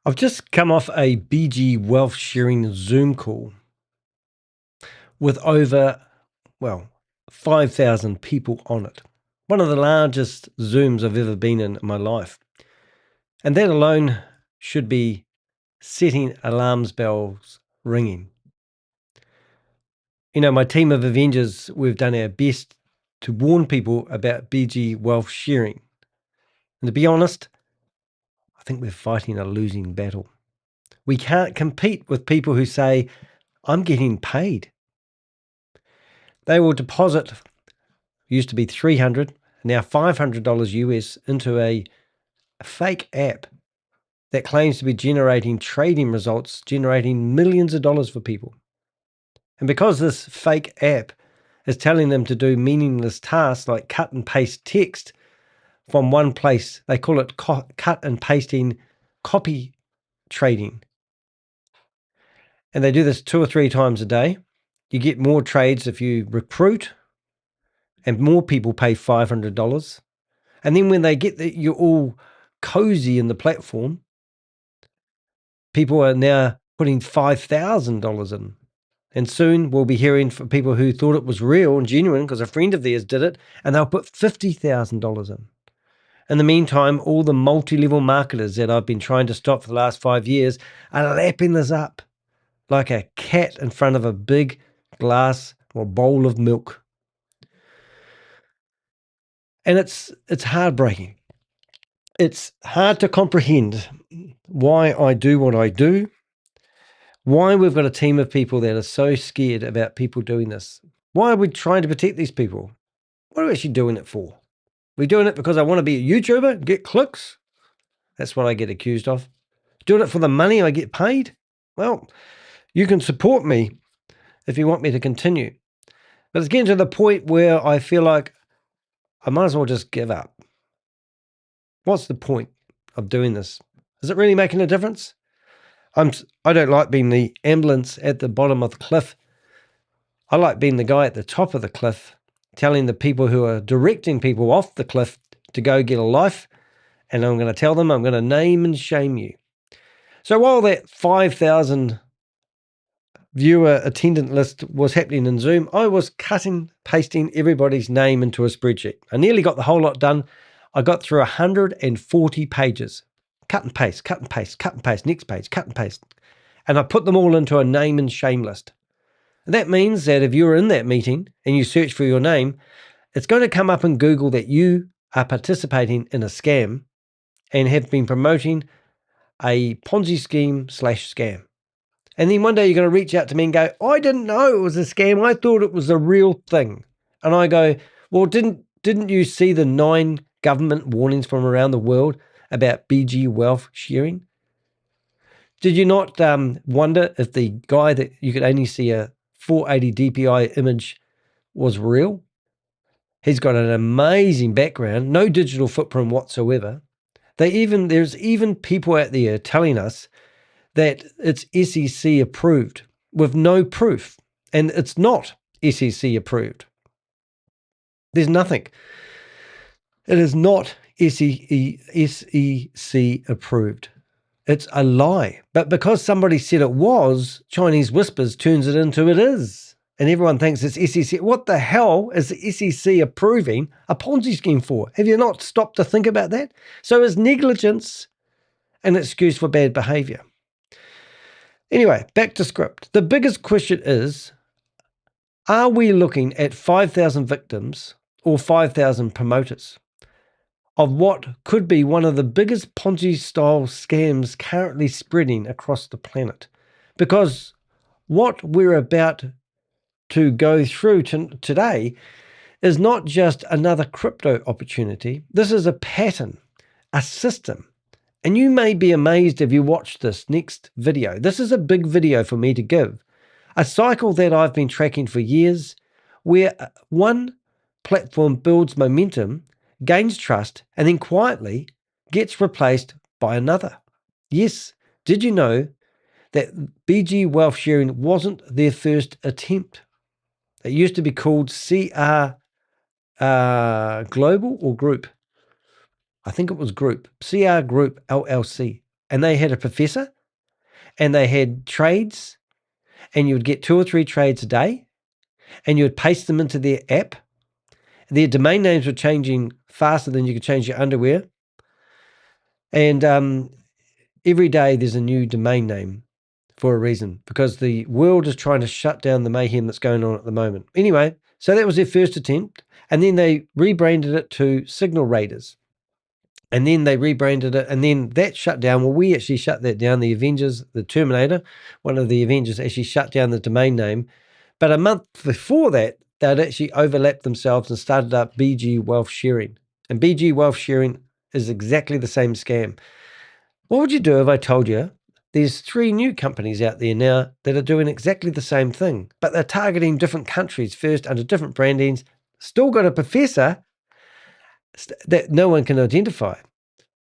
I've just come off a BG wealth sharing Zoom call with over, 5,000 people on it. One of the largest Zooms I've ever been in my life. And that alone should be setting alarms bells ringing. You know, my team of Avengers, we've done our best to warn people about BG wealth sharing. And to be honest, I think we're fighting a losing battle. We can't compete with people who say, I'm getting paid. They will deposit, used to be $300, now $500 US into a fake app that claims to be generating trading results, generating millions of dollars for people. And because this fake app is telling them to do meaningless tasks like cut and paste text from one place, they call it cut and pasting copy trading. And they do this 2 or 3 times a day. You get more trades if you recruit, and more people pay $500. And then when they get that you're all cozy in the platform, people are now putting $5,000 in. And soon we'll be hearing from people who thought it was real and genuine because a friend of theirs did it, and they'll put $50,000 in. In the meantime, all the multi-level marketers that I've been trying to stop for the last 5 years are lapping this up like a cat in front of a big glass or bowl of milk. And it's heartbreaking. It's hard to comprehend why I do what I do, why we've got a team of people that are so scared about people doing this. Why are we trying to protect these people? What are we actually doing it for? We're doing it because I want to be a YouTuber, get clicks? That's what I get accused of. Doing it for the money I get paid? Well, you can support me if you want me to continue. But it's getting to the point where I feel like I might as well just give up. What's the point of doing this? Is it really making a difference? I don't like being the ambulance at the bottom of the cliff. I like being the guy at the top of the cliff, telling the people who are directing people off the cliff to go get a life, and I'm going to tell them I'm going to name and shame you. So while that 5,000 viewer attendant list was happening in Zoom, I was cutting, pasting everybody's name into a spreadsheet. I nearly got the whole lot done. I got through 140 pages. Cut and paste, cut and paste, cut and paste, next page, cut and paste. And I put them all into a name and shame list. And that means that if you're in that meeting and you search for your name, it's going to come up in Google that you are participating in a scam and have been promoting a Ponzi scheme / scam. And then one day you're going to reach out to me and go, I didn't know it was a scam. I thought it was a real thing. And I go, well, didn't you see the 9 government warnings from around the world about BG wealth sharing? Did you not wonder if the guy that you could only see a 480 DPI image was real? He's got an amazing background, no digital footprint whatsoever. There's even people out there telling us that it's SEC approved with no proof, and it's not SEC approved. There's nothing. It is not SEC approved. It's a lie. But because somebody said it was, Chinese Whispers turns it into it is. And everyone thinks it's SEC. What the hell is the SEC approving a Ponzi scheme for? Have you not stopped to think about that? So is negligence an excuse for bad behavior? Anyway, back to script. The biggest question is, are we looking at 5,000 victims or 5,000 promoters of what could be one of the biggest Ponzi-style scams currently spreading across the planet? Because what we're about to go through today is not just another crypto opportunity. This is a pattern, a system. And you may be amazed if you watch this next video. This is a big video for me to give. A cycle that I've been tracking for years, where one platform builds momentum, gains trust, and then quietly gets replaced by another. Yes, did you know that BG wealth sharing wasn't their first attempt? It used to be called CR Global or Group. I think it was Group, CR Group LLC. and they had a professor, and they had trades, and you would get 2 or 3 trades a day, and you would paste them into their app. Their domain names were changing faster than you could change your underwear. And every day there's a new domain name for a reason, because the world is trying to shut down the mayhem that's going on at the moment. Anyway, so that was their first attempt. And then they rebranded it to Signal Raiders. And then they rebranded it, and then that shut down. Well, we actually shut that down. The Avengers, the Terminator, one of the Avengers actually shut down the domain name. But a month before that, they'd actually overlapped themselves and started up BG Wealth Sharing. And BG Wealth Sharing is exactly the same scam. What would you do if I told you there's 3 new companies out there now that are doing exactly the same thing, but they're targeting different countries first under different brandings, still got a professor that no one can identify?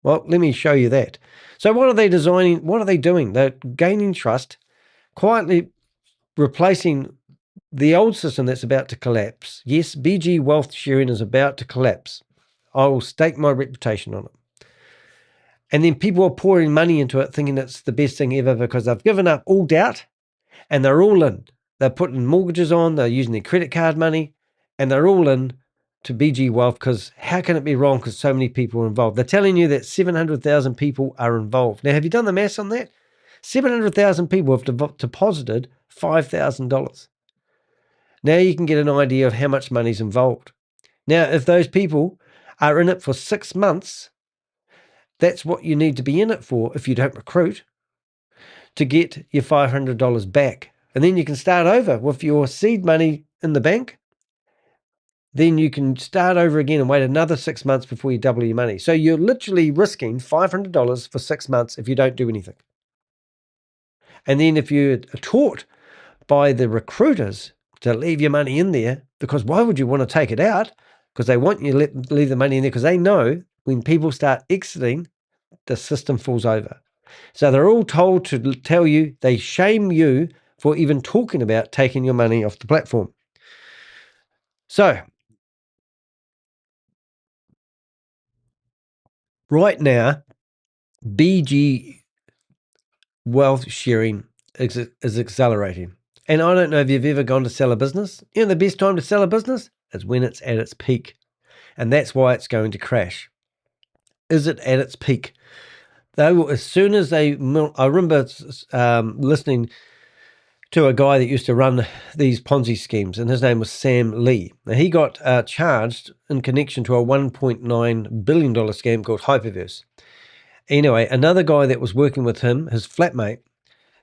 Well, let me show you that. So what are they designing? What are they doing? They're gaining trust, quietly replacing the old system that's about to collapse. Yes, BG Wealth Sharing is about to collapse. I will stake my reputation on it. And then people are pouring money into it thinking it's the best thing ever because they've given up all doubt and they're all in. They're putting mortgages on, they're using their credit card money, and they're all in to BG Wealth, because how can it be wrong because so many people are involved? They're telling you that 700,000 people are involved. Now, have you done the maths on that? 700,000 people have deposited $5,000. Now you can get an idea of how much money's involved. Now, if those people are in it for 6 months, that's what you need to be in it for if you don't recruit, to get your $500 back. And then you can start over with your seed money in the bank. Then you can start over again and wait another 6 months before you double your money. So you're literally risking $500 for 6 months if you don't do anything. And then if you're taught by the recruiters to leave your money in there, because why would you want to take it out? Because they want you to leave the money in there, because they know when people start exiting, the system falls over. So they're all told to tell you, they shame you for even talking about taking your money off the platform. So right now, BG Wealth Sharing is accelerating. And I don't know if you've ever gone to sell a business. You know, the best time to sell a business is when it's at its peak. And that's why it's going to crash. Is it at its peak? As soon as I remember listening to a guy that used to run these Ponzi schemes, and his name was Sam Lee. Now, he got charged in connection to a $1.9 billion scam called Hyperverse. Anyway, another guy that was working with him, his flatmate,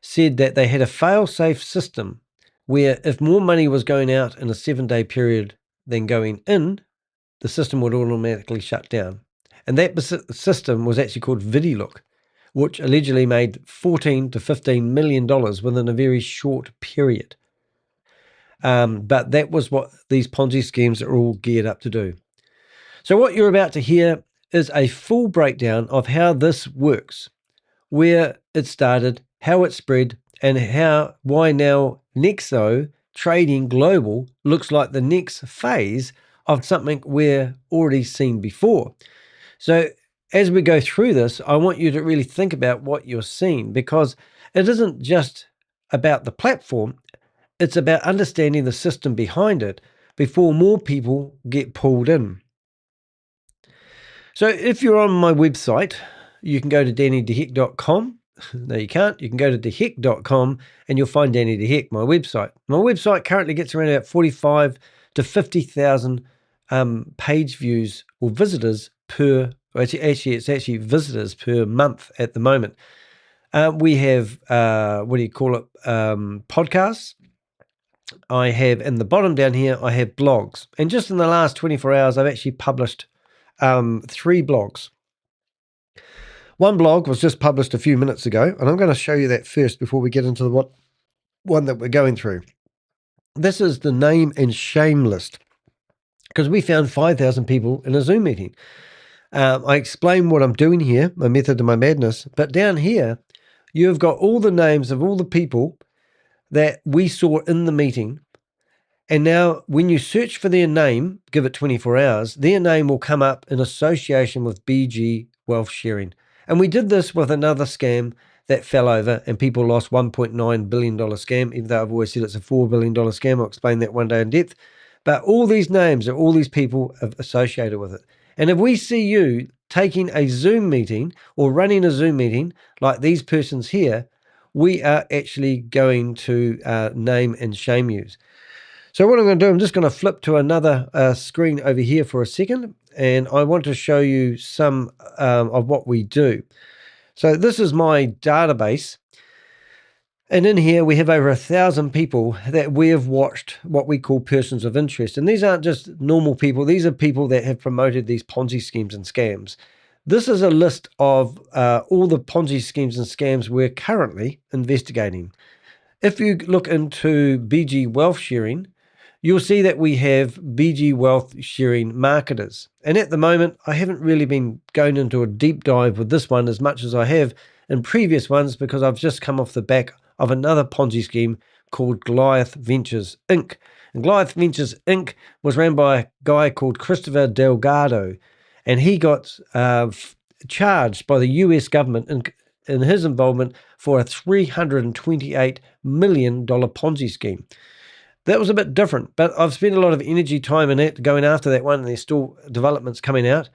said that they had a fail-safe system where if more money was going out in a 7-day period than going in, the system would automatically shut down. And that system was actually called VidiLook, which allegedly made $14 to $15 million within a very short period. But that was what these Ponzi schemes are all geared up to do. So what you're about to hear is a full breakdown of how this works, where it started, how it spread, and why now NEXO Trading Global looks like the next phase of something we're already seen before. So as we go through this, I want you to really think about what you're seeing, because it isn't just about the platform, it's about understanding the system behind it before more people get pulled in. So if you're on my website, you can go to DannyDeHeck.com. No, you can't. You can go to deheck.com and you'll find Danny DeHeck, my website. My website currently gets around about 45 to 50,000 page views or visitors per, it's actually visitors per month at the moment. We have, podcasts. I have, in the bottom down here, I have blogs. And just in the last 24 hours, I've actually published 3 blogs. One blog was just published a few minutes ago, and I'm going to show you that first before we get into the one that we're going through. This is the name and shame list, because we found 5,000 people in a Zoom meeting. I explain what I'm doing here, my method to my madness, but down here, you've got all the names of all the people that we saw in the meeting. And now when you search for their name, give it 24 hours, their name will come up in association with BG Wealth Sharing. And we did this with another scam that fell over and people lost $1.9 billion scam, even though I've always said it's a $4 billion scam. I'll explain that one day in depth. But all these names are all these people associated with it. And if we see you taking a Zoom meeting or running a Zoom meeting like these persons here, we are actually going to name and shame you. So what I'm going to do, I'm just going to flip to another screen over here for a second, and I want to show you some of what we do. So this is my database, and in here we have over 1,000 people that we have watched what we call persons of interest. And these aren't just normal people. These are people that have promoted these Ponzi schemes and scams. This is a list of all the Ponzi schemes and scams we're currently investigating. If you look into BG Wealth Sharing, you'll see that we have BG Wealth Sharing marketers. And at the moment, I haven't really been going into a deep dive with this one as much as I have in previous ones, because I've just come off the back of another Ponzi scheme called Goliath Ventures Inc. And Goliath Ventures Inc. was ran by a guy called Christopher Delgado, and he got charged by the US government in his involvement for a $328 million Ponzi scheme. That was a bit different, but I've spent a lot of energy, time in it, going after that one, and there's still developments coming out.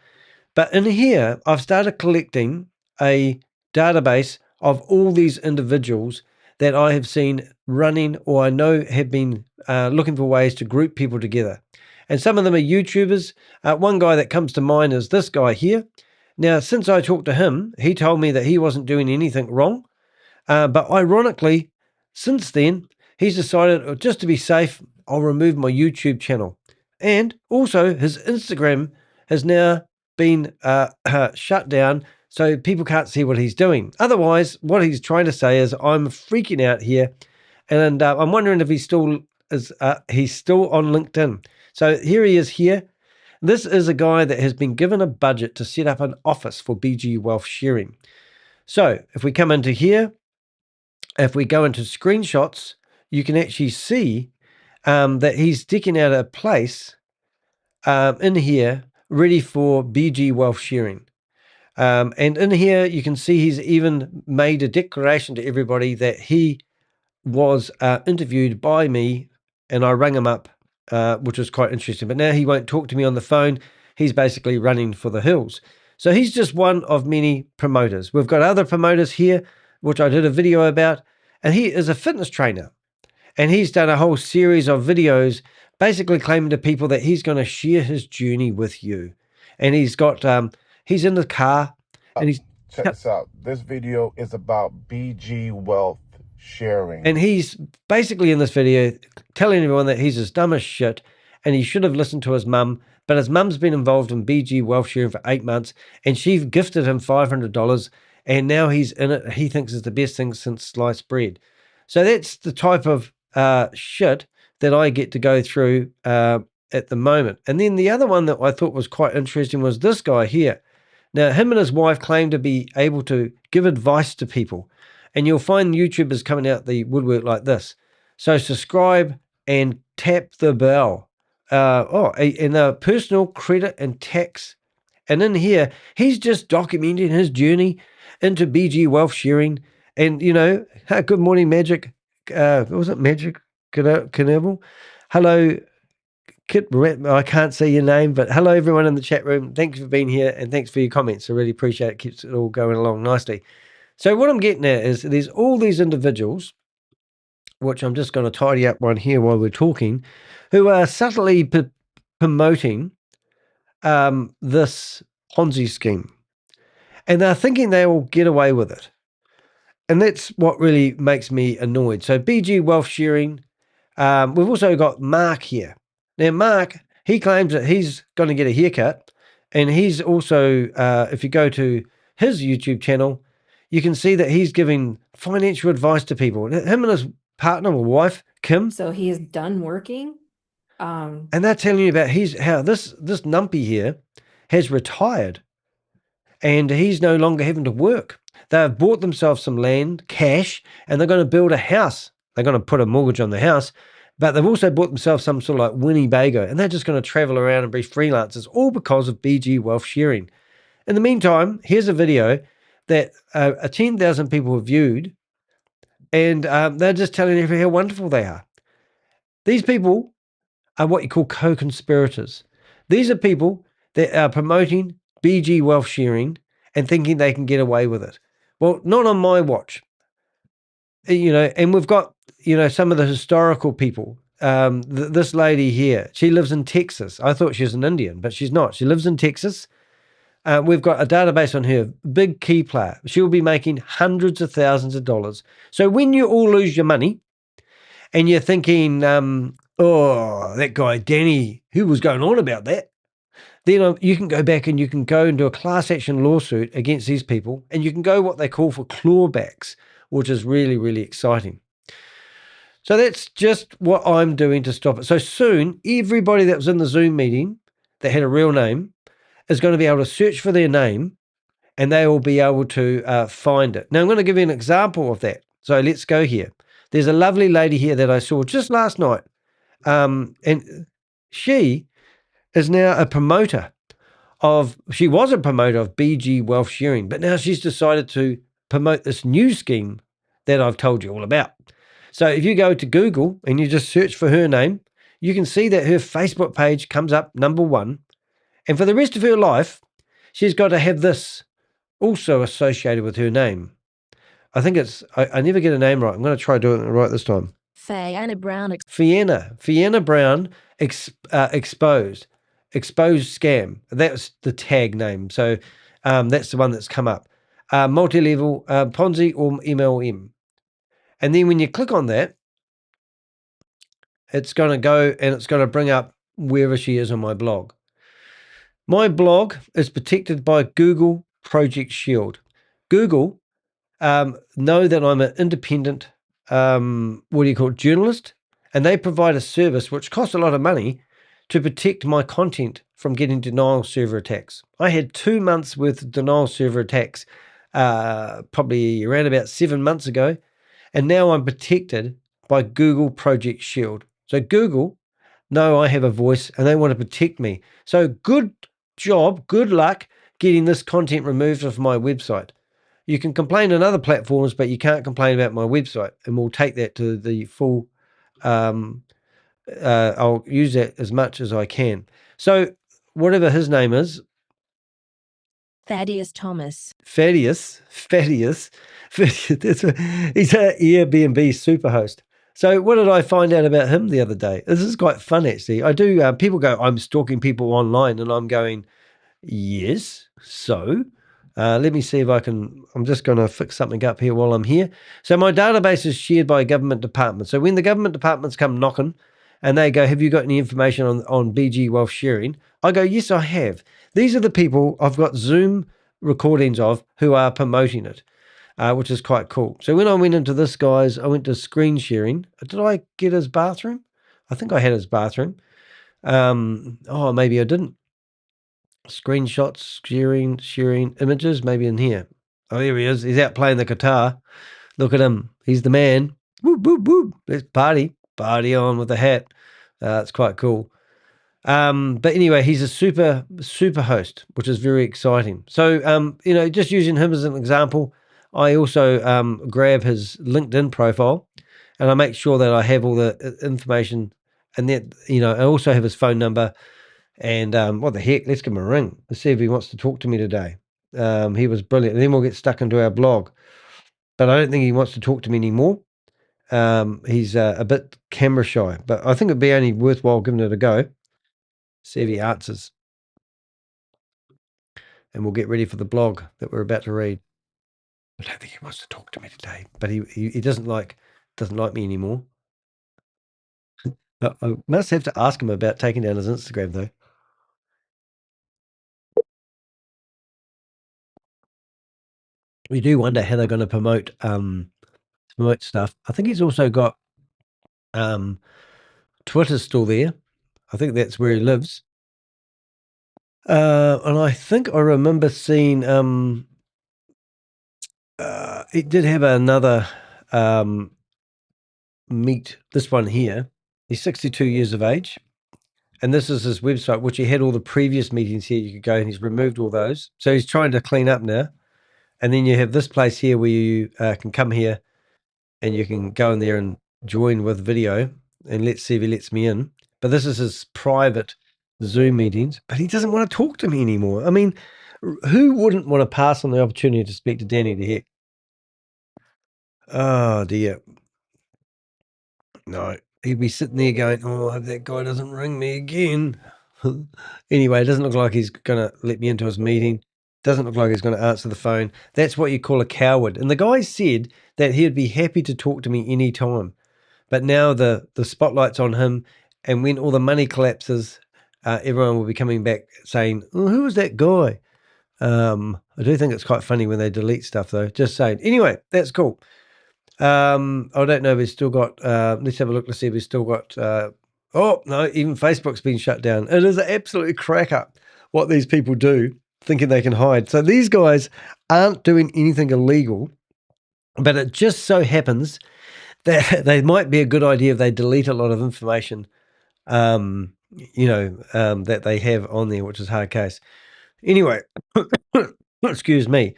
But in here, I've started collecting a database of all these individuals that I have seen running or I know have been looking for ways to group people together. And some of them are YouTubers. One guy that comes to mind is this guy here. Now, since I talked to him, he told me that he wasn't doing anything wrong. But ironically, since then, he's decided, just to be safe, I'll remove my YouTube channel. And also, his Instagram has now been shut down, so people can't see what he's doing. Otherwise, what he's trying to say is, I'm freaking out here, and I'm wondering if he's still on LinkedIn. So here he is here. This is a guy that has been given a budget to set up an office for BG Wealth Sharing. So if we come into here, if we go into screenshots, you can actually see that he's sticking out a place in here ready for BG Wealth Sharing. And in here, you can see he's even made a declaration to everybody that he was interviewed by me, and I rang him up, which was quite interesting. But now he won't talk to me on the phone. He's basically running for the hills. So he's just one of many promoters. We've got other promoters here, which I did a video about, and he is a fitness trainer. And he's done a whole series of videos basically claiming to people that he's going to share his journey with you. And he's got, he's in the car and he's... Check this out. This video is about BG Wealth Sharing. And he's basically in this video telling everyone that he's as dumb as shit and he should have listened to his mum. But his mum's been involved in BG Wealth Sharing for 8 months and she gifted him $500 and now he's in it. He thinks it's the best thing since sliced bread. So that's the type of shit that I get to go through at the moment. And then the other one that I thought was quite interesting was this guy here. Now, him and his wife claim to be able to give advice to people. And you'll find YouTubers coming out the woodwork like this. So subscribe and tap the bell. And the personal credit and tax. And in here, he's just documenting his journey into BG Wealth Sharing. And, you know, good morning, Magic. What was it, Magic Canaveral? Hello, Kit. I can't say your name, but hello, everyone in the chat room. Thanks for being here and thanks for your comments. I really appreciate it. Keeps it all going along nicely. So what I'm getting at is there's all these individuals, which I'm just going to tidy up one here while we're talking, who are subtly promoting this Ponzi scheme. And they're thinking they will get away with it. And that's what really makes me annoyed. So BG Wealth Sharing, we've also got Mark here. Now, Mark, he claims that he's going to get a haircut. And he's also, if you go to his YouTube channel, you can see that he's giving financial advice to people. Him and his partner or wife, Kim. So he is done working. And they're telling you about how this numpy here has retired. And he's no longer having to work. They've bought themselves some land, cash, and they're going to build a house. They're going to put a mortgage on the house, but they've also bought themselves some sort of like Winnebago, and they're just going to travel around and be freelancers, all because of BG Wealth Sharing. In the meantime, here's a video that 10,000 people have viewed, and they're just telling everyone how wonderful they are. These people are what you call co-conspirators. These are people that are promoting BG wealth sharing and thinking they can get away with it. Well, not on my watch. And we've got, some of the historical people. This lady here, she lives in Texas. I thought she was an Indian, but she's not. She lives in Texas. We've got a database on her, big key player. She'll be making hundreds of thousands of dollars. So when you all lose your money and you're thinking, oh, that guy, Danny, who was going on about that? Then you can go back and you can go into a class action lawsuit against these people, and you can go what they call for clawbacks, which is really, really exciting. So that's just what I'm doing to stop it. So soon, everybody that was in the Zoom meeting that had a real name is going to be able to search for their name, and they will be able to find it. Now, I'm going to give you an example of that. So let's go here. There's a lovely lady here that I saw just last night, and she is now a promoter she was a promoter of BG wealth sharing, but now she's decided to promote this new scheme that I've told you all about. So if you go to Google and you just search for her name, you can see that her Facebook page comes up number 1. And for the rest of her life, she's got to have this also associated with her name. I think I never get a name right. I'm going to try doing it right this time. Fianna Brown. Fianna Brown exposed scam. That's the tag name. So that's the one that's come up. Multi-level Ponzi or MLM. And then when you click on that, it's going to go and it's going to bring up wherever she is on my blog. My blog is protected by Google Project Shield. Google know that I'm an independent, journalist, and they provide a service which costs a lot of money to protect my content from getting denial server attacks. I had 2 months with denial server attacks, probably around about 7 months ago, and now I'm protected by Google Project Shield. So Google know I have a voice and they want to protect me. So good job, good luck getting this content removed off my website. You can complain on other platforms, but you can't complain about my website, and we'll take that to the full. I'll use that as much as I can. So whatever his name is, Thaddeus Thomas. Thaddeus. He's an Airbnb superhost. So what did I find out about him the other day? This is quite fun, actually. I do. People go, I'm stalking people online, and I'm going, yes. So let me see if I can. I'm just going to fix something up here while I'm here. So my database is shared by a government department. So when the government departments come knocking and they go, have you got any information on BG wealth sharing? I go, yes, I have. These are the people I've got Zoom recordings of who are promoting it, which is quite cool. So when I went into this, guys, I went to screen sharing. Did I get his bathroom? I think I had his bathroom. Maybe I didn't. Screenshots, sharing images, maybe in here. Oh, here he is. He's out playing the guitar. Look at him. He's the man. Whoop, whoop, whoop. Let's party. Party on with the hat. It's quite cool. But anyway, he's a super host, which is very exciting. So, just using him as an example, I also grab his LinkedIn profile and I make sure that I have all the information, and that, I also have his phone number. And what the heck, let's give him a ring. Let's see if he wants to talk to me today. He was brilliant. And then we'll get stuck into our blog. But I don't think he wants to talk to me anymore. He's a bit camera shy, but I think it'd be only worthwhile giving it a go. See if he answers. And we'll get ready for the blog that we're about to read. I don't think he wants to talk to me today, but he doesn't like me anymore. I must have to ask him about taking down his Instagram, though. We do wonder how they're going to promote stuff. I think he's also got Twitter's still there. I think that's where he lives. And I think I remember seeing it did have another meet, this one here. He's 62 years of age. And this is his website, which he had all the previous meetings here. You could go, and he's removed all those. So he's trying to clean up now. And then you have this place here where you can come here and you can go in there and join with video, and let's see if he lets me in. But this is his private Zoom meetings, but he doesn't want to talk to me anymore. I mean, who wouldn't want to pass on the opportunity to speak to Danny the Heck? Oh dear. No, he'd be sitting there going, oh, I hope that guy doesn't ring me again. Anyway, it doesn't look like he's going to let me into his meeting. Doesn't look like he's going to answer the phone. That's what you call a coward. And the guy said that he'd be happy to talk to me anytime. But now the spotlight's on him. And when all the money collapses, everyone will be coming back saying, oh, who was that guy? I do think it's quite funny when they delete stuff, though. Just saying. Anyway, that's cool. I don't know if we've still got, let's have a look to see if we've still got, oh, no, even Facebook's been shut down. It is an absolute cracker what these people do, thinking they can hide. So these guys aren't doing anything illegal, but it just so happens that they might be a good idea if they delete a lot of information, that they have on there, which is hard case. Anyway, excuse me.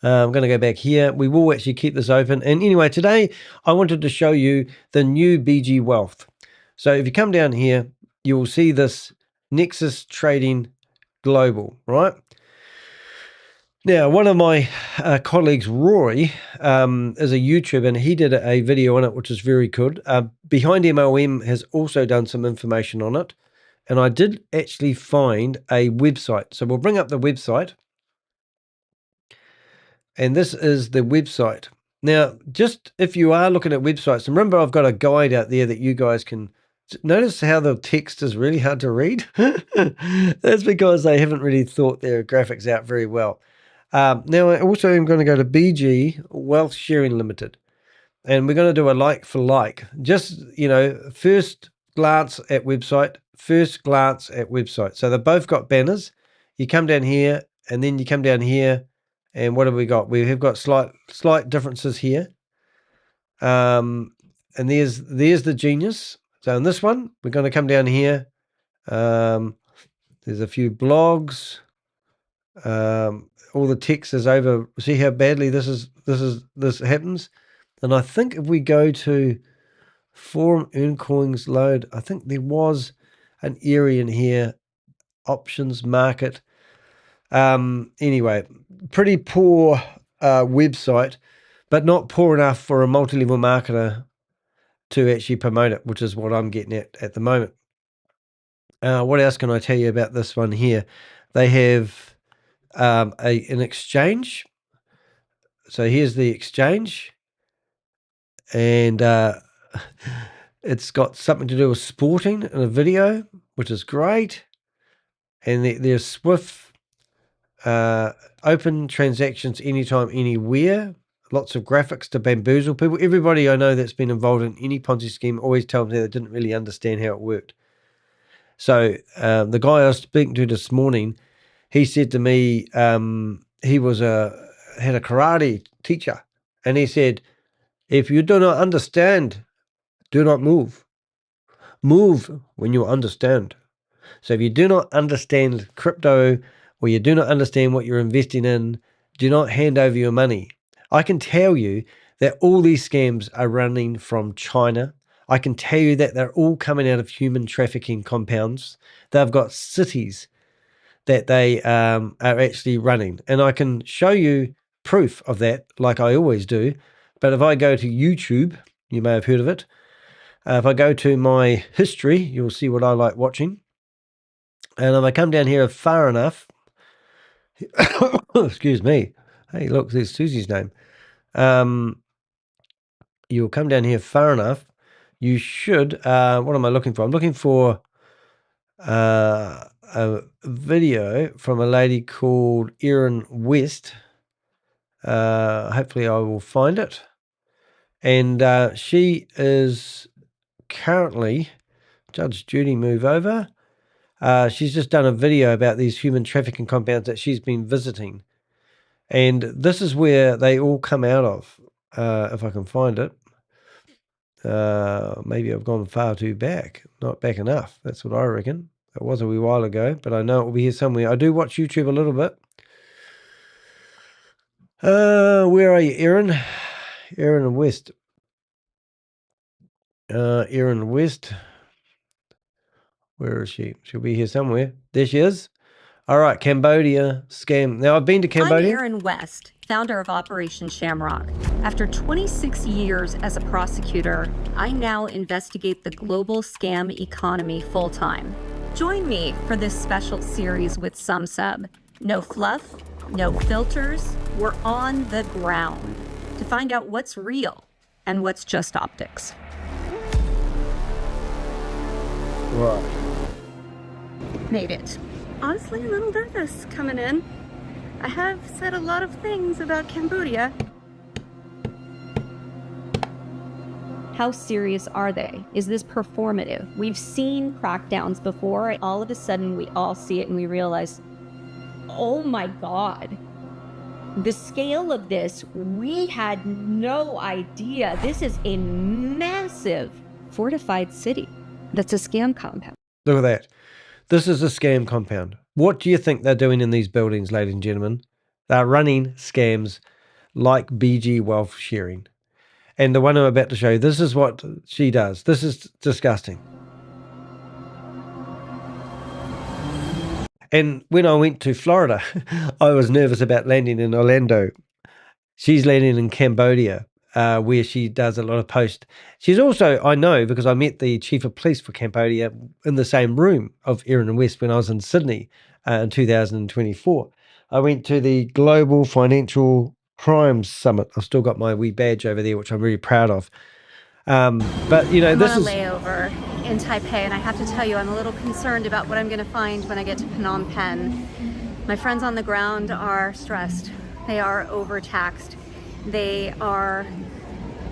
I'm going to go back here. We will actually keep this open. And anyway, today I wanted to show you the new BG Wealth. So if you come down here, you will see this NEXO Trading Global, right? Now, one of my colleagues, Roy, is a YouTuber, and he did a video on it, which is very good. Behind MLM has also done some information on it. And I did actually find a website. So we'll bring up the website. And this is the website. Now, just if you are looking at websites, and remember I've got a guide out there that you guys can notice how the text is really hard to read. That's because they haven't really thought their graphics out very well. Now, I also am going to go to BG Wealth Sharing Limited, and we're going to do a like for like. Just, first glance at website, first glance at website. So they've both got banners. You come down here, and then you come down here, and what have we got? We have got slight differences here. And there's the genius. So in this one, we're going to come down here. There's a few blogs. All the text is over. See how badly this happens? And I think if we go to forum, earn coins, load, I think there was an area in here, options, market. Anyway, pretty poor website, but not poor enough for a multi-level marketer to actually promote it, which is what I'm getting at the moment. What else can I tell you about this one here? They have an exchange. So here's the exchange, and it's got something to do with sporting in a video, which is great. And there's Swift, open transactions anytime, anywhere. Lots of graphics to bamboozle people. Everybody I know that's been involved in any Ponzi scheme always tells me they didn't really understand how it worked. So the guy I was speaking to this morning, he said to me, he had a karate teacher, and he said, if you do not understand, do not move. Move when you understand. So if you do not understand crypto, or you do not understand what you're investing in, do not hand over your money. I can tell you that all these scams are running from China. I can tell you that they're all coming out of human trafficking compounds. They've got cities that they are actually running. And I can show you proof of that, like I always do. But if I go to YouTube, you may have heard of it. If I go to my history, you'll see what I like watching. And if I come down here far enough, excuse me. Hey, look, there's Susie's name. You'll come down here far enough. You should, what am I looking for? I'm looking for a video from a lady called Erin West. Hopefully I will find it. And she is currently, Judge Judy, move over. She's just done a video about these human trafficking compounds that she's been visiting. And this is where they all come out of, if I can find it. Maybe I've gone far too back, not back enough. That's what I reckon. It was a wee while ago, but I know it will be here somewhere. I do watch YouTube a little bit. Where are you, Erin? Erin West. Erin West. Where is she? She'll be here somewhere. There she is. All right, Cambodia scam. Now, I've been to Cambodia. I'm Erin West, founder of Operation Shamrock. After 26 years as a prosecutor, I now investigate the global scam economy full-time. Join me for this special series with SumSub. No fluff, no filters. We're on the ground to find out what's real and what's just optics. Right. Made it. Honestly, a little nervous coming in. I have said a lot of things about Cambodia. How serious are they? Is this performative? We've seen crackdowns before. All of a sudden, we all see it and we realize, oh my God, the scale of this, we had no idea. This is a massive fortified city that's a scam compound. Look at that. This is a scam compound. What do you think they're doing in these buildings, ladies and gentlemen? They're running scams like BG Wealth Sharing. And the one I'm about to show you, this is what she does. This is disgusting. And when I went to Florida, I was nervous about landing in Orlando. She's landing in Cambodia, where she does a lot of posts. She's also, I know, because I met the chief of police for Cambodia in the same room of Erin and West when I was in Sydney in 2024. I went to the Global Financial Crimes Summit. I've still got my wee badge over there, which I'm really proud of. But, you know, I'm this on a is... layover in Taipei, and I have to tell you, I'm a little concerned about what I'm going to find when I get to Phnom Penh. My friends on the ground are stressed. They are overtaxed. They are,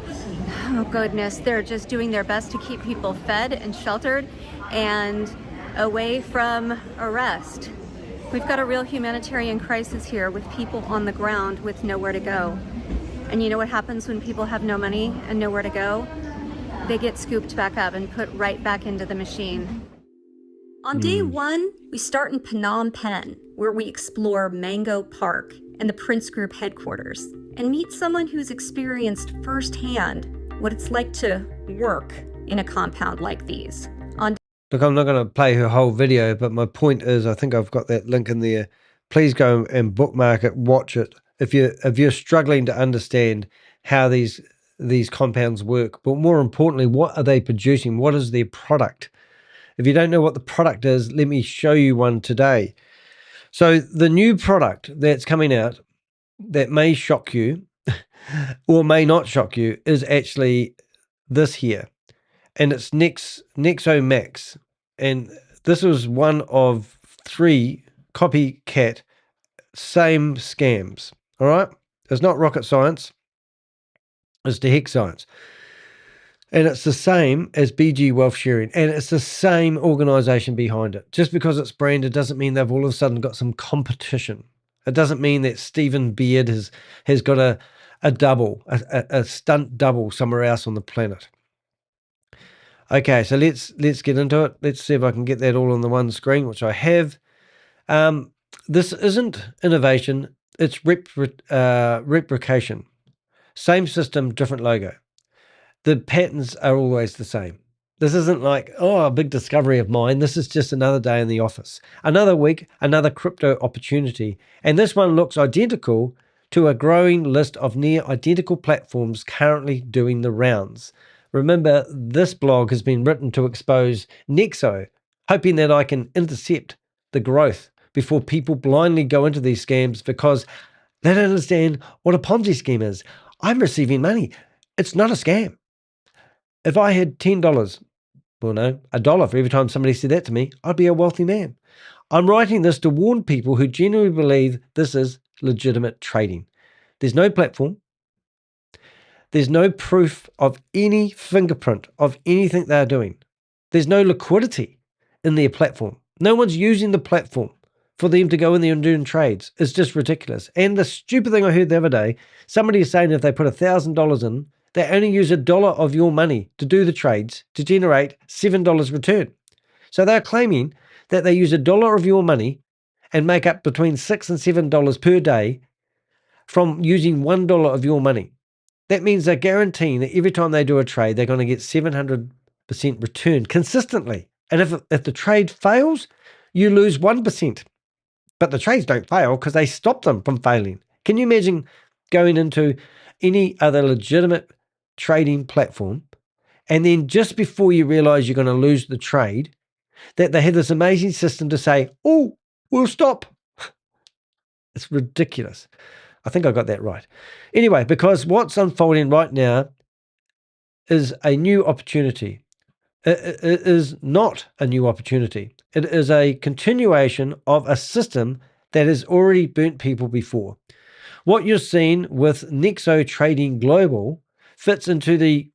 oh goodness, they're just doing their best to keep people fed and sheltered and away from arrest. We've got a real humanitarian crisis here with people on the ground with nowhere to go. And you know what happens when people have no money and nowhere to go? They get scooped back up and put right back into the machine. On day one, we start in Phnom Penh, where we explore Mango Park and the Prince Group headquarters, and meet someone who's experienced firsthand what it's like to work in a compound like these. Look, I'm not going to play her whole video, but my point is, I think I've got that link in there. Please go and bookmark it, watch it. If you're struggling to understand how these compounds work, but more importantly, what are they producing? What is their product? If you don't know what the product is, let me show you one today. So the new product that's coming out that may shock you or may not shock you is actually this here. And it's NEXO Max. And this was one of 3 copycat same scams. All right? It's not rocket science. It's the hex science. And it's the same as BG Wealth Sharing. And it's the same organization behind it. Just because it's branded doesn't mean they've all of a sudden got some competition. It doesn't mean that Stephen Beard has got a double, a stunt double somewhere else on the planet. Okay, so let's get into it. Let's see if I can get that all on the one screen, which I have. This isn't innovation. It's replication. Same system, different logo. The patterns are always the same. This isn't like, oh, a big discovery of mine. This is just another day in the office. Another week, another crypto opportunity. And this one looks identical to a growing list of near identical platforms currently doing the rounds. Remember, this blog has been written to expose NEXO, hoping that I can intercept the growth before people blindly go into these scams because they don't understand what a Ponzi scheme is. I'm receiving money. It's not a scam. If I had $10, well, no, $1 for every time somebody said that to me, I'd be a wealthy man. I'm writing this to warn people who genuinely believe this is legitimate trading. There's no platform. There's no proof of any fingerprint of anything they're doing. There's no liquidity in their platform. No one's using the platform for them to go in there and do trades. It's just ridiculous. And the stupid thing I heard the other day, somebody is saying if they put $1,000 in, they only use $1 of your money to do the trades to generate $7 return. So they're claiming that they use $1 of your money and make up between $6 and $7 per day from using $1 of your money. That means they're guaranteeing that every time they do a trade, they're going to get 700% return consistently. And if the trade fails, you lose 1%. But the trades don't fail because they stop them from failing. Can you imagine going into any other legitimate trading platform and then just before you realize you're going to lose the trade, that they have this amazing system to say, oh, we'll stop. It's ridiculous. I think I got that right. Anyway, because what's unfolding right now is a new opportunity. It is not a new opportunity. It is a continuation of a system that has already burnt people before. What you're seeing with NEXO Trading Global fits into the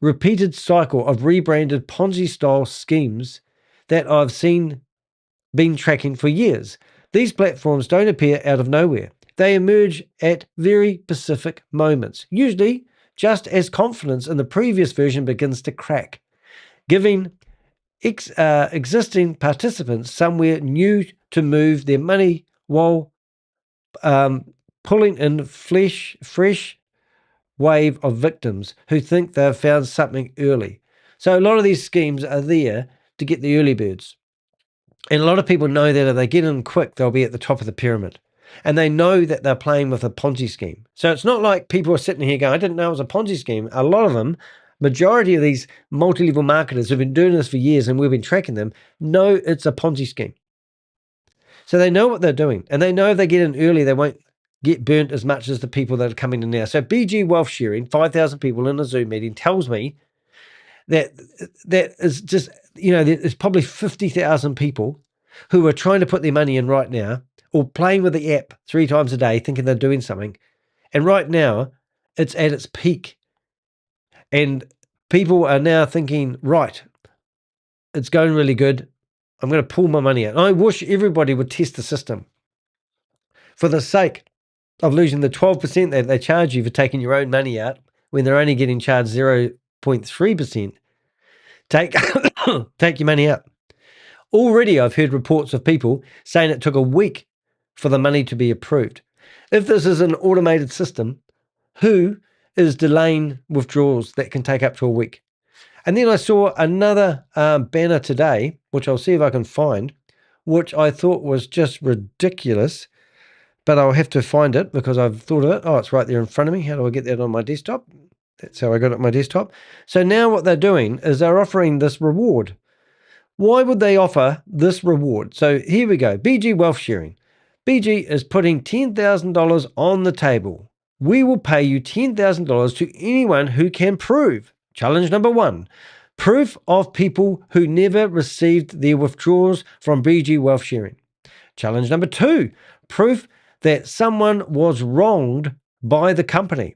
repeated cycle of rebranded Ponzi-style schemes that I've been tracking for years. These platforms don't appear out of nowhere. They emerge at very specific moments, usually just as confidence in the previous version begins to crack, giving existing participants somewhere new to move their money while pulling in fresh wave of victims who think they've found something early. So a lot of these schemes are there to get the early birds. And a lot of people know that if they get in quick, they'll be at the top of the pyramid. And they know that they're playing with a Ponzi scheme. So it's not like people are sitting here going, I didn't know it was a Ponzi scheme. A lot of them, majority of these multi-level marketers who've been doing this for years and we've been tracking them, know it's a Ponzi scheme. So they know what they're doing. And they know if they get in early, they won't get burnt as much as the people that are coming in now. So BG Wealth Sharing, 5,000 people in a Zoom meeting, tells me that is just, there's probably 50,000 people who are trying to put their money in right now or playing with the app 3 times a day thinking they're doing something. And right now, it's at its peak. And people are now thinking, right, it's going really good. I'm going to pull my money out. And I wish everybody would test the system. For the sake of losing the 12% that they charge you for taking your own money out when they're only getting charged 0.3%, take your money out. Already I've heard reports of people saying it took a week for the money to be approved. If this is an automated system, who is delaying withdrawals that can take up to a week? And then I saw another banner today, which I'll see if I can find, which I thought was just ridiculous, but I'll have to find it because I've thought of it. Oh, it's right there in front of me. How do I get that on my desktop? That's how I got it on my desktop. So now what they're doing is they're offering this reward. Why would they offer this reward? So here we go. BG Wealth Sharing. BG is putting $10,000 on the table. We will pay you $10,000 to anyone who can prove. Challenge number 1. Proof of people who never received their withdrawals from BG Wealth Sharing. Challenge number 2. Proof that someone was wronged by the company.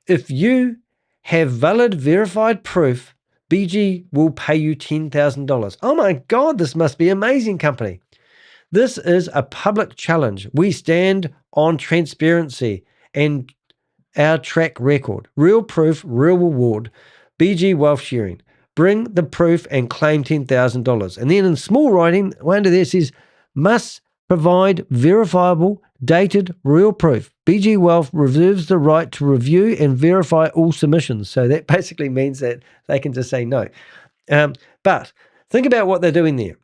If you have valid verified proof, BG will pay you $10,000. Oh my God, this must be amazing, company. This is a public challenge. We stand on transparency and our track record. Real proof, real reward. BG Wealth Sharing. Bring the proof and claim $10,000. And then in small writing, under there says, must provide verifiable, dated, real proof. BG Wealth reserves the right to review and verify all submissions. So that basically means that they can just say no. But think about what they're doing there.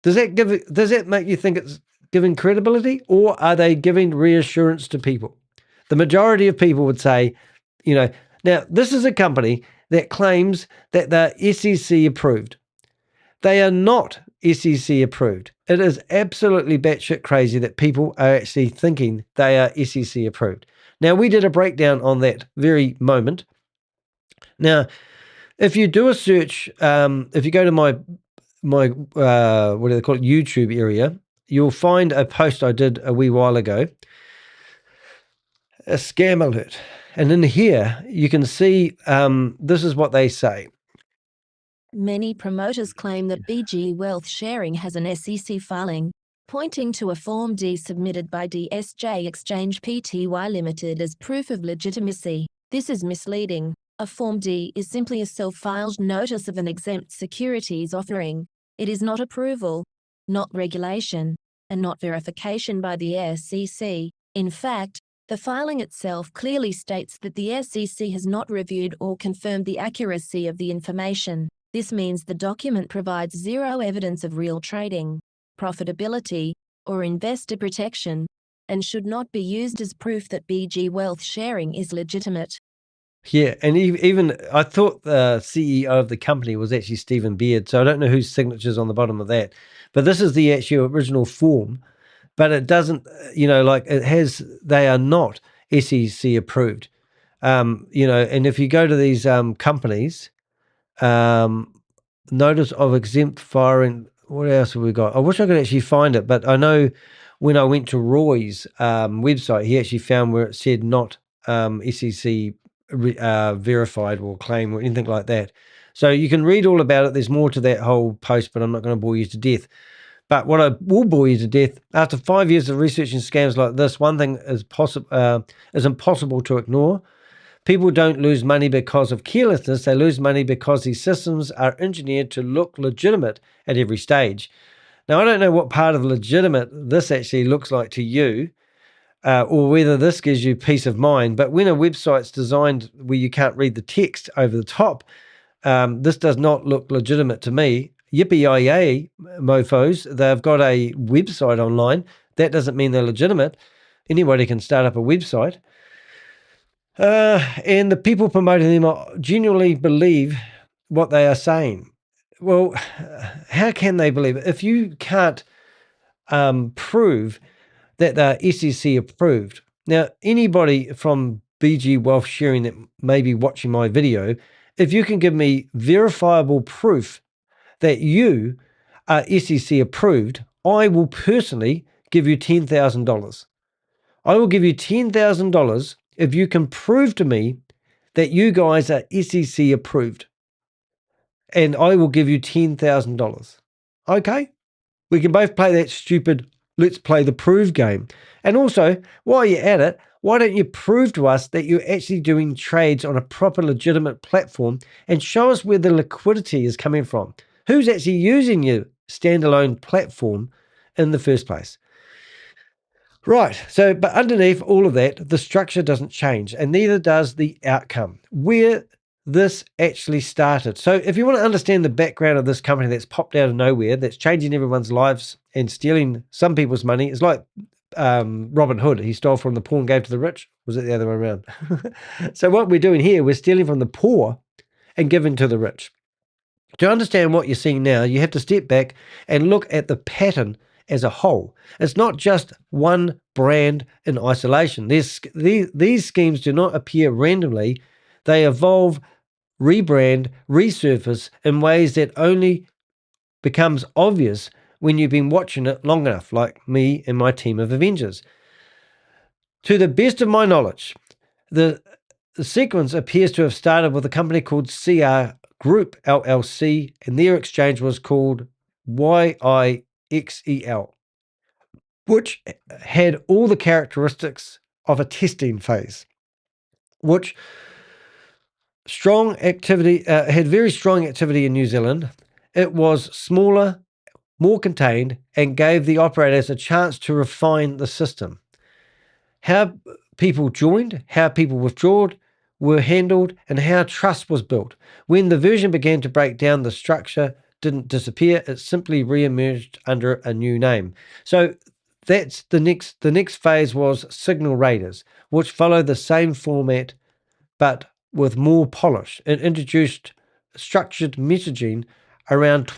Does that make you think it's giving credibility, or are they giving reassurance to people? The majority of people would say, now this is a company that claims that they're SEC approved. They are not SEC approved. It is absolutely batshit crazy that people are actually thinking they are SEC approved. Now, we did a breakdown on that very moment. Now, if you do a search, if you go to my what do they call it, YouTube area, you'll find a post I did a wee while ago, a scam alert. And in here, you can see this is what they say. Many promoters claim that BG Wealth Sharing has an SEC filing, pointing to a Form D submitted by DSJ Exchange Pty Limited as proof of legitimacy. This is misleading. A Form D is simply a self-filed notice of an exempt securities offering. It is not approval, not regulation, and not verification by the SEC. In fact, The filing itself clearly states that the SEC has not reviewed or confirmed the accuracy of the information. This means the document provides zero evidence of real trading, profitability, or investor protection, and should not be used as proof that BG Wealth sharing is legitimate. Yeah, and even I thought the CEO of the company was actually Stephen Beard, so I don't know whose signature's on the bottom of that. But this is the actual original form, but it doesn't, like it has, they are not SEC approved. And if you go to these companies, notice of exempt firing, what else have we got? I wish I could actually find it, but I know when I went to Roy's website, he actually found where it said not SEC verified or claim or anything like that. So you can read all about it. There's more to that whole post, but I'm not going to bore you to death. But what I will bore you to death, after 5 years of researching scams like this, one thing is impossible to ignore. People don't lose money because of carelessness. They lose money because these systems are engineered to look legitimate at every stage. Now, I don't know what part of legitimate this actually looks like to you, or whether this gives you peace of mind. But when a website's designed where you can't read the text over the top, this does not look legitimate to me. Yippee-yi-yay, mofos, they've got a website online. That doesn't mean they're legitimate. Anybody can start up a website. And the people promoting them genuinely believe what they are saying. Well, how can they believe it? If you can't prove that they're SEC approved. Now, anybody from BG Wealth Sharing that may be watching my video, if you can give me verifiable proof that you are SEC approved, I will personally give you $10,000. I will give you $10,000 if you can prove to me that you guys are SEC approved. And I will give you $10,000. Okay? We can both play that stupid let's play the prove game. And also, while you're at it, why don't you prove to us that you're actually doing trades on a proper legitimate platform and show us where the liquidity is coming from? Who's actually using your standalone platform in the first place? Right. So, but underneath all of that, the structure doesn't change, and neither does the outcome, where this actually started. So if you want to understand the background of this company that's popped out of nowhere, that's changing everyone's lives and stealing some people's money, it's like Robin Hood. He stole from the poor and gave to the rich. Was it the other way around? So what we're doing here, we're stealing from the poor and giving to the rich. To understand what you're seeing now, you have to step back and look at the pattern as a whole. It's not just one brand in isolation. These schemes do not appear randomly. They evolve, rebrand, resurface in ways that only becomes obvious when you've been watching it long enough, like me and my team of Avengers. To the best of my knowledge, the sequence appears to have started with a company called CR Group LLC, and their exchange was called Uixel, which had all the characteristics of a testing phase, which had very strong activity in New Zealand. It was smaller, more contained, and gave the operators a chance to refine the system. How people joined, how people withdrew, were handled, and how trust was built. When the version began to break down, the structure didn't disappear. It simply re-emerged under a new name. So that's the next phase was Signal Raiders, which followed the same format but with more polish. It introduced structured messaging around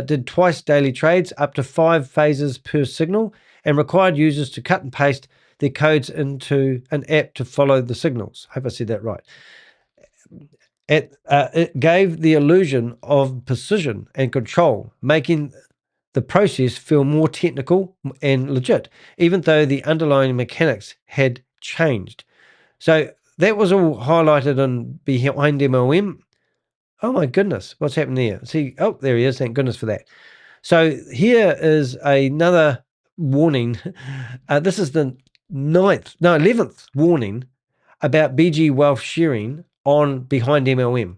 did twice daily trades, up to 5 phases per signal, and required users to cut and paste their codes into an app to follow the signals. I hope I said that right. It gave the illusion of precision and control, making the process feel more technical and legit, even though the underlying mechanics had changed. So that was all highlighted on behind MLM. Oh my goodness, what's happened there? See, oh, there he is. Thank goodness for that. So here is another warning. This is the 11th warning about BG Wealth sharing on behind MLM.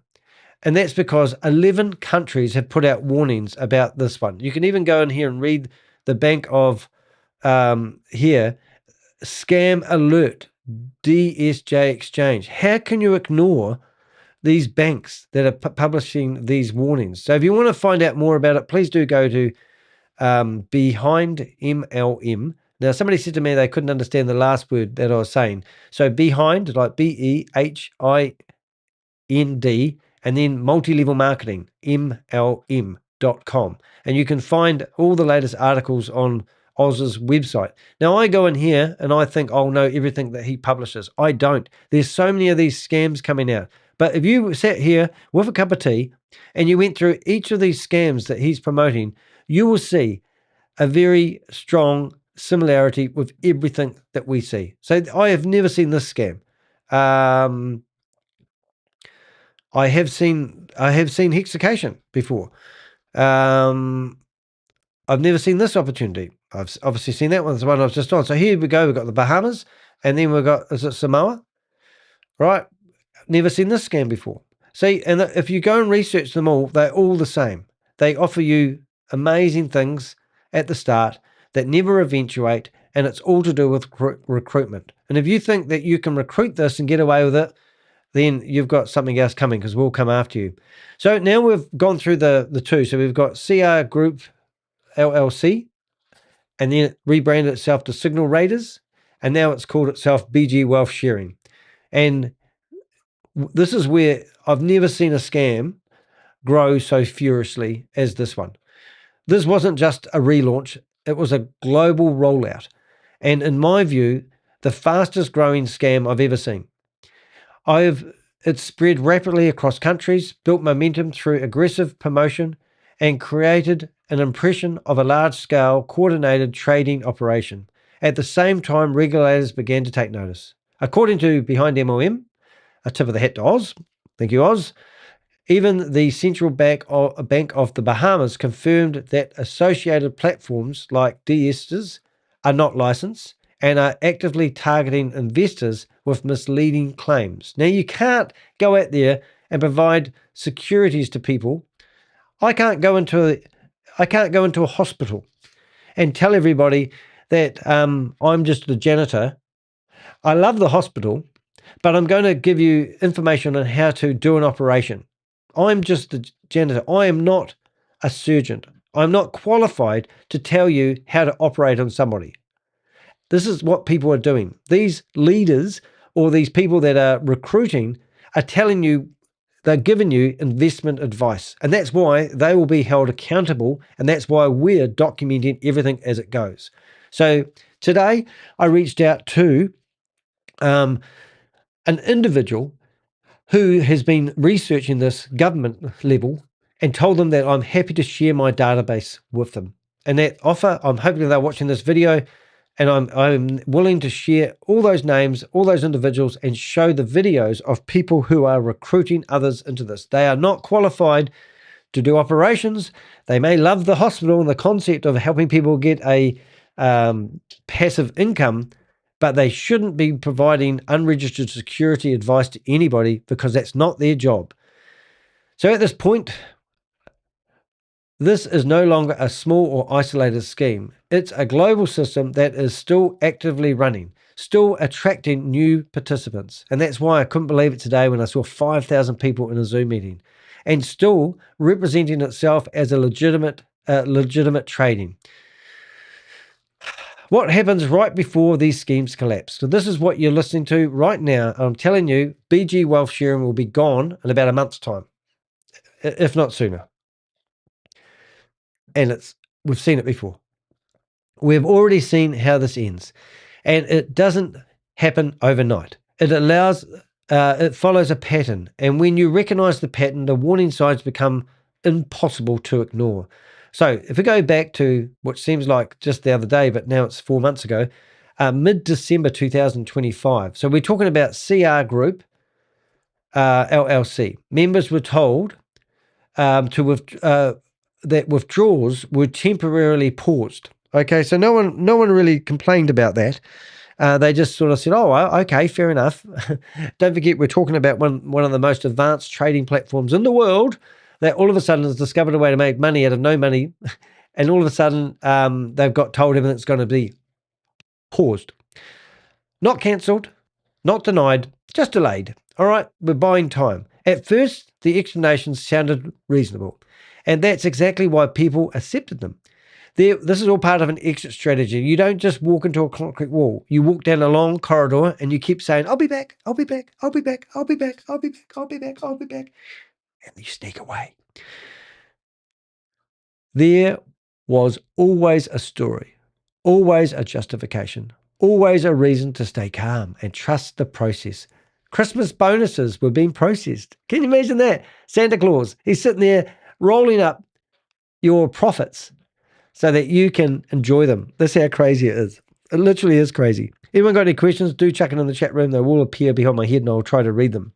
And that's because 11 countries have put out warnings about this one. You can even go in here and read the bank of here, scam alert DSJ Exchange. How can you ignore these banks that are publishing these warnings? So if you want to find out more about it, please do go to Behind MLM. Now, somebody said to me they couldn't understand the last word that I was saying. So behind, like BEHIND, and then multi-level marketing, MLM.com. And you can find all the latest articles on Oz's website. Now, I go in here and I think I'll know everything that he publishes. I don't. There's so many of these scams coming out. But if you sat here with a cup of tea and you went through each of these scams that he's promoting, you will see a very strong similarity with everything that we see. So I have never seen this scam. I have seen hexacation before. I've never seen this opportunity. I've obviously seen that one. It's the one I was just on. So here we go. We've got the Bahamas, and then we've got, is it Samoa? Right. Never seen this scam before. See, and if you go and research them all, they're all the same. They offer you amazing things at the start that never eventuate, and it's all to do with recruitment. And if you think that you can recruit this and get away with it, then you've got something else coming, because we'll come after you. So now we've gone through the two. So we've got CR Group LLC, and then it rebranded itself to Signal Raiders, and now it's called itself BG Wealth Sharing. And this is where I've never seen a scam grow so furiously as this one. This wasn't just a relaunch, it was a global rollout. And in my view, the fastest growing scam I've ever seen. It's spread rapidly across countries, built momentum through aggressive promotion, and created an impression of a large-scale coordinated trading operation. At the same time, regulators began to take notice. According to Behind MLM, a tip of the hat to Oz, thank you, Oz, even the Central Bank of the Bahamas confirmed that associated platforms like DSTs are not licensed and are actively targeting investors with misleading claims. Now, you can't go out there and provide securities to people. I can't go into a hospital and tell everybody that I'm just the janitor. I love the hospital, but I'm going to give you information on how to do an operation. I'm just the janitor. I am not a surgeon. I'm not qualified to tell you how to operate on somebody. This is what people are doing. These leaders or these people that are recruiting are telling you, they're giving you investment advice. And that's why they will be held accountable. And that's why we're documenting everything as it goes. So today I reached out to an individual who has been researching this government level and told them that I'm happy to share my database with them. And that offer, I'm hoping they're watching this video, and I'm willing to share all those names, all those individuals, and show the videos of people who are recruiting others into this. They are not qualified to do operations. They may love the hospital and the concept of helping people get a passive income, but they shouldn't be providing unregistered security advice to anybody, because that's not their job. So at this point, this is no longer a small or isolated scheme. It's a global system that is still actively running, still attracting new participants. And that's why I couldn't believe it today when I saw 5,000 people in a Zoom meeting, and still representing itself as a legitimate trading. What happens right before these schemes collapse? So this is what you're listening to right now. I'm telling you, BG Wealth Sharing will be gone in about a month's time, if not sooner. And we've seen it before. We've already seen how this ends, and it doesn't happen overnight. It follows a pattern, and when you recognize the pattern, the warning signs become impossible to ignore. So if we go back to what seems like just the other day, but now it's 4 months ago, mid-December 2025. So we're talking about CR Group LLC. Members were told that withdrawals were temporarily paused. Okay, so no one really complained about that. They just sort of said, oh, okay, fair enough. Don't forget, we're talking about one of the most advanced trading platforms in the world that all of a sudden has discovered a way to make money out of no money. And all of a sudden, they've got told everything's going to be paused. Not cancelled, Not denied, just delayed. All right, we're buying time. At first, the explanations sounded reasonable, and that's exactly why people accepted them. This is all part of an exit strategy. You don't just walk into a concrete wall. You walk down a long corridor and you keep saying, I'll be back, I'll be back, I'll be back, I'll be back, I'll be back, I'll be back, I'll be back. And you sneak away. There was always a story, always a justification, always a reason to stay calm and trust the process. Christmas bonuses were being processed. Can you imagine that? Santa Claus, he's sitting there rolling up your profits so that you can enjoy them. That's how crazy it is. It literally is crazy. Anyone got any questions? Do chuck it in the chat room. They will appear behind my head and I'll try to read them.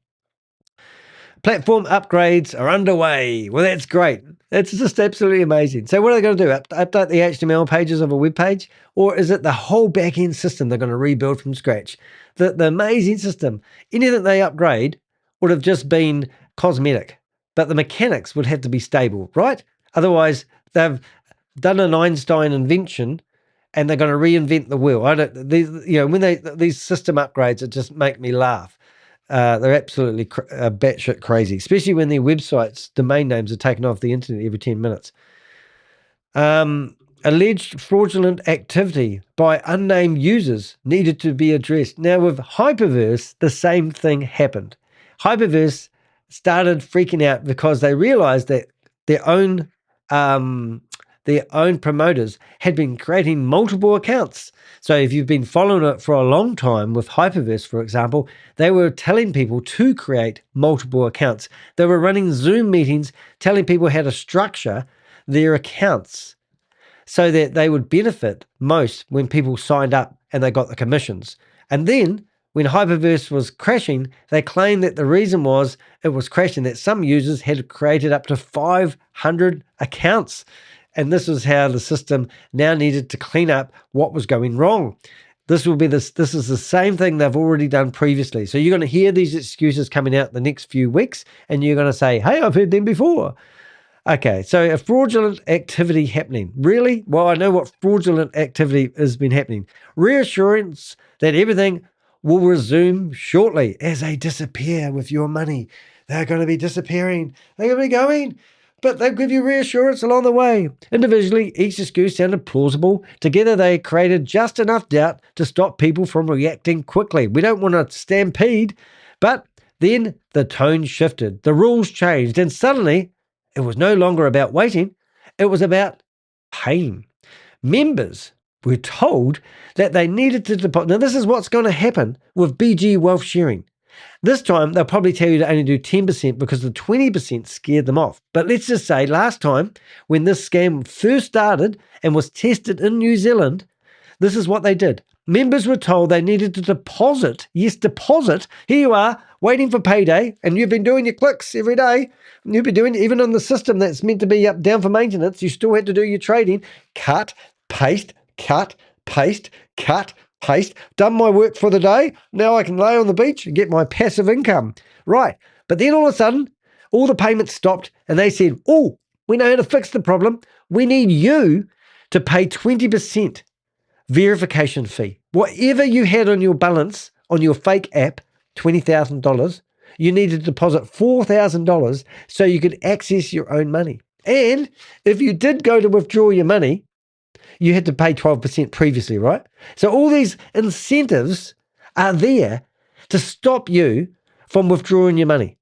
Platform upgrades are underway. Well, that's great. It's just absolutely amazing. So what are they going to do? Update the HTML pages of a web page? Or is it the whole back-end system they're going to rebuild from scratch? The amazing system, anything they upgrade would have just been cosmetic, but the mechanics would have to be stable, right? Otherwise, they've done an Einstein invention and they're going to reinvent the wheel. When these system upgrades, it just make me laugh. They're absolutely batshit crazy, especially when their websites, domain names are taken off the internet every 10 minutes. Alleged fraudulent activity by unnamed users needed to be addressed. Now with Hyperverse, the same thing happened. Hyperverse started freaking out because they realized that their own promoters had been creating multiple accounts. So if you've been following it for a long time with Hyperverse, for example, they were telling people to create multiple accounts. They were running Zoom meetings telling people how to structure their accounts so that they would benefit most when people signed up and they got the commissions. And then when Hyperverse was crashing, they claimed that the reason was it was crashing, that some users had created up to 500 accounts. And this was how the system now needed to clean up what was going wrong. This is the same thing they've already done previously. So you're going to hear these excuses coming out the next few weeks, and you're going to say, hey, I've heard them before. Okay, so a fraudulent activity happening. Really? Well, I know what fraudulent activity has been happening. Reassurance that everything will resume shortly as they disappear with your money. They're going to be disappearing. They're going to be going. But they'll give you reassurance along the way. Individually, each excuse sounded plausible. Together, they created just enough doubt to stop people from reacting quickly. We don't want to stampede, but then the tone shifted. The rules changed, and suddenly, it was no longer about waiting. It was about paying. Members were told that they needed to deposit. Now, this is what's going to happen with BG wealth sharing. This time, they'll probably tell you to only do 10% because the 20% scared them off. But let's just say last time, when this scam first started and was tested in New Zealand, this is what they did. Members were told they needed to deposit. Yes, deposit. Here you are, waiting for payday, and you've been doing your clicks every day. You've been doing, even on the system that's meant to be up down for maintenance, you still had to do your trading. Cut, paste, cut, paste, cut, paste. Done my work for the day. Now I can lay on the beach and get my passive income. Right. But then all of a sudden, all the payments stopped and they said, oh, we know how to fix the problem. We need you to pay 20% verification fee. Whatever you had on your balance on your fake app, $20,000, you need to deposit $4,000 so you could access your own money. And if you did go to withdraw your money, you had to pay 12% previously, right? So all these incentives are there to stop you from withdrawing your money.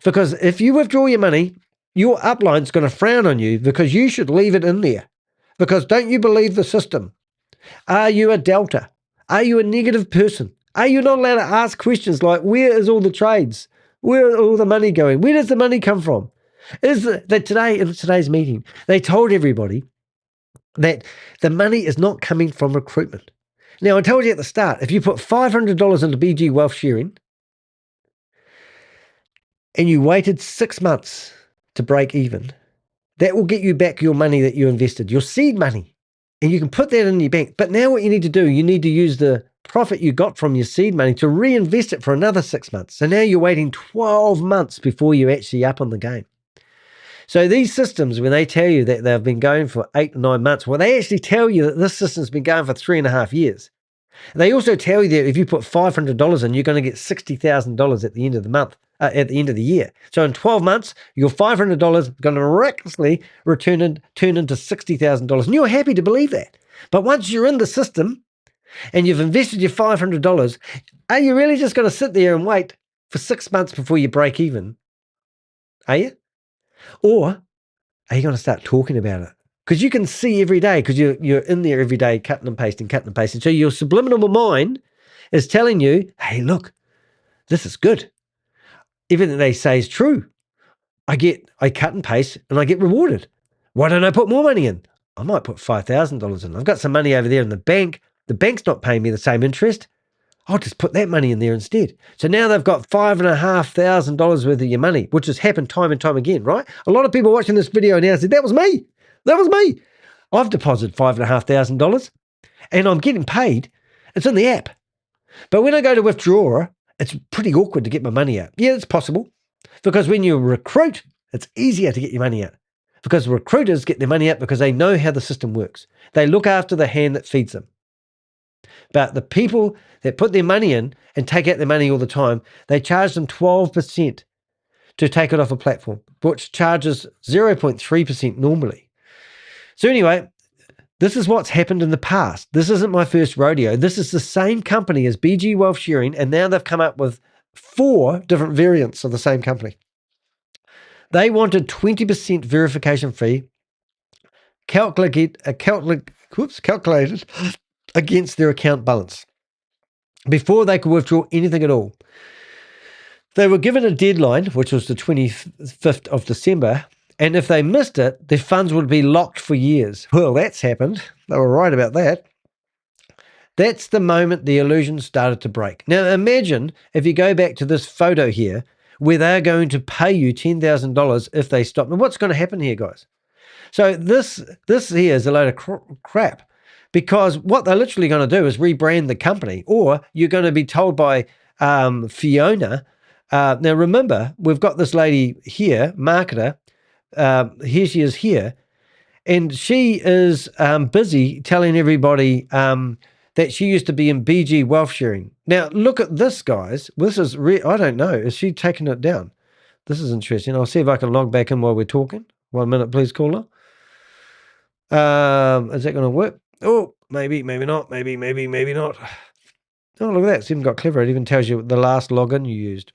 Because if you withdraw your money, your upline's going to frown on you because you should leave it in there. Because don't you believe the system? Are you a delta? Are you a negative person? Are you not allowed to ask questions like, where is all the trades? Where is all the money going? Where does the money come from? Is that today, in today's meeting, they told everybody that the money is not coming from recruitment. Now, I told you at the start, if you put $500 into BG wealth sharing and you waited 6 months to break even, that will get you back your money that you invested, your seed money, and you can put that in your bank. But now what you need to do, you need to use the profit you got from your seed money to reinvest it for another 6 months. So now you're waiting 12 months before you're actually up on the game. So these systems, when they tell you that they've been going for 8 or 9 months, well, they actually tell you that this system's been going for 3.5 years. They also tell you that if you put $500 in, you're going to get $60,000 at the end of the month, at the end of the year. So in 12 months, your $500 is going to miraculously turn into $60,000. And you're happy to believe that. But once you're in the system and you've invested your $500, are you really just going to sit there and wait for 6 months before you break even? Are you? Or are you going to start talking about it? Because you can see every day, because you're in there every day cutting and pasting. So your subliminal mind is telling you, hey, look, this is good. Everything they say is true. I cut and paste and I get rewarded. Why don't I put more money in? I might put $5,000 in. I've got some money over there in the bank. The bank's not paying me the same interest. I'll just put that money in there instead. So now they've got $5,500 worth of your money, which has happened time and time again, right? A lot of people watching this video now said, that was me. That was me. I've deposited $5,500 and I'm getting paid. It's in the app. But when I go to withdraw, it's pretty awkward to get my money out. Yeah, it's possible. Because when you recruit, it's easier to get your money out. Because recruiters get their money out because they know how the system works. They look after the hand that feeds them. But the people that put their money in and take out their money all the time, they charge them 12% to take it off a platform, which charges 0.3% normally. So anyway, this is what's happened in the past. This isn't my first rodeo. This is the same company as BG Wealth Sharing, and now they've come up with 4 different variants of the same company. They wanted 20% verification fee calculated against their account balance before they could withdraw anything at all. They were given a deadline, which was the 25th of December, and if they missed it, their funds would be locked for years. Well, that's happened. They were right about that. That's the moment the illusion started to break. Now, imagine if you go back to this photo here, where they're going to pay you $10,000 if they stop. And what's going to happen here, guys? So this here is a load of crap, because what they're literally going to do is rebrand the company, or you're going to be told by Fiona. Now, remember, we've got this lady here, marketer. Here she is here, and she is busy telling everybody that she used to be in BG Wealth Sharing. Now, look at this, guys. This is I don't know. Is she taking it down? This is interesting. I'll see if I can log back in while we're talking. 1 minute, please, caller. Is that going to work? Oh, maybe not. Maybe not. Oh, look at that. It's even got clever. It even tells you the last login you used.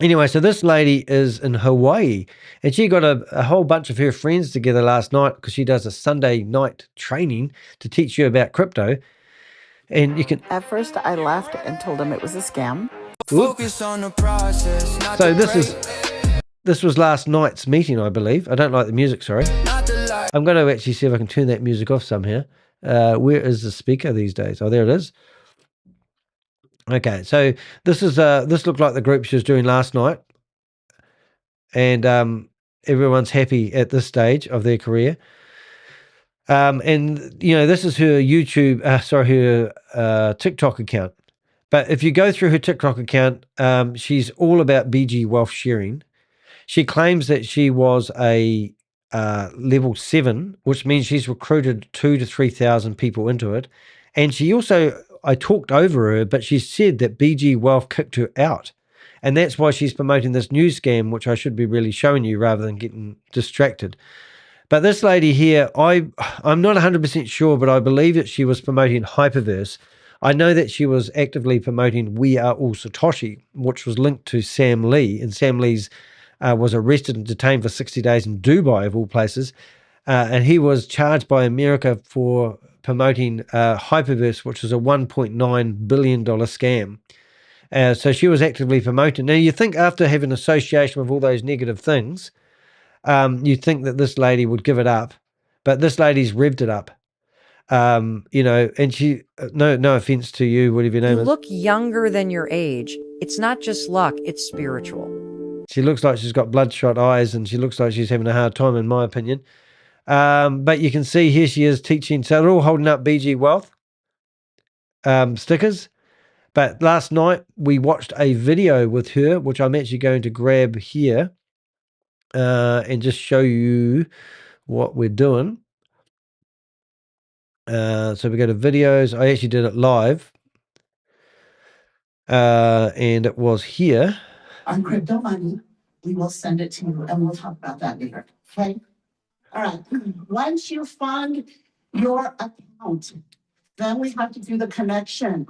Anyway, so this lady is in Hawaii, and she got a whole bunch of her friends together last night because she does a Sunday night training to teach you about crypto. And you can... At first, I laughed and told him it was a scam. Focus on the process, not so the this was last night's meeting, I believe. I don't like the music, sorry. I'm going to actually see if I can turn that music off somehow. Where is the speaker these days? Oh, there it is. Okay, so this looked like the group she was doing last night, and everyone's happy at this stage of their career. And you know, this is her her TikTok account. But if you go through her TikTok account, she's all about BG Wealth Sharing. She claims that she was a level 7, which means she's recruited 2,000 to 3,000 people into it. And she also, I talked over her, but she said that BG Wealth kicked her out. And that's why she's promoting this new scam, which I should be really showing you rather than getting distracted. But this lady here, I'm not 100% sure, but I believe that she was promoting Hyperverse. I know that she was actively promoting We Are All Satoshi, which was linked to Sam Lee. And Sam Lee's was arrested and detained for 60 days in Dubai, of all places. And he was charged by America for promoting Hyperverse, which was a $1.9 billion scam. So she was actively promoting. Now, you think after having association with all those negative things, you think that this lady would give it up, but this lady's revved it up. You know, and she, no offense to you, whatever your name You is. look younger than your age. It's not just luck, it's spiritual. She looks like she's got bloodshot eyes, and she looks like she's having a hard time, in my opinion. But you can see here she is teaching. So they're all holding up BG Wealth stickers. But last night we watched a video with her, which I'm actually going to grab here and just show you what we're doing. So we go to videos. I actually did it live. And it was here. On crypto money, we will send it to you and we'll talk about that later. Okay? All right. Once you fund your account, then we have to do the connection.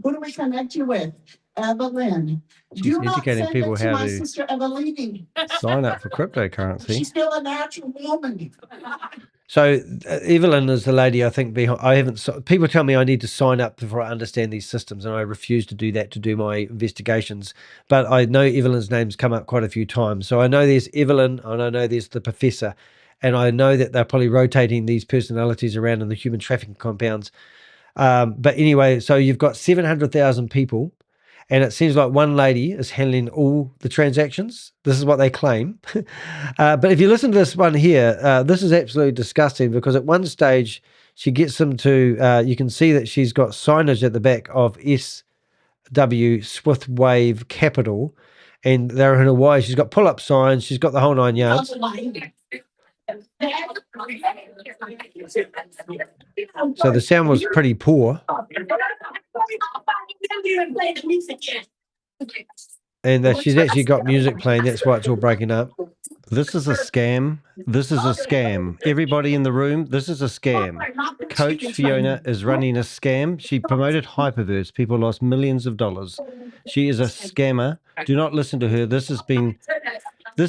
Who do we connect you with? Evelyn. She's Do not educating send people it to how my to sister Evelyn. sign up for cryptocurrency. She's still a natural woman. So Evelyn is the lady I think behind. I haven't. People tell me I need to sign up before I understand these systems, and I refuse to do that to do my investigations. But I know Evelyn's name's come up quite a few times. So I know there's Evelyn, and I know there's the professor, and I know that they're probably rotating these personalities around in the human trafficking compounds. But anyway, so you've got 700,000 people, and it seems like one lady is handling all the transactions. This is what they claim. But if you listen to this one here, this is absolutely disgusting, because at one stage she gets them to, you can see that she's got signage at the back of SW Swift Wave Capital, and they're in Hawaii. She's got pull-up signs. She's got the whole 9 yards. So the sound was pretty poor. And she's actually got music playing. That's why it's all breaking up. This is a scam. This is a scam. Everybody in the room, this is a scam. Coach Fiona is running a scam. She promoted Hyperverse. People lost millions of dollars. She is a scammer. Do not listen to her. This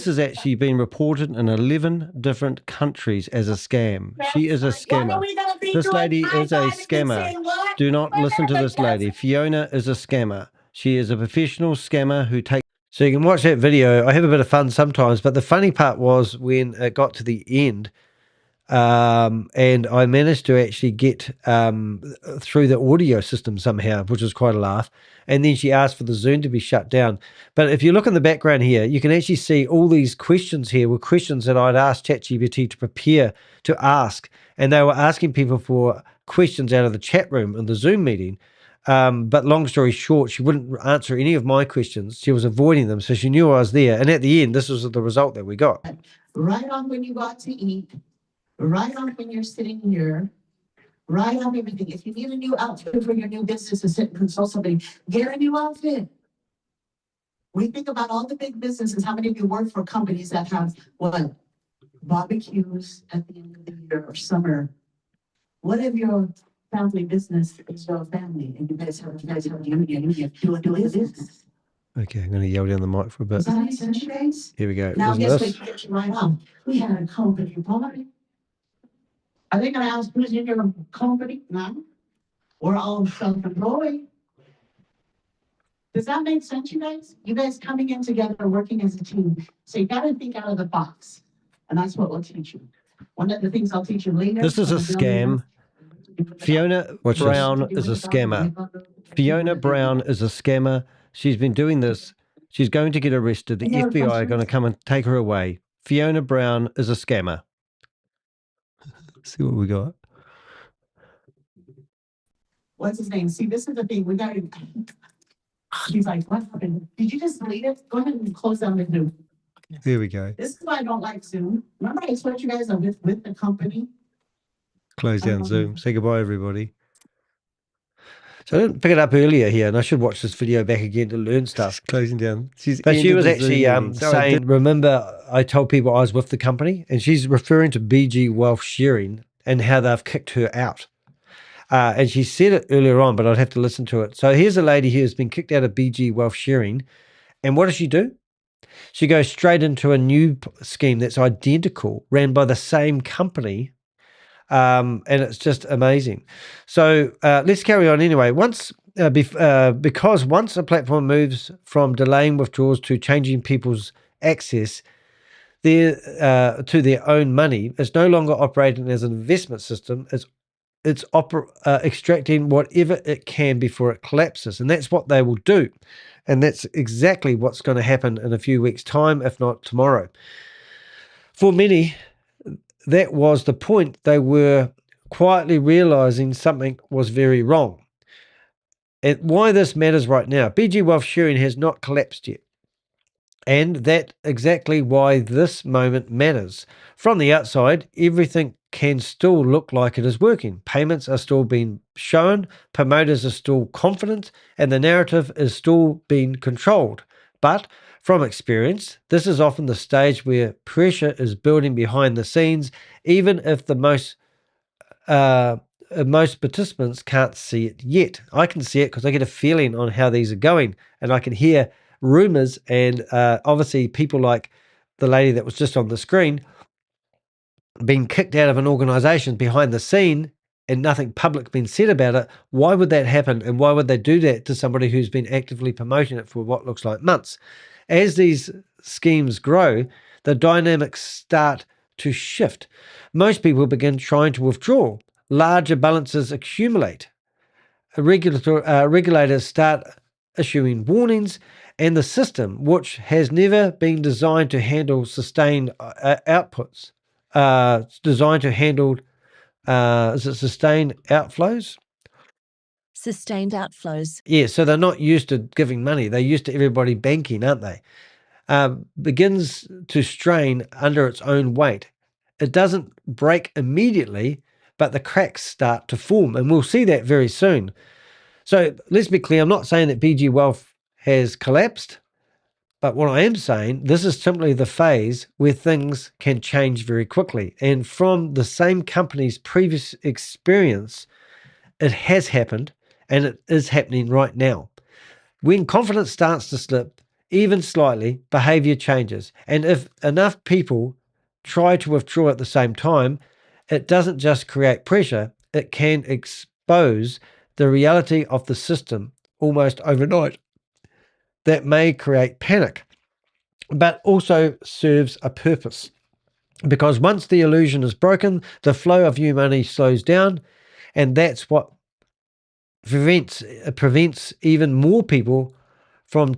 has actually been reported in 11 different countries as a scam. She is a scammer. This lady is a scammer. Do not listen to this lady. Fiona is a scammer. She is a professional scammer who takes... So you can watch that video. I have a bit of fun sometimes, but the funny part was when it got to the end, and I managed to actually get through the audio system somehow, which was quite a laugh. And then she asked for the Zoom to be shut down. But if you look in the background here, you can actually see all these questions here were questions that I'd asked ChatGPT to prepare to ask. And they were asking people for questions out of the chat room in the Zoom meeting. But long story short, she wouldn't answer any of my questions. She was avoiding them. So she knew I was there. And at the end, this was the result that we got. Right on when you got to eat, right on when you're sitting here, right on everything. If you need a new outfit for your new business to sit and consult somebody, get a new outfit. We think about all the big businesses. How many of you work for companies that have what? Barbecues at the end of the year or summer? What if your family business is your family and you guys have a union doing business? Okay, I'm going to yell down the mic for a bit. Does that make sense, you guys? Here we go. Now, Listen guess to this. what? Get you right on. We had a company party. Are they going to ask who's in your company now? We're all self-employed. Does that make sense, you guys? You guys coming in together, working as a team. So you got to think out of the box. And that's what we'll teach you. One of the things I'll teach you later. This is a scam. Fiona Brown is a scammer. Fiona Brown is a scammer. She's been doing this. She's going to get arrested. The FBI are going to come and take her away. Fiona Brown is a scammer. See what we got. What's his name? See, this is the thing. We got to. He's like, what happened? Did you just delete it? Go ahead and close down the Zoom. Here we go. This is why I don't like Zoom. Remember I told you guys I'm with the company? Close down Zoom. Say goodbye, everybody. So I didn't pick it up earlier here, and I should watch this video back again to learn stuff. Closing down. But she was actually saying, remember, I told people I was with the company, and she's referring to BG Wealth Sharing and how they've kicked her out. And she said it earlier on, but I'd have to listen to it. So here's a lady who has been kicked out of BG Wealth Sharing. And what does she do? She goes straight into a new scheme that's identical, ran by the same company. And it's just amazing. So let's carry on anyway. Because once a platform moves from delaying withdrawals to changing people's access to their own money, it's no longer operating as an investment system. It's extracting whatever it can before it collapses. And that's what they will do. And that's exactly what's going to happen in a few weeks' time, if not tomorrow. For many, that was the point. They were quietly realizing something was very wrong. And why this matters right now, BG Wealth Sharing has not collapsed yet. And that's exactly why this moment matters. From the outside, everything can still look like it is working. Payments are still being shown, promoters are still confident, and the narrative is still being controlled. But from experience, this is often the stage where pressure is building behind the scenes, even if the most participants can't see it yet. I can see it because I get a feeling on how these are going, and I can hear rumors, and obviously people like the lady that was just on the screen being kicked out of an organization behind the scene and nothing public being said about it. Why would that happen, and why would they do that to somebody who's been actively promoting it for what looks like months? As these schemes grow, the dynamics start to shift. Most people begin trying to withdraw. Larger balances accumulate. Regulators start issuing warnings, and the system, which has never been designed to handle sustained outputs, designed to handle, is it sustained outflows? Sustained outflows. Yeah, so they're not used to giving money. They're used to everybody banking, aren't they? Begins to strain under its own weight. It doesn't break immediately, but the cracks start to form, and we'll see that very soon. So let's be clear, I'm not saying that BG Wealth has collapsed, but what I am saying, this is simply the phase where things can change very quickly. And from the same company's previous experience, it has happened, and it is happening right now. When confidence starts to slip, even slightly, behavior changes. And if enough people try to withdraw at the same time, it doesn't just create pressure, it can expose the reality of the system almost overnight. That may create panic, but also serves a purpose. Because once the illusion is broken, the flow of new money slows down, and that's what prevents even more people from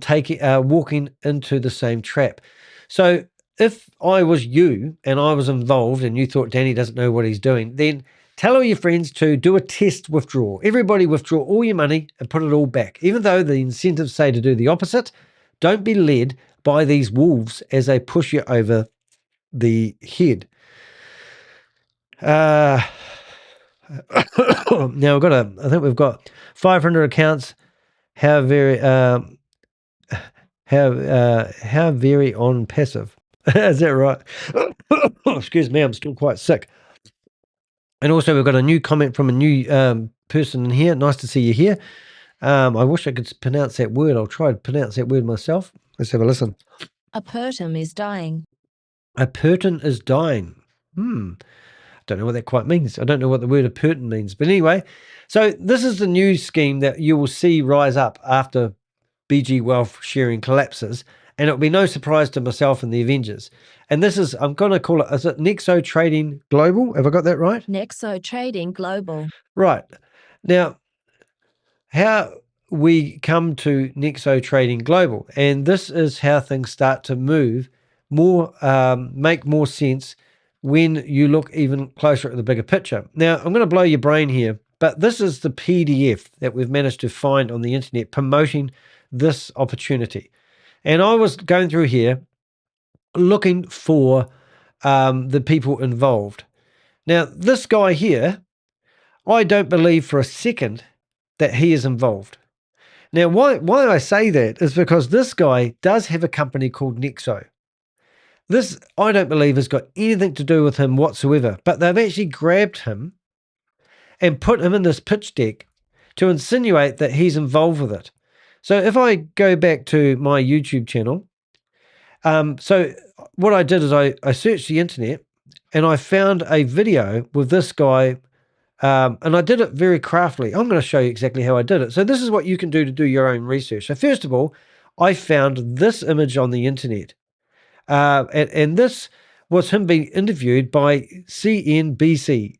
walking into the same trap. So if I was you and I was involved and you thought Danny doesn't know what he's doing, then tell all your friends to do a test withdrawal. Everybody withdraw all your money and put it all back. Even though the incentives say to do the opposite, don't be led by these wolves as they push you over the head. Now I think we've got 500 accounts. How very on passive. Is that right? Excuse me, I'm still quite sick. And also we've got a new comment from a new person in here. Nice to see you here. I wish I could pronounce that word. I'll try to pronounce that word myself. Let's have a listen. A pertum is dying. A perton is dying. Don't know what that quite means. I don't know what the word aperton means. But anyway, so this is the new scheme that you will see rise up after BG Wealth sharing collapses. And it'll be no surprise to myself and the Avengers. And this is, I'm going to call it, is it NEXO Trading Global? Have I got that right? NEXO Trading Global. Right. Now, how we come to NEXO Trading Global, and this is how things start to move more, make more sense when you look even closer at the bigger picture. Now, I'm going to blow your brain here, but this is the PDF that we've managed to find on the internet promoting this opportunity. And I was going through here looking for the people involved. Now, this guy here, I don't believe for a second that he is involved. Now, why I say that is because this guy does have a company called NEXO. This, I don't believe, has got anything to do with him whatsoever, but they've actually grabbed him and put him in this pitch deck to insinuate that he's involved with it. So if I go back to my YouTube channel, so what I did is I searched the internet and I found a video with this guy, and I did it very craftily. I'm going to show you exactly how I did it. So this is what you can do to do your own research. So first of all, I found this image on the internet. And this was him being interviewed by CNBC,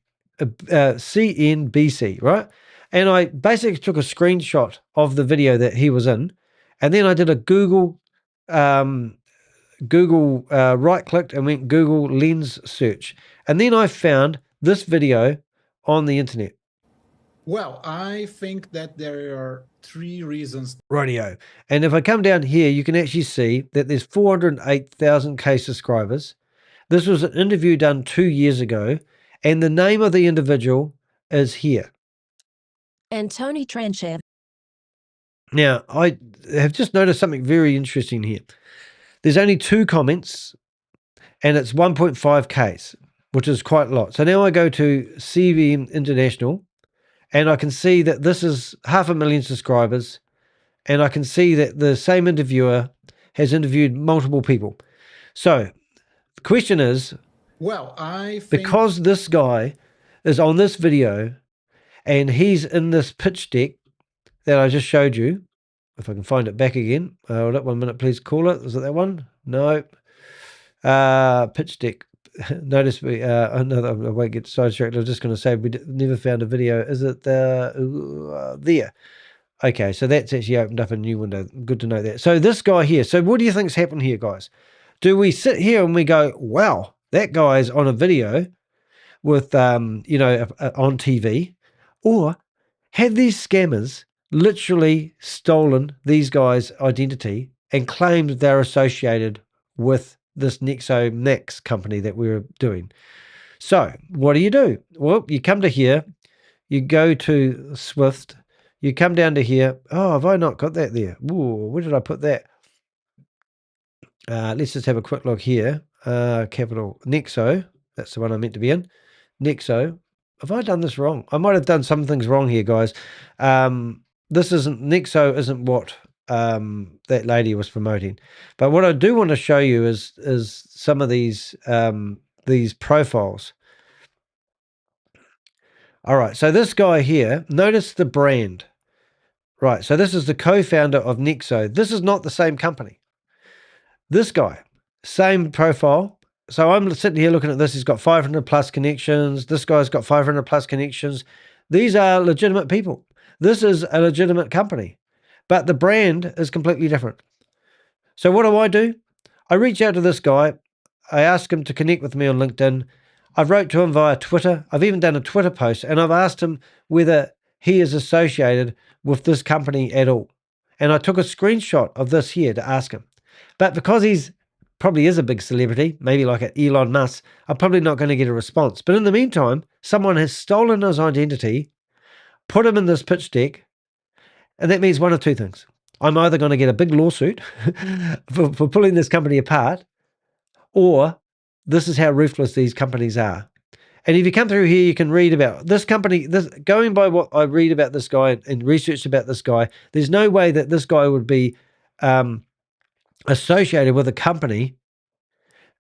right? And I basically took a screenshot of the video that he was in, and then I did a Google right-clicked and went Google Lens search. And then I found this video on the internet. Well, I think that there are 3 reasons. Radio. And if I come down here, you can actually see that there's 408,000 subscribers. This was an interview done 2 years ago, And the name of the individual is here. And Tony Tranchev. Now, I have just noticed something very interesting here. There's only 2 comments, and it's 1.5Ks, which is quite a lot. So now I go to CVM International, and I can see that this is 500,000 subscribers, and I can see that the same interviewer has interviewed multiple people. So the question is, Well, I think because this guy is on this video and he's in this pitch deck that I just showed you, if I can find it back again. Hold up 1 minute, please. Call it. Is it that one? No. Pitch deck. Notice we, another, I won't get sidetracked. I was just going to say we never found a video. Is it there? Okay, so that's actually opened up a new window. Good to know that. So this guy here. So what do you think's happened here, guys? Do we sit here and we go, wow, that guy's on a video with, on TV? Or have these scammers literally stolen these guys' identity and claimed they're associated with this NEXO Max company that we were doing? So what do? Well, you come to here, you go to Swift, you come down to here. Oh, have I not got that there? Ooh, where did I put that? Let's just have a quick look here. Capital NEXO. That's the one I meant to be in. NEXO. Have I done this wrong? I might have done some things wrong here, guys. This isn't, NEXO isn't what that lady was promoting. But what I do want to show you is some of these profiles. All right, so this guy here, notice the brand. Right, so this is the co-founder of NEXO. This is not the same company. This guy, same profile. So I'm sitting here looking at this. He's got 500 plus connections. This guy's got 500 plus connections. These are legitimate people. This is a legitimate company, but the brand is completely different. So what do? I reach out to this guy. I ask him to connect with me on LinkedIn. I've wrote to him via Twitter. I've even done a Twitter post, and I've asked him whether he is associated with this company at all. And I took a screenshot of this here to ask him. But because he's probably is a big celebrity, maybe like an Elon Musk, I'm probably not going to get a response. But in the meantime, someone has stolen his identity, put him in this pitch deck, and that means one of 2 things. I'm either going to get a big lawsuit for pulling this company apart, or this is how ruthless these companies are. And if you come through here, you can read about this company. Going by what I read about this guy and research about this guy, there's no way that this guy would be associated with a company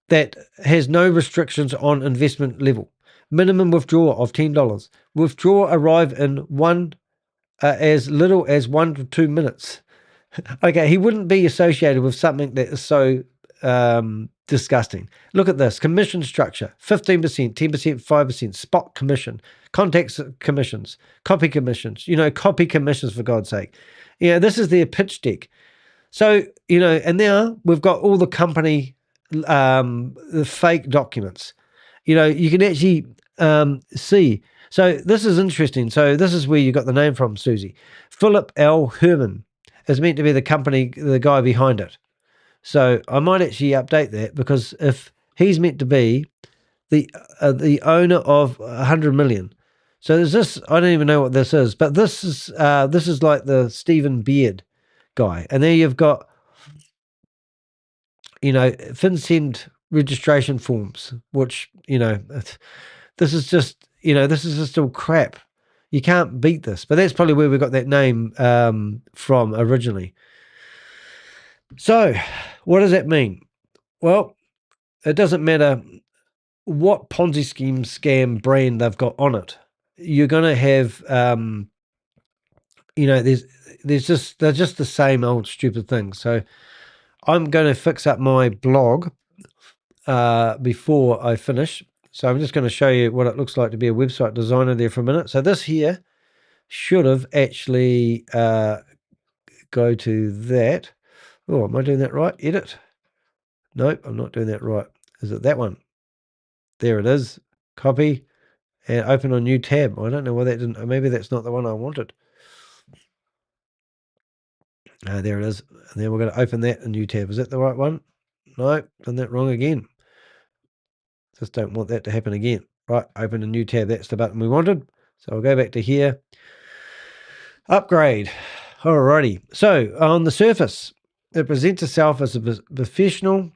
that has no restrictions on investment level. Minimum withdrawal of $10. Withdraw arrive in as little as 1 to 2 minutes. Okay, he wouldn't be associated with something that is so disgusting. Look at this. Commission structure, 15%, 10%, 5%, spot commission, contact commissions, copy commissions, copy commissions for God's sake. This is their pitch deck. So, and now we've got all the company, the fake documents. You can actually see. So this is interesting. So this is where you got the name from, Susie. Philip L. Herman is meant to be the guy behind it. So I might actually update that, because if he's meant to be the owner of 100 million. So there's this, I don't even know what this is, but this is like the Stephen Beard guy. And there you've got, FinCEN registration forms, which, this is just all crap. You can't beat this. But that's probably where we got that name from originally. So what does that mean? Well, it doesn't matter what Ponzi scheme, scam brand they've got on it. You're going to have, they're just the same old stupid things. So I'm going to fix up my blog before I finish. So I'm just going to show you what it looks like to be a website designer there for a minute. So this here should have actually go to that. Oh, am I doing that right? Edit. Nope, I'm not doing that right. Is it that one? There it is. Copy and open a new tab. I don't know why that didn't. Maybe that's not the one I wanted. There it is. And then we're going to open that a new tab. Is that the right one? No, done that wrong again. Just don't want that to happen again. Right, open a new tab. That's the button we wanted. So I'll go back to here. Upgrade. Alrighty. So on the surface, it presents itself as a professional.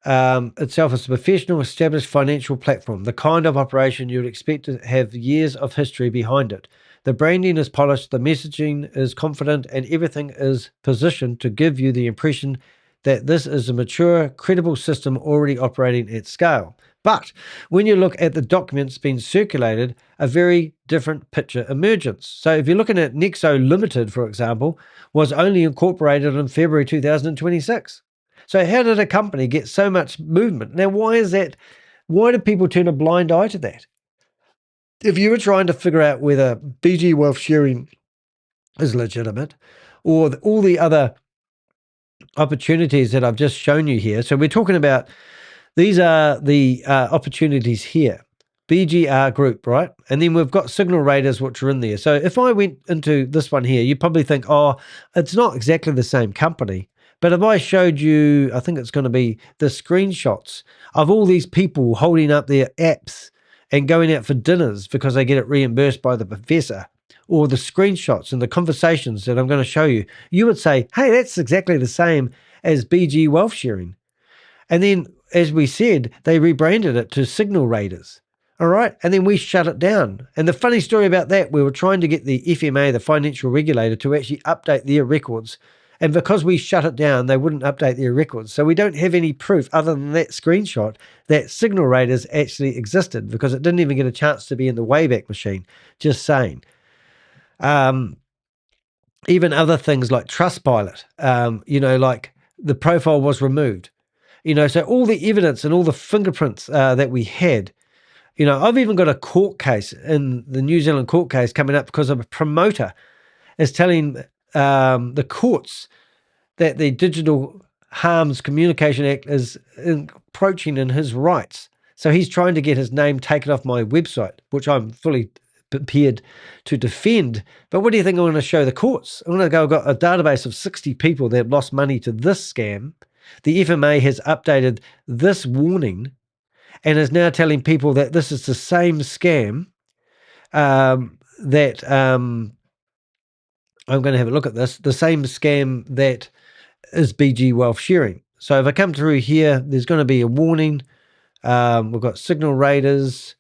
Itself as a professional, established financial platform, the kind of operation you'd expect to have years of history behind it. The branding is polished, the messaging is confident, and everything is positioned to give you the impression that this is a mature, credible system already operating at scale. But when you look at the documents being circulated, a very different picture emerges. So if you're looking at NEXO Limited, for example, was only incorporated in February 2026. So how did a company get so much movement? Now, why is that? Why do people turn a blind eye to that? If you were trying to figure out whether BG Wealth Sharing is legitimate or all the other opportunities that I've just shown you here. So we're talking about, these are the opportunities here. BGR Group, right? And then we've got Signal Raiders, which are in there. So if I went into this one here, you probably think, oh, it's not exactly the same company. But if I showed you, I think it's going to be the screenshots of all these people holding up their apps and going out for dinners because they get it reimbursed by the professor, or the screenshots and the conversations that I'm going to show you, you would say, hey, that's exactly the same as BG Wealth Sharing. And then, as we said, they rebranded it to Signal Raiders. All right. And then we shut it down. And the funny story about that, we were trying to get the FMA, the financial regulator, to actually update their records. And because we shut it down, they wouldn't update their records. So we don't have any proof other than that screenshot that Signal Raiders actually existed, because it didn't even get a chance to be in the Wayback Machine. Just saying. Even other things like Trustpilot, like the profile was removed. So all the evidence and all the fingerprints that we had, I've even got a court case in the New Zealand court case coming up because a promoter is telling the courts that the Digital Harms Communication Act is encroaching in his rights. So he's trying to get his name taken off my website, which I'm fully prepared to defend. But what do you think I'm going to show the courts? I'm going to go, I've got a database of 60 people that have lost money to this scam. The FMA has updated this warning and is now telling people that this is the same scam that I'm going to have a look at this, the same scam that is BG Wealth Sharing. So if I come through here, there's going to be a warning. We've got Signal Raiders,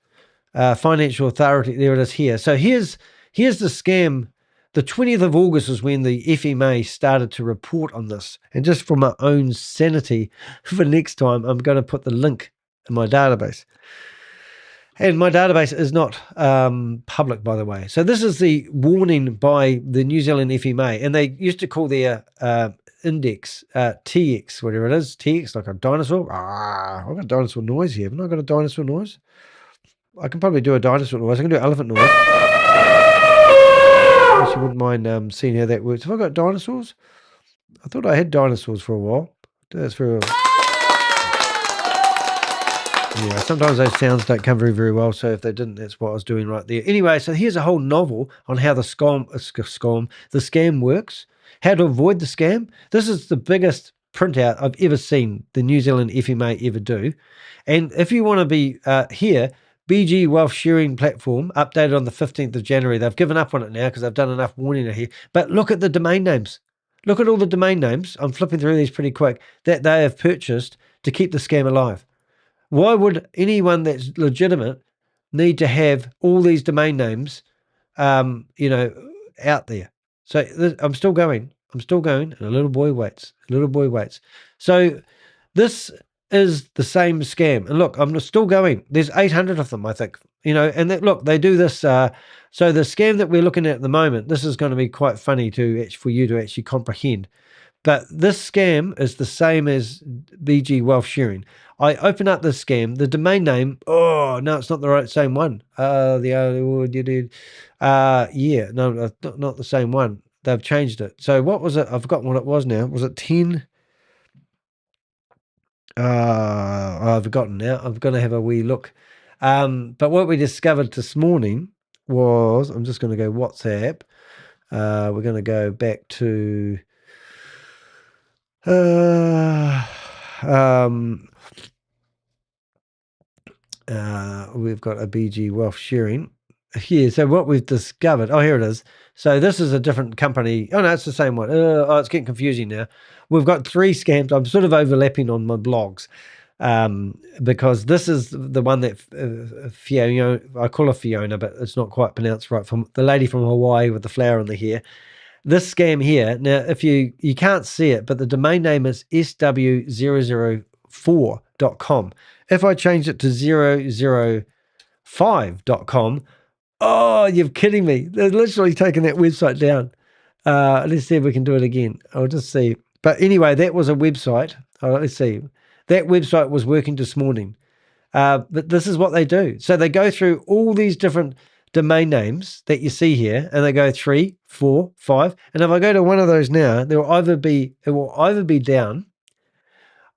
Financial Authority. There it is here. So here's the scam. The 20th of August is when the FMA started to report on this. And just for my own sanity, for next time, I'm going to put the link in my database. And my database is not public, by the way. So this is the warning by the New Zealand FMA. And they used to call their index TX, whatever it is. TX, like a dinosaur. I've got a dinosaur noise here. Haven't I got a dinosaur noise? I can probably do a dinosaur noise. I can do elephant noise. Unless you wouldn't mind seeing how that works. Have I got dinosaurs? I thought I had dinosaurs for a while. That's for yeah, sometimes those sounds don't come very, very well. So if they didn't, that's what I was doing right there. Anyway, so here's a whole novel on how the scam works, how to avoid the scam. This is the biggest printout I've ever seen the New Zealand FMA ever do. And if you want to be here, BG Wealth Sharing Platform, updated on the 15th of January. They've given up on it now because they've done enough warning here. But look at the domain names. Look at all the domain names. I'm flipping through these pretty quick that they have purchased to keep the scam alive. Why would anyone that's legitimate need to have all these domain names, out there? So I'm still going, and a little boy waits, So this is the same scam. And look, I'm still going. There's 800 of them, I think, and look, they do this. So the scam that we're looking at the moment, this is going to be quite funny for you to actually comprehend. But this scam is the same as BG Wealth Sharing. I open up this scam, the domain name. Oh no, it's not the same one. Not the same one. They've changed it. So what was it? I've forgotten what it was now. Was it 10? I've forgotten now. I'm going to have a wee look. But what we discovered this morning was, I'm just going to go WhatsApp. We're going to go back to we've got a BG Wealth sharing here. So what we've discovered, oh, here it is. So this is a different company. Oh, no, it's the same one. Oh, it's getting confusing now. We've got 3 scams. I'm sort of overlapping on my blogs because this is the one that Fiona, I call her Fiona, but it's not quite pronounced right, from the lady from Hawaii with the flower in the hair. This scam here, now, if you can't see it, but the domain name is sw004.com. If I change it to 005.com, oh, you're kidding me. They're literally taking that website down. Let's see if we can do it again. I'll just see. But anyway, that was a website. Let's see. That website was working this morning. But this is what they do. So they go through all these different domain names that you see here, and they go 3, 4, 5. And if I go to one of those now, it will either be down,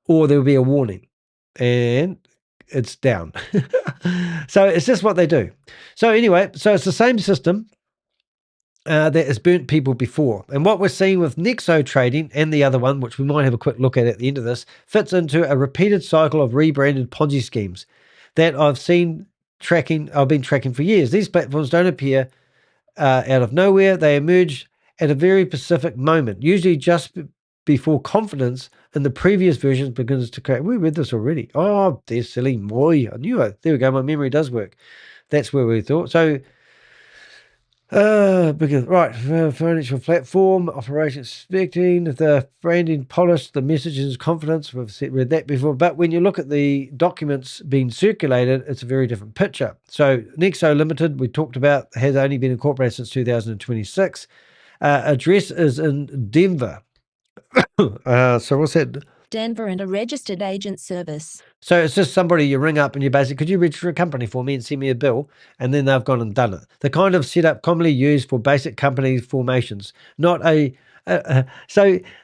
or there will be a warning, and it's down. So it's just what they do. So anyway, so it's the same system that has burnt people before. And what we're seeing with NEXO Trading and the other one, which we might have a quick look at the end of this, fits into a repeated cycle of rebranded Ponzi schemes that I've been tracking for years. These platforms don't appear out of nowhere. They emerge at a very specific moment, usually just before confidence in the previous versions begins to create. We read this already. Oh, they're silly moi. I knew it. There we go. My memory does work. That's where we thought. So, financial platform, operation expecting, the branding polished, the messages confidence. We've read that before. But when you look at the documents being circulated, it's a very different picture. So NEXO Limited, we talked about, has only been incorporated since 2026. Address is in Denver. So what's that? Denver, and a registered agent service. So it's just somebody you ring up and you basically, could you register a company for me and send me a bill? And then they've gone and done it. The kind of setup commonly used for basic company formations, not so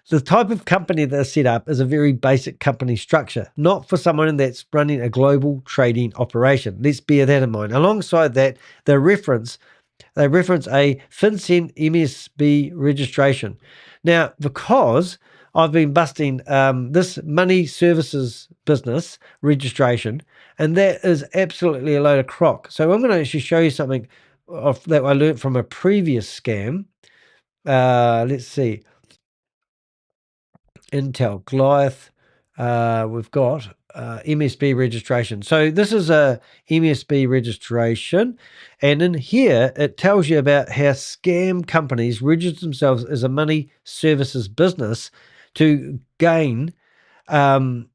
the type of company they're set up is a very basic company structure, not for someone that's running a global trading operation. Let's bear that in mind. Alongside that, they reference a FinCEN MSB registration. Now, because I've been busting this money services business registration, and that is absolutely a load of crock. So I'm going to actually show you something that I learned from a previous scam. Let's see. Intel, Goliath. We've got MSB registration. So this is a MSB registration, and in here it tells you about how scam companies register themselves as a money services business to gain some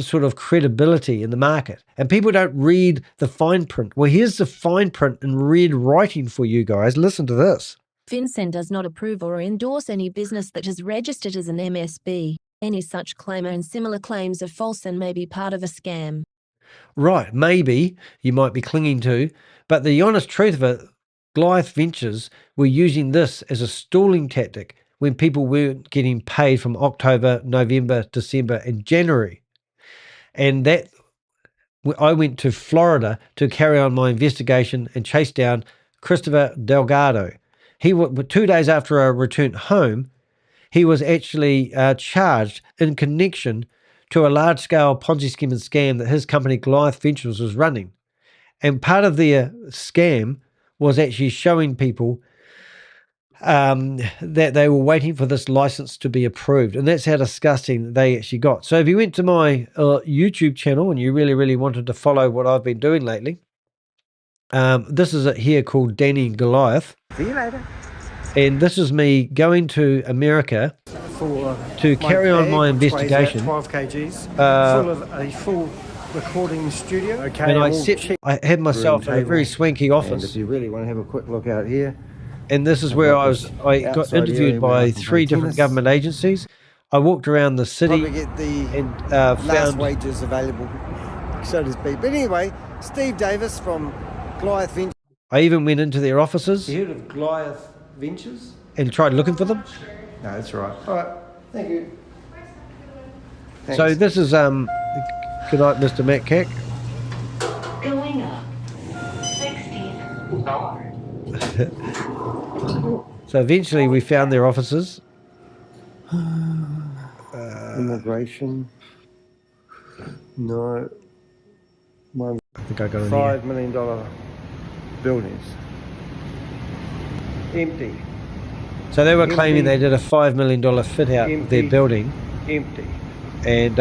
sort of credibility in the market. And people don't read the fine print. Well, here's the fine print in red writing for you guys. Listen to this. FinCEN does not approve or endorse any business that is registered as an MSB. Any such claim and similar claims are false and may be part of a scam. Right, maybe you might be clinging to, but the honest truth of it, Goliath Ventures were using this as a stalling tactic when people weren't getting paid from October, November, December, and January. And that I went to Florida to carry on my investigation and chase down Christopher Delgado. He 2 days after I returned home, he was actually charged in connection to a large-scale Ponzi scheme and scam that his company Goliath Ventures was running. And part of their scam was actually showing people that they were waiting for this license to be approved. And that's how disgusting they actually got. So if you went to my YouTube channel and you really, really wanted to follow what I've been doing lately, this is it here called Danny and Goliath. See you later. And this is me going to America to carry on my investigation. 12 kgs, full of a full recording studio. Okay, and I had myself a very swanky office. And if you really want to have a quick look out here, and this is where I got interviewed by 3 different government agencies. I walked around the city and found wages available, so to speak. But anyway, Steve Davis from Goliath Ventures. I even went into their offices. You heard of Goliath Ventures? And tried looking for them. No, that's right. All right, thank you. Thanks. So this is good night, Mr. Matt Cack. Going up 16 So eventually we found their offices. Immigration. No. think I got on $5 here. million buildings. Empty. So they were claiming they did a $5 million fit out of their building. Empty. And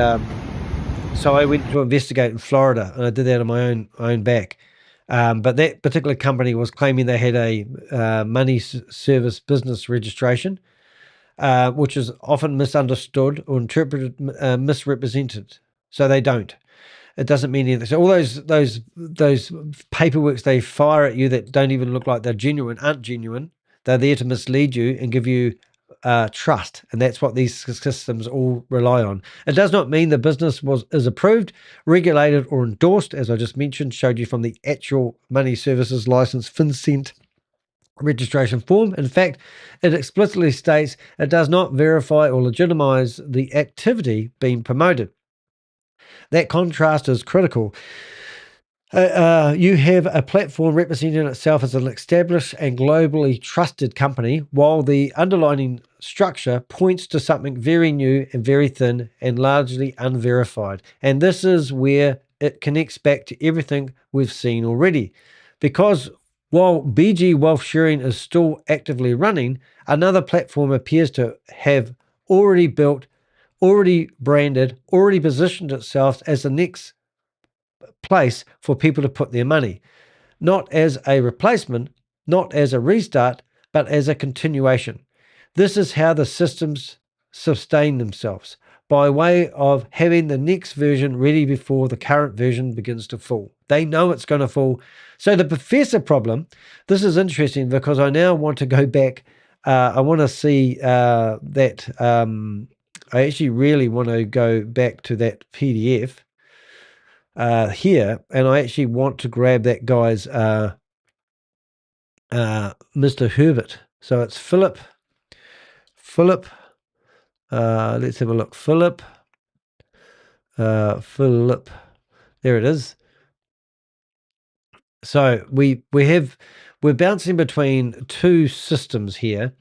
so I went to investigate in Florida, and I did that on my own back. But that particular company was claiming they had a money service business registration, which is often misunderstood or interpreted, misrepresented. So they don't. It doesn't mean anything. So all those paperworks they fire at you that don't even look like they're genuine aren't genuine. They're there to mislead you and give you trust, and that's what these systems all rely on. It does not mean the business is approved, regulated, or endorsed, as I just mentioned, showed you from the actual money services license FinCENT registration form. In fact, it explicitly states it does not verify or legitimize the activity being promoted. That contrast is critical. You have a platform representing itself as an established and globally trusted company, while the underlying structure points to something very new and very thin and largely unverified. And this is where it connects back to everything we've seen already. Because while BG Wealth Sharing is still actively running, another platform appears to have already built, already branded, already positioned itself as the next place for people to put their money, not as a replacement, not as a restart, but as a continuation. This is how the systems sustain themselves, by way of having the next version ready before the current version begins to fall. They know it's going to fall. So the professor problem, this is interesting because I now want to go back. I want to see that. I actually really want to go back to that PDF here, and I actually want to grab that guy's Mr. Herbert. So it's Philip. Let's have a look. Philip. There it is. So we're bouncing between two systems here.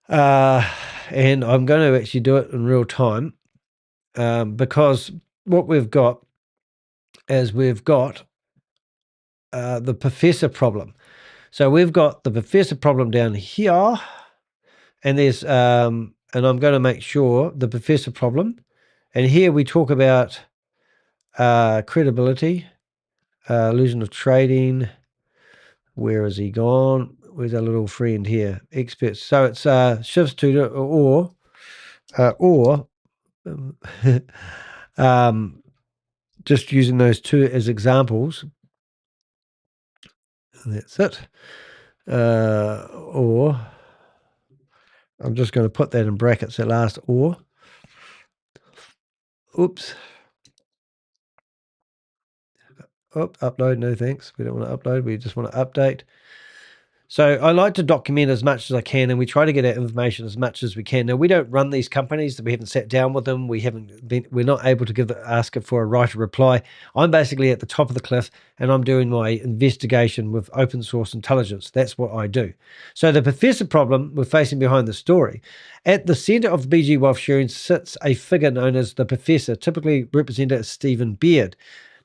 And I'm going to actually do it in real time, because what we've got is the professor problem. So we've got the professor problem down here, and there's and I'm going to make sure the professor problem, and here we talk about credibility, illusion of trading. Where has he gone? Where's our little friend here? Experts. So it's shifts to or just using those two as examples. That's it. Or I'm just going to put that in brackets at last. Or, oops. Oh, upload. No thanks. We don't want to upload. We just want to update. So I like to document as much as I can, and we try to get our information as much as we can. Now, we don't run these companies. We haven't sat down with them. We're not able to ask for a right of reply. I'm basically at the top of the cliff, and I'm doing my investigation with open source intelligence. That's what I do. So the professor problem we're facing behind the story. At the center of BG Wealth Sharing sits a figure known as the professor, typically represented as Stephen Beard.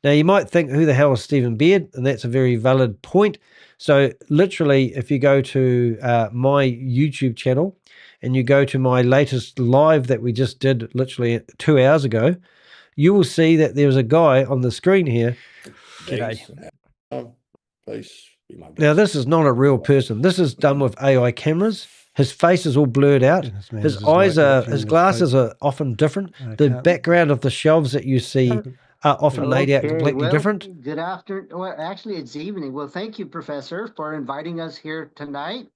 Now, you might think, who the hell is Stephen Beard? And that's a very valid point. So literally, if you go to my YouTube channel and you go to my latest live that we just did literally 2 hours ago, you will see that there's a guy on the screen here. G'day. Now, this is not a real person. This is done with AI cameras. His face is all blurred out. His glasses are often different. The background of the shelves that you see are often laid out completely different. Good afternoon. Well, actually, it's evening. Well, thank you, Professor, for inviting us here tonight.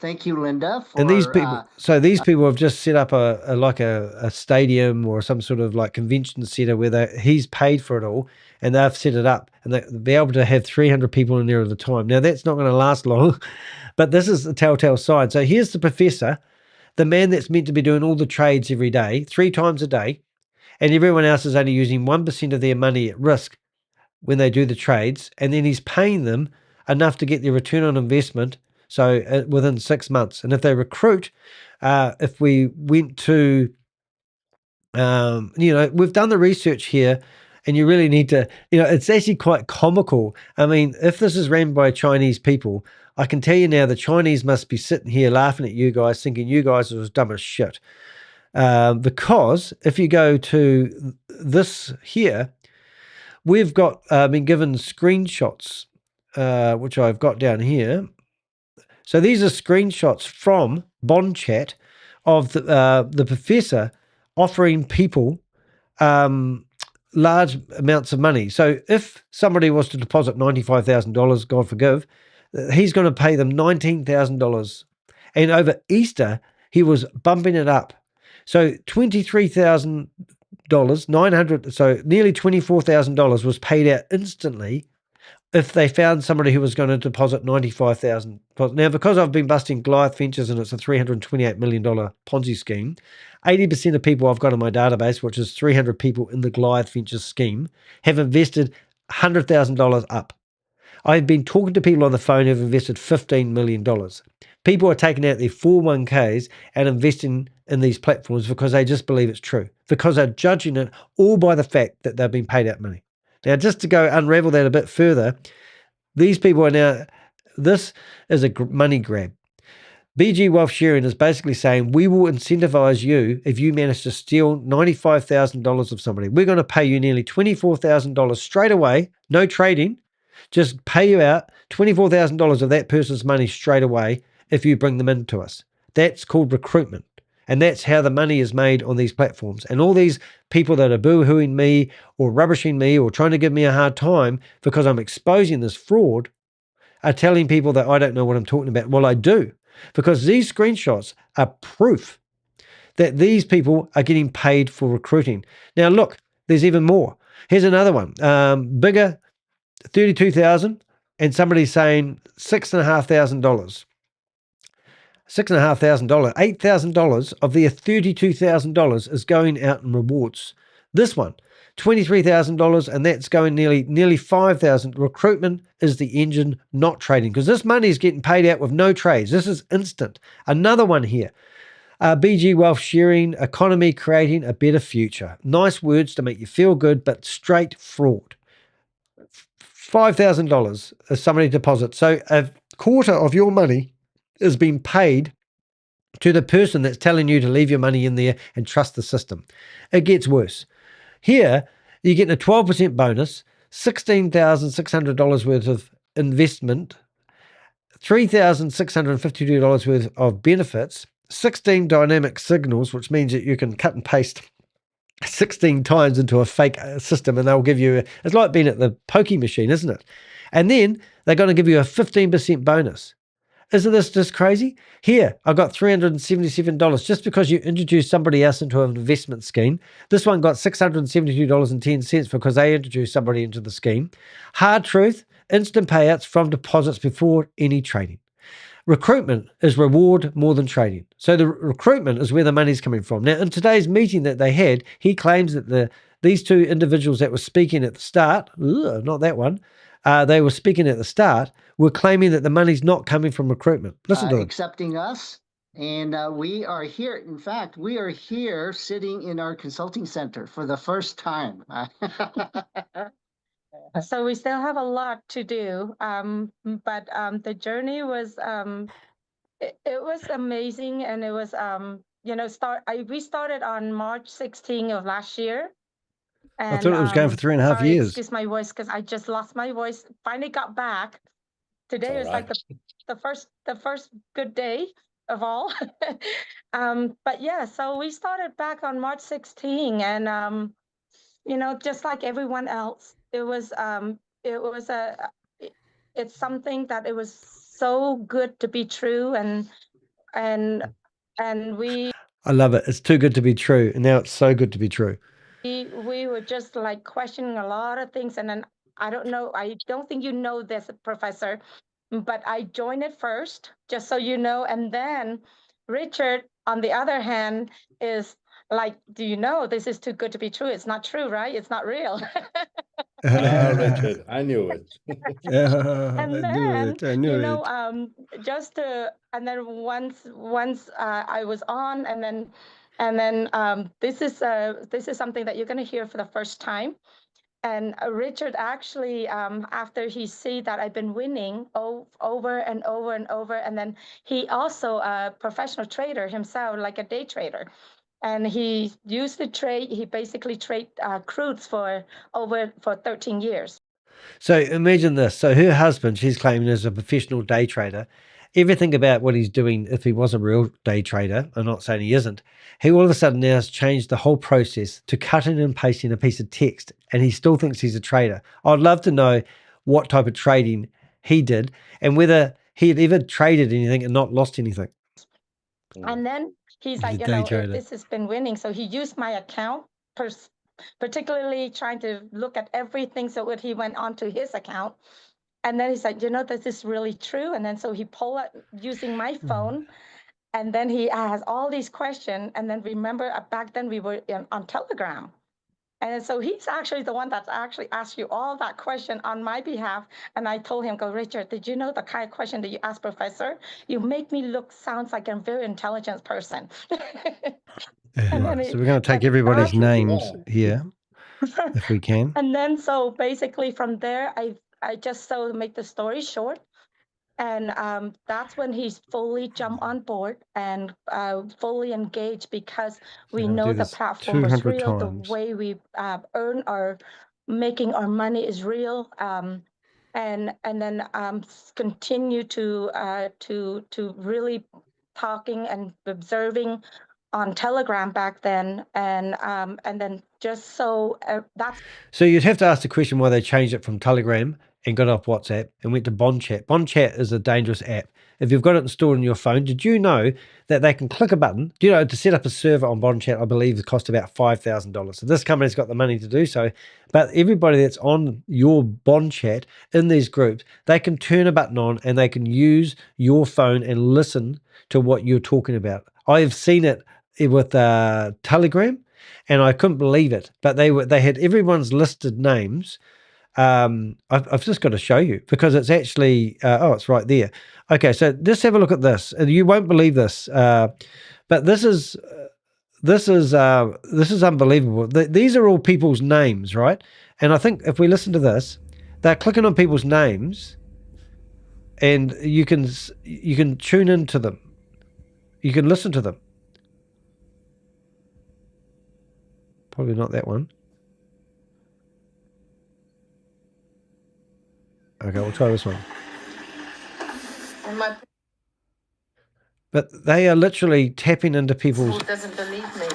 Thank you, Linda. And these people, these people have just set up a stadium or some sort of like convention center where he's paid for it all, and they've set it up, and they'll be able to have 300 people in there at a time. Now, that's not going to last long, but this is the telltale sign. So here's the professor, the man that's meant to be doing all the trades every day, 3 times a day, and everyone else is only using 1% of their money at risk when they do the trades, and then he's paying them enough to get their return on investment, so within 6 months. And if they recruit, if we went to, we've done the research here, And you really need to, it's actually quite comical. I mean, if this is ran by Chinese people, I can tell you now the Chinese must be sitting here laughing at you guys, thinking you guys are as dumb as shit. Because if you go to this here, we've got been given screenshots, which I've got down here. So these are screenshots from Bond Chat of the professor offering people large amounts of money. So if somebody was to deposit $95,000, God forgive, he's going to pay them $19,000. And over Easter, he was bumping it up. So $23,000, 900, so nearly $24,000 was paid out instantly if they found somebody who was going to deposit $95,000. Now, because I've been busting Goliath Ventures and it's a $328 million Ponzi scheme, 80% of people I've got in my database, which is 300 people in the Goliath Ventures scheme, have invested $100,000 up. I've been talking to people on the phone who have invested $15 million. People are taking out their 401ks and investing in these platforms because they just believe it's true, because they're judging it all by the fact that they've been paid out money. Now, just to go unravel that a bit further, these people are now, this is a money grab. BG Wealth Sharing is basically saying, we will incentivize you if you manage to steal $95,000 of somebody. We're going to pay you nearly $24,000 straight away, no trading, just pay you out $24,000 of that person's money straight away if you bring them into us. That's called recruitment. And that's how the money is made on these platforms. And all these people that are boo-hooing me or rubbishing me or trying to give me a hard time because I'm exposing this fraud are telling people that I don't know what I'm talking about. Well, I do, because these screenshots are proof that these people are getting paid for recruiting. Now, look, there's even more. Here's another one. Bigger, 32,000, and somebody's saying $6,500. $6,500, $8,000 of their $32,000 is going out in rewards. This one, $23,000, and that's going nearly $5,000. Recruitment is the engine, not trading, because this money is getting paid out with no trades. This is instant. Another one here. BG Wealth Sharing, economy creating a better future. Nice words to make you feel good, but straight fraud. $5,000 is somebody deposit. So a quarter of your money is being paid to the person that's telling you to leave your money in there and trust the system. It gets worse. Here, you're getting a 12% bonus, $16,600 worth of investment, $3,652 worth of benefits, 16 dynamic signals, which means that you can cut and paste 16 times into a fake system and they'll give you, it's like being at the pokey machine, isn't it? And then they're going to give you a 15% bonus. Isn't this just crazy? Here, I got $377 just because you introduced somebody else into an investment scheme. This one got $672.10 because they introduced somebody into the scheme. Hard truth, instant payouts from deposits before any trading. Recruitment is reward more than trading. So the recruitment is where the money's coming from. Now, in today's meeting that they had, he claims that these two individuals that were speaking at the start, not that one, they were speaking at the start, were claiming that the money's not coming from recruitment. Listen to them. Accepting us. And we are here. In fact, we are here sitting in our consulting center for the first time. So we still have a lot to do, but the journey was it was amazing, and it was we started on March 16 of last year. And, I thought it was going for 3.5 years. Excuse my voice because I just lost my voice. Finally got back. Today was like the first good day of all. But yeah, so we started back on March 16, and just like everyone else, it's something that it was so good to be true, and we. I love it. It's too good to be true, and now it's so good to be true. We were just like questioning a lot of things, and then I don't think you know this, Professor, but I joined it first, just so you know, and then Richard, on the other hand, is like, do you know this is too good to be true? It's not true, right? It's not real. Richard, I knew it. And then, and then once I was on, and then this is something that you're going to hear for the first time. And Richard actually, after he see that I've been winning over and over and over, and then he also a professional trader himself, like a day trader. And he used to trade, he basically trade crudes for 13 years. So imagine this. So her husband, she's claiming, is a professional day trader. Everything about what he's doing, if he was a real day trader, I'm not saying he isn't, he all of a sudden now has changed the whole process to cutting and pasting a piece of text, and he still thinks he's a trader. I'd love to know what type of trading he did and whether he had ever traded anything and not lost anything. And then he's He's like, a you day know, trader. if this has been winning. So he used my account, particularly trying to look at everything. So when he went onto his account, and then he's like, you know, this is really true. And then so he pulled it using my phone. And then he has all these questions. And then remember, back then we were on Telegram. And so he's actually the one that's actually asked you all that question on my behalf. And I told him, go, Richard, did you know the kind of question that you asked, Professor? You make me sounds like I'm a very intelligent person. And then So we're going to take everybody's names here, if we can. And then so basically from there, I just so to make the story short. And that's when he's fully jumped on board and fully engaged, because we know the platform was 200 real. times. The way we making our money is real. And then continue to really talking and observing on Telegram back then, and then just so that's. So you'd have to ask the question why they changed it from Telegram and got off WhatsApp and went to Bond Chat. Bond Chat is a dangerous app. If you've got it installed on your phone, did you know that they can click a button? Do you know to set up a server on Bond Chat, I believe it cost about $5,000. So this company's got the money to do so. But everybody that's on your Bond Chat in these groups, they can turn a button on and they can use your phone and listen to what you're talking about. I have seen it with Telegram, and I couldn't believe it. But they had everyone's listed names. I've just got to show you because it's actually it's right there. Okay, so just have a look at this, and you won't believe this, but this is unbelievable. These are all people's names, right? And I think if we listen to this, they're clicking on people's names, and you can tune into them, you can listen to them. Probably not that one. Okay, we'll try this one. But they are literally tapping into people's. Who doesn't believe me?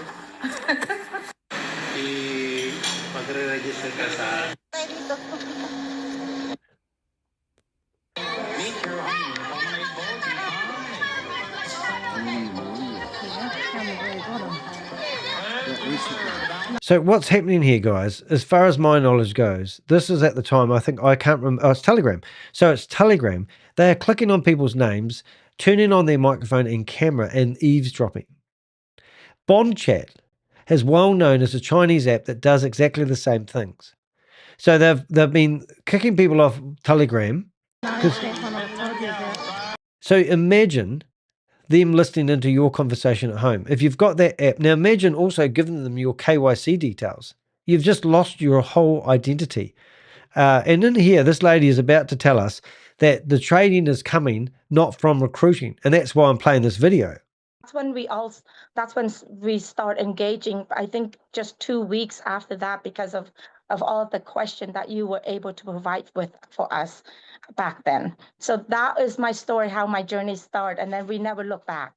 So what's happening here, guys, as far as my knowledge goes, this is at the time, I think, I can't remember, oh, it's Telegram. So it's Telegram. They are clicking on people's names, turning on their microphone and camera and eavesdropping. Bond Chat is well known as a Chinese app that does exactly the same things. So they've been kicking people off Telegram. So imagine them listening into your conversation at home. If you've got that app, now imagine also giving them your KYC details. You've just lost your whole identity. And in here, this lady is about to tell us that the trading is coming not from recruiting. And that's why I'm playing this video. That's when we start engaging. I think just 2 weeks after that, because of all of the question that you were able to provide for us back then. So that is my story, how my journey started, and then we never look back.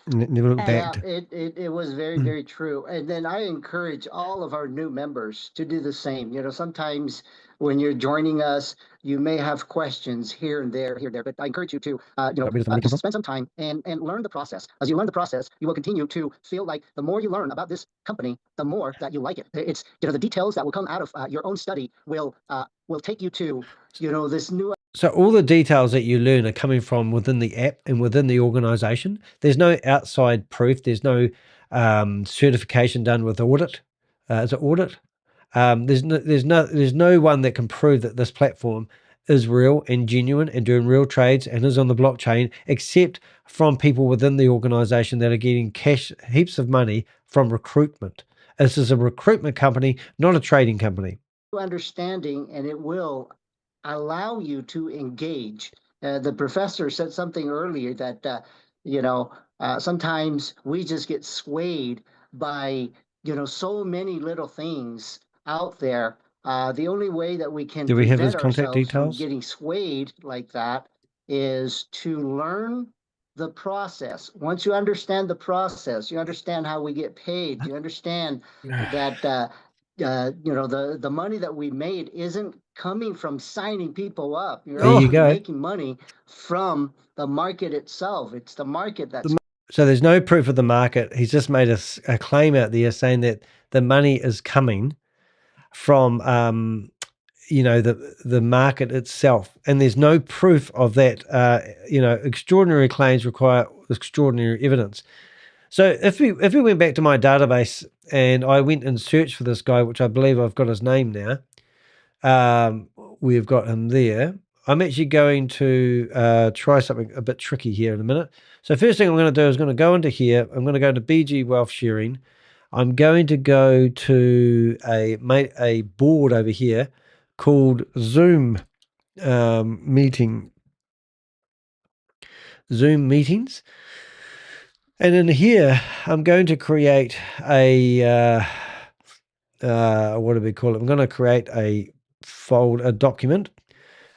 Never look back. Yeah, it was very, very true. And then I encourage all of our new members to do the same. You know, sometimes when you're joining us, you may have questions here and there, but I encourage you to, just spend some time and learn the process. As you learn the process, you will continue to feel like the more you learn about this company, the more that you like it. It's, the details that will come out of your own study will take you to, this new. So all the details that you learn are coming from within the app and within the organization. There's no outside proof. There's no certification done with audit. Is it audit? There's no one that can prove that this platform is real and genuine and doing real trades and is on the blockchain, except from people within the organization that are getting cash, heaps of money from recruitment. This is a recruitment company, not a trading company. understanding, and it will allow you to engage. The professor said something earlier that sometimes we just get swayed by so many little things out there. The only way that we can Do we have his prevent contact ourselves from details? getting swayed like that is to learn the process. Once you understand the process, you understand how we get paid. You understand that the money that we made isn't coming from signing people up. You're There you actually go. making money from the market itself. It's the market that's So there's no proof of the market. He's just made a claim out there saying that the money is coming from the market itself, and there's no proof of that. Extraordinary claims require extraordinary evidence. So if we went back to my database and I went and searched for this guy, which I believe I've got his name now, we've got him there. I'm actually going to try something a bit tricky here in a minute. So first thing I'm going to do is going to go into here. I'm going to go to BG Wealth Sharing. I'm going to go to a board over here called Zoom meetings. And in here, I'm going to create a, what do we call it? I'm going to create a document,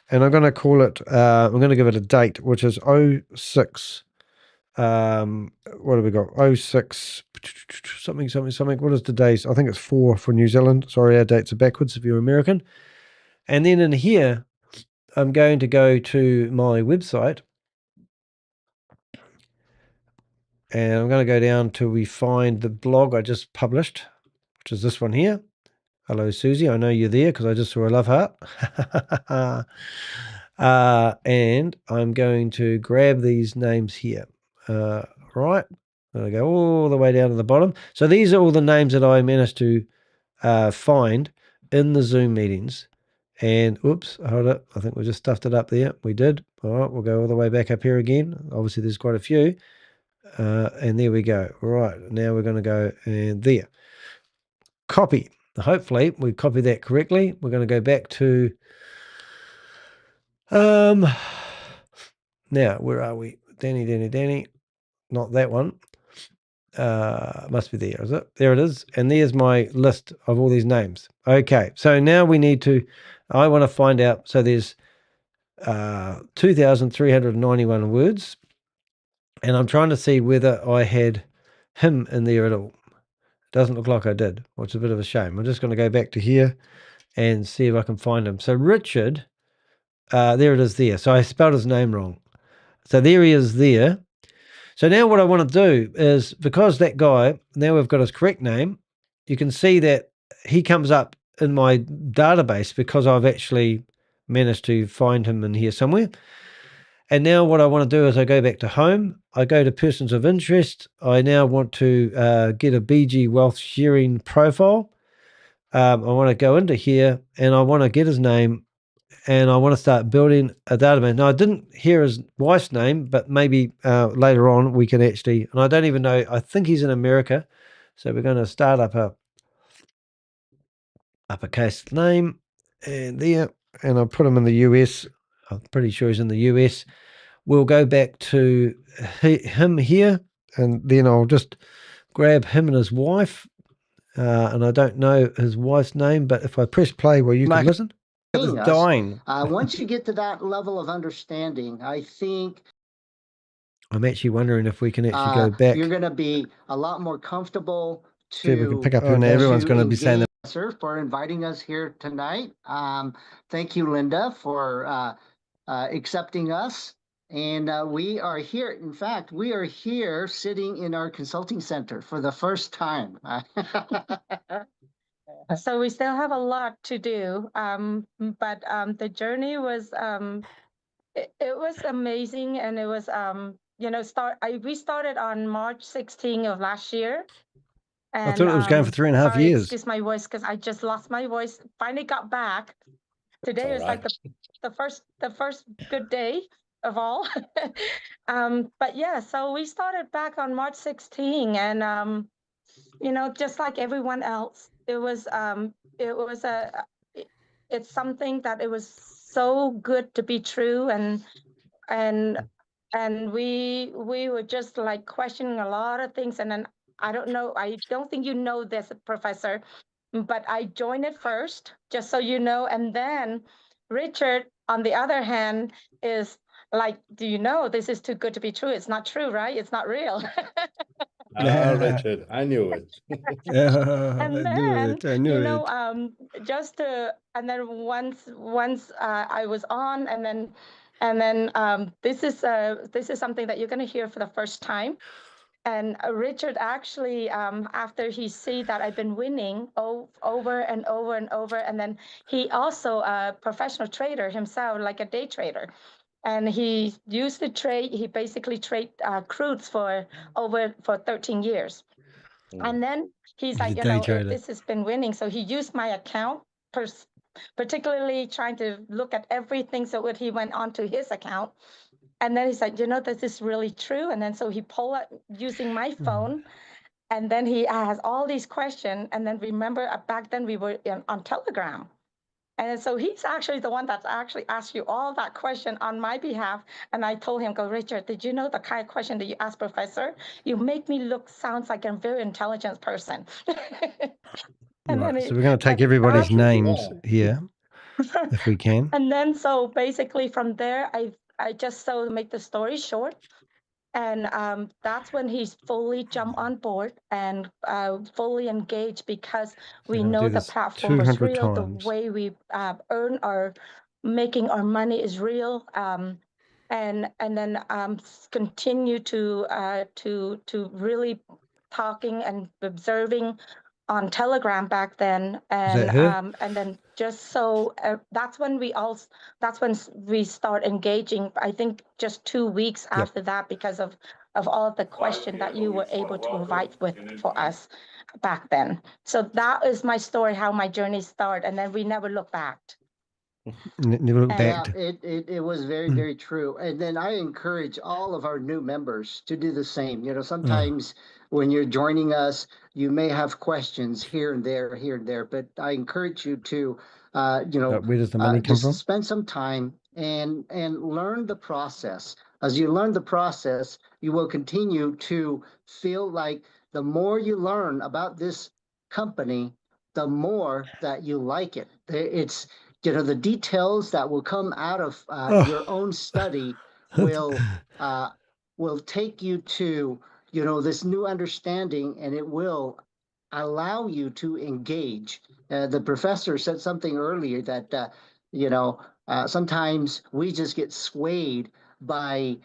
and I'm going to call it, I'm going to give it a date, which is 06. What have we got? 06 something. What is the days? I think it's 4 for New Zealand. Sorry, our dates are backwards if you're American. And then in here, I'm going to go to my website, and I'm going to go down till we find the blog I just published, which is this one here. Hello, Susie. I know you're there because I just saw a love heart. And I'm going to grab these names here. Right. I'm going to go all the way down to the bottom. So these are all the names that I managed to find in the Zoom meetings. And oops, hold it. I think we just stuffed it up there. We did. All right, we'll go all the way back up here again. Obviously, there's quite a few. And there we go. All right, now we're going to go and there. Copy. Hopefully, we copy that correctly. We're going to go back to now, where are we? Danny. Not that one. Must be there, is it? There it is. And there's my list of all these names. Okay, so now I want to find out. So there's 2,391 words, and I'm trying to see whether I had him in there at all. It doesn't look like I did, which is a bit of a shame. I'm just going to go back to here and see if I can find him. So Richard, there it is there. So I spelled his name wrong. So there he is there. So now what I want to do is, because that guy, now we've got his correct name, you can see that he comes up in my database because I've actually managed to find him in here somewhere. And now what I want to do is I go back to home. I go to persons of interest. I now want to get a BG Wealth Sharing profile. I want to go into here and I want to get his name, and I want to start building a database. Now, I didn't hear his wife's name, but maybe later on we can actually, and I don't even know, I think he's in America. So we're going to start up a uppercase name, and there, and I'll put him in the US. I'm pretty sure he's in the US. We'll go back to him here, and then I'll just grab him and his wife. And I don't know his wife's name, but if I press play, well, you can listen. It was dying. Once you get to that level of understanding, I think I'm actually wondering if we can actually go back. You're going to be a lot more comfortable to. See if we can pick up here. Now everyone's going to be saying that. Sir, for inviting us here tonight. Thank you, Linda, for accepting us. And we are here. In fact, we are here sitting in our consulting center for the first time. So we still have a lot to do, but the journey was it was amazing, and it was we started on March 16 of last year. And, I thought it was going for 3.5 years. Excuse my voice, because I just lost my voice. Finally got back. Today was like the first good day of all. But yeah, so we started back on March 16, and just like everyone else, it was it's something that it was so good to be true, and we were just like questioning a lot of things. And then I don't think you know this, Professor, but I joined it first, just so you know. And then Richard, on the other hand, is like, do you know this is too good to be true? It's not true, right? It's not real. Richard, I knew it. And then I knew you it. know, and then once I was on, and then this is something that you're going to hear for the first time. And Richard actually, after he see that I've been winning over and over and over, and then he also a professional trader himself, like a day trader. And he used to trade, he basically trade crudes for 13 years. And then he's like, this has been winning. So he used my account, particularly trying to look at everything. So when he went onto his account, and then he's like, this is really true. And then so he pulled up using my phone, and then he has all these questions. And then remember, back then we were on Telegram. And so he's actually the one that's actually asked you all that question on my behalf. And I told him, Richard, did you know the kind of question that you asked, Professor? You make me sounds like a very intelligent person. And right, then so we're going to take everybody's names here, if we can. And then so basically from there, I just so to make the story short. And that's when he's fully jumped on board and fully engaged, because we know the platform was real. The way we earn our making our money is real. And then continue to really talking and observing on Telegram back then. And then just so that's when we start engaging. I think just 2 weeks after that, because of all of the question that you were able to provide for us back then. So that is my story, how my journey started, and then we never look back. Never look back. Yeah, it was very, very true. And then I encourage all of our new members to do the same. Sometimes when you're joining us, you may have questions here and there, but I encourage you to, where does the money come from? Spend some time and learn the process. As you learn the process, you will continue to feel like the more you learn about this company, the more that you like it. It's the details that will come out of your own study will take you to this new understanding, and it will allow you to engage. The professor said something earlier that sometimes we just get swayed by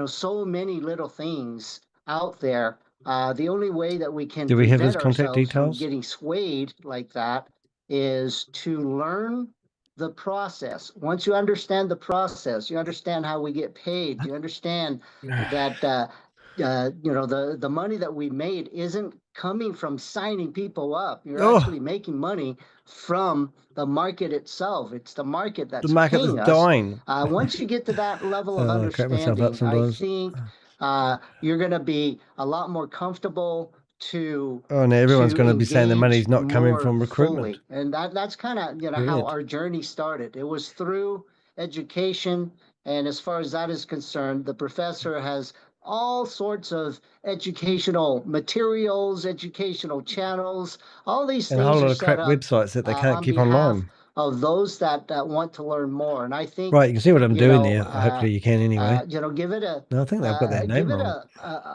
so many little things out there. The only way that we can prevent ourselves from getting swayed like that is to learn the process. Once you understand the process, you understand how we get paid. You understand that the money that we made isn't coming from signing people up. You're actually making money from the market itself. It's the market that's paying us. Dying. Once you get to that level of understanding, I think you're going to be a lot more comfortable to now everyone's going to be saying the money's not coming from recruitment. Fully. And that's kind of how our journey started. It was through education, and as far as that is concerned, the professor has all sorts of educational materials, educational channels, all these things. And a whole lot of crap websites that they can't keep online. Of those that want to learn more. And I think you can see what I'm doing there. Hopefully you can anyway. Give it a no, I think they've got that name wrong.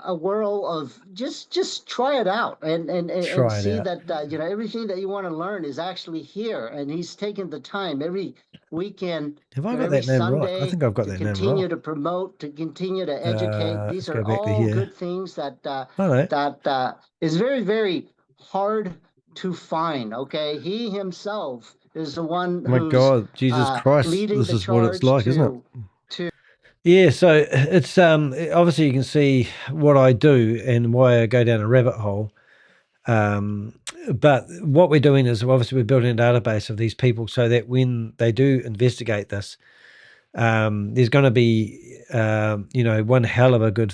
A whirl of just try it out and see that everything that you want to learn is actually here, and he's taken the time every weekend. Have I got that name right? I think I've got that name right. To continue to promote, to continue to educate. These are all good things that is very, very hard to find. Okay, he himself is the one who's God, Jesus Christ, this is what it's like, isn't it? Yeah, so it's obviously you can see what I do and why I go down a rabbit hole. But what we're doing is obviously we're building a database of these people so that when they do investigate this, there's going to be one hell of a good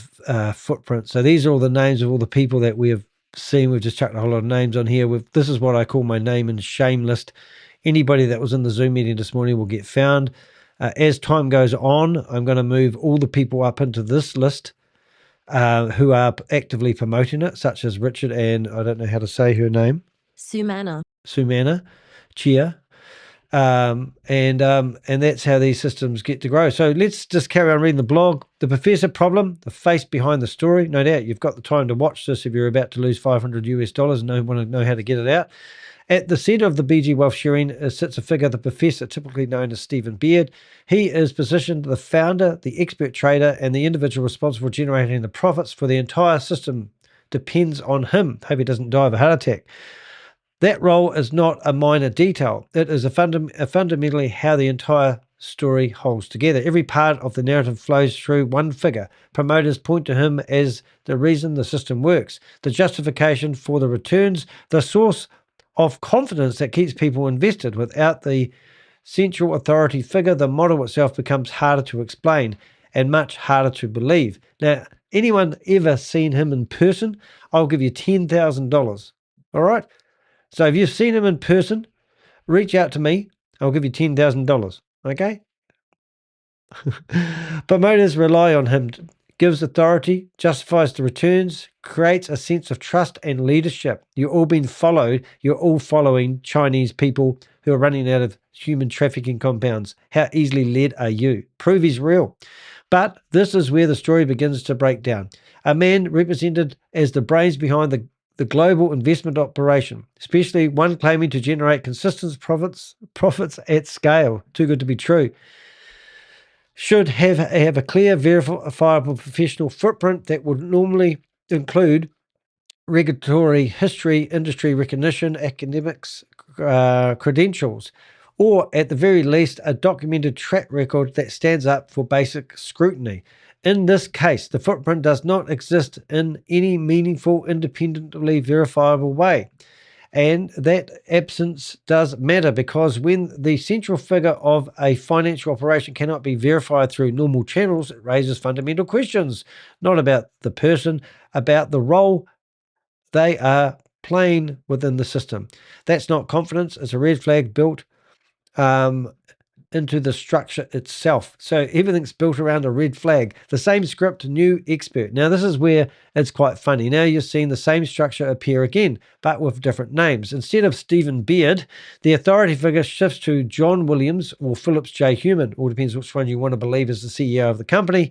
footprint. So these are all the names of all the people that we have seen. We've just chucked a whole lot of names on here. This is what I call my name and shame list. Anybody that was in the Zoom meeting this morning will get found. As time goes on, I'm going to move all the people up into this list who are actively promoting it, such as Richard and I don't know how to say her name. Sumana. Chia. And that's how these systems get to grow. So let's just carry on reading the blog. The professor problem, the face behind the story. No doubt you've got the time to watch this if you're about to lose $500 and want to know how to get it out. At the center of the BG Wealth Sharing sits a figure, the professor, typically known as Stephen Beard. He is positioned the founder, the expert trader, and the individual responsible for generating the profits for the entire system depends on him. Hope he doesn't die of a heart attack. That role is not a minor detail. It is fundamentally how the entire story holds together. Every part of the narrative flows through one figure. Promoters point to him as the reason the system works, the justification for the returns, the source of confidence that keeps people invested. Without the central authority figure, the model itself becomes harder to explain and much harder to believe. Now, anyone ever seen him in person? I'll give you $10,000. All right? So if you've seen him in person, reach out to me. I'll give you $10,000. Okay? Promoters rely on him. Gives authority, justifies the returns, creates a sense of trust and leadership. You're all being followed. You're all following Chinese people who are running out of human trafficking compounds. How easily led are you? Prove he's real. But this is where the story begins to break down. A man represented as the brains behind the global investment operation, especially one claiming to generate consistent profits at scale. Too good to be true. Should have a clear, verifiable professional footprint that would normally include regulatory history, industry recognition, academics, credentials, or at the very least, a documented track record that stands up for basic scrutiny. In this case, the footprint does not exist in any meaningful, independently verifiable way. And that absence does matter because when the central figure of a financial operation cannot be verified through normal channels, it raises fundamental questions, not about the person, about the role they are playing within the system. That's not confidence. It's a red flag built into the structure itself. So everything's built around a red flag. The same script, new expert. Now this is where it's quite funny. Now you're seeing the same structure appear again, but with different names. Instead of Stephen Beard, the authority figure shifts to John Williams or Phillips J. Human. All depends which one you want to believe is the CEO of the company.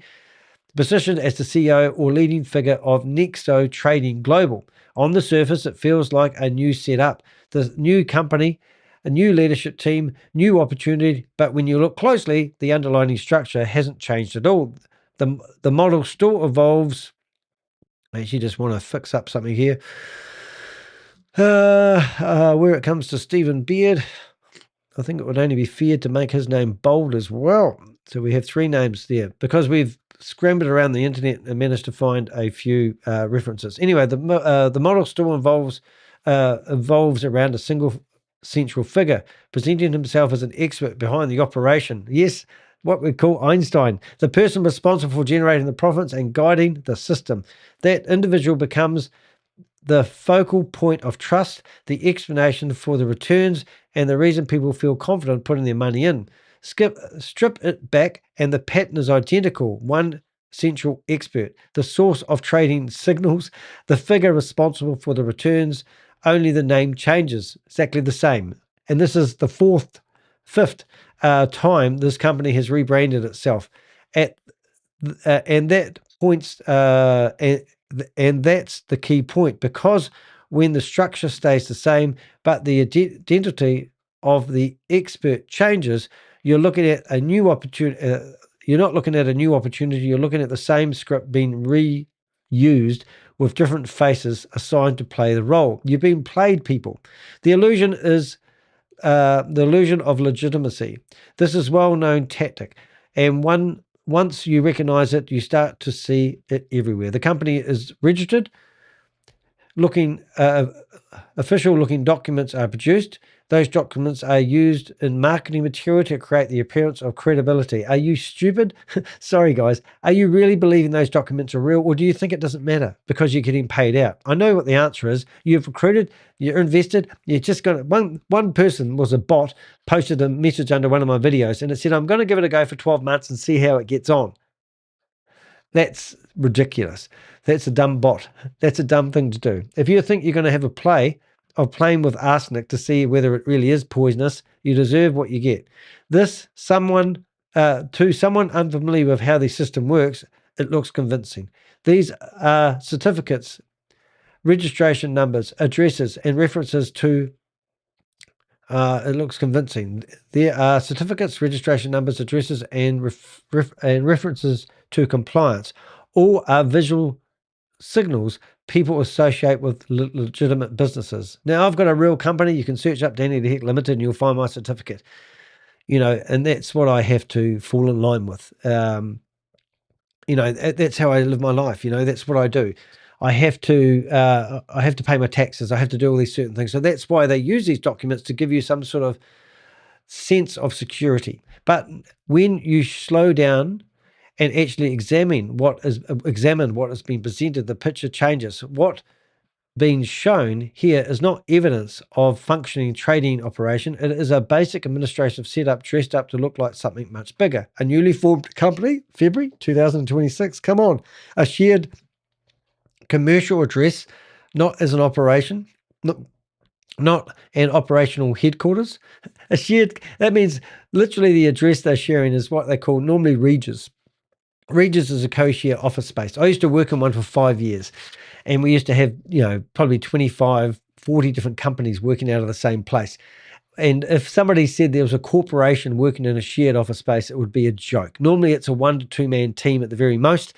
Positioned as the CEO or leading figure of NEXO Trading Global. On the surface, it feels like a new setup. The new company, a new leadership team, new opportunity, but when you look closely, the underlying structure hasn't changed at all. The model still evolves. I actually just want to fix up something here. Where it comes to Stephen Beard, I think it would only be fair to make his name bold as well. So we have three names there because we've scrambled around the internet and managed to find a few references. Anyway, the model still evolves around a single central figure, presenting himself as an expert behind the operation. Yes, what we call Einstein, the person responsible for generating the profits and guiding the system. That individual becomes the focal point of trust, the explanation for the returns, and the reason people feel confident putting their money in. Strip it back, and the pattern is identical. One central expert, the source of trading signals, the figure responsible for the returns. Only the name changes, exactly the same. And this is the fifth time this company has rebranded itself. And that points, and that's the key point, because when the structure stays the same, but the identity of the expert changes, you're looking at a new opportunity. You're not looking at a new opportunity. You're looking at the same script being reused with different faces assigned to play the role. You've been played, people. The illusion is the illusion of legitimacy. This is a well-known tactic, and once you recognize it, you start to see it everywhere. The company is registered, official-looking documents are produced. Those documents are used in marketing material to create the appearance of credibility. Are you stupid? Sorry, guys. Are you really believing those documents are real, or do you think it doesn't matter because you're getting paid out? I know what the answer is. You've recruited, you're invested, you just got one person was a bot, posted a message under one of my videos, and it said, I'm going to give it a go for 12 months and see how it gets on. That's ridiculous. That's a dumb bot. That's a dumb thing to do. If you think you're going to have a play of playing with arsenic to see whether it really is poisonous, you deserve what you get. To someone unfamiliar with how the system works, it looks convincing. These are certificates, registration numbers, addresses, and references to it looks convincing. There are certificates, registration numbers, addresses, and references to compliance. All are visual signals people associate with legitimate businesses. Now, I've got a real company. You can search up Danny the Heck Limited and you'll find my certificate. And that's what I have to fall in line with. That's how I live my life. That's what I do. I have to pay my taxes. I have to do all these certain things. So that's why they use these documents to give you some sort of sense of security. But when you slow down and actually examine what has been presented, the picture changes. What being shown here is not evidence of functioning trading operation. It is a basic administrative setup dressed up to look like something much bigger. A newly formed company, February 2026. Come on, a shared commercial address, not as an operation, not an operational headquarters. That means literally the address they're sharing is what they call normally Regis. Regis is a co-share office space. I used to work in one for 5 years, and we used to have, probably 25, 40 different companies working out of the same place. And if somebody said there was a corporation working in a shared office space, it would be a joke. Normally it's a 1 to 2 man team at the very most.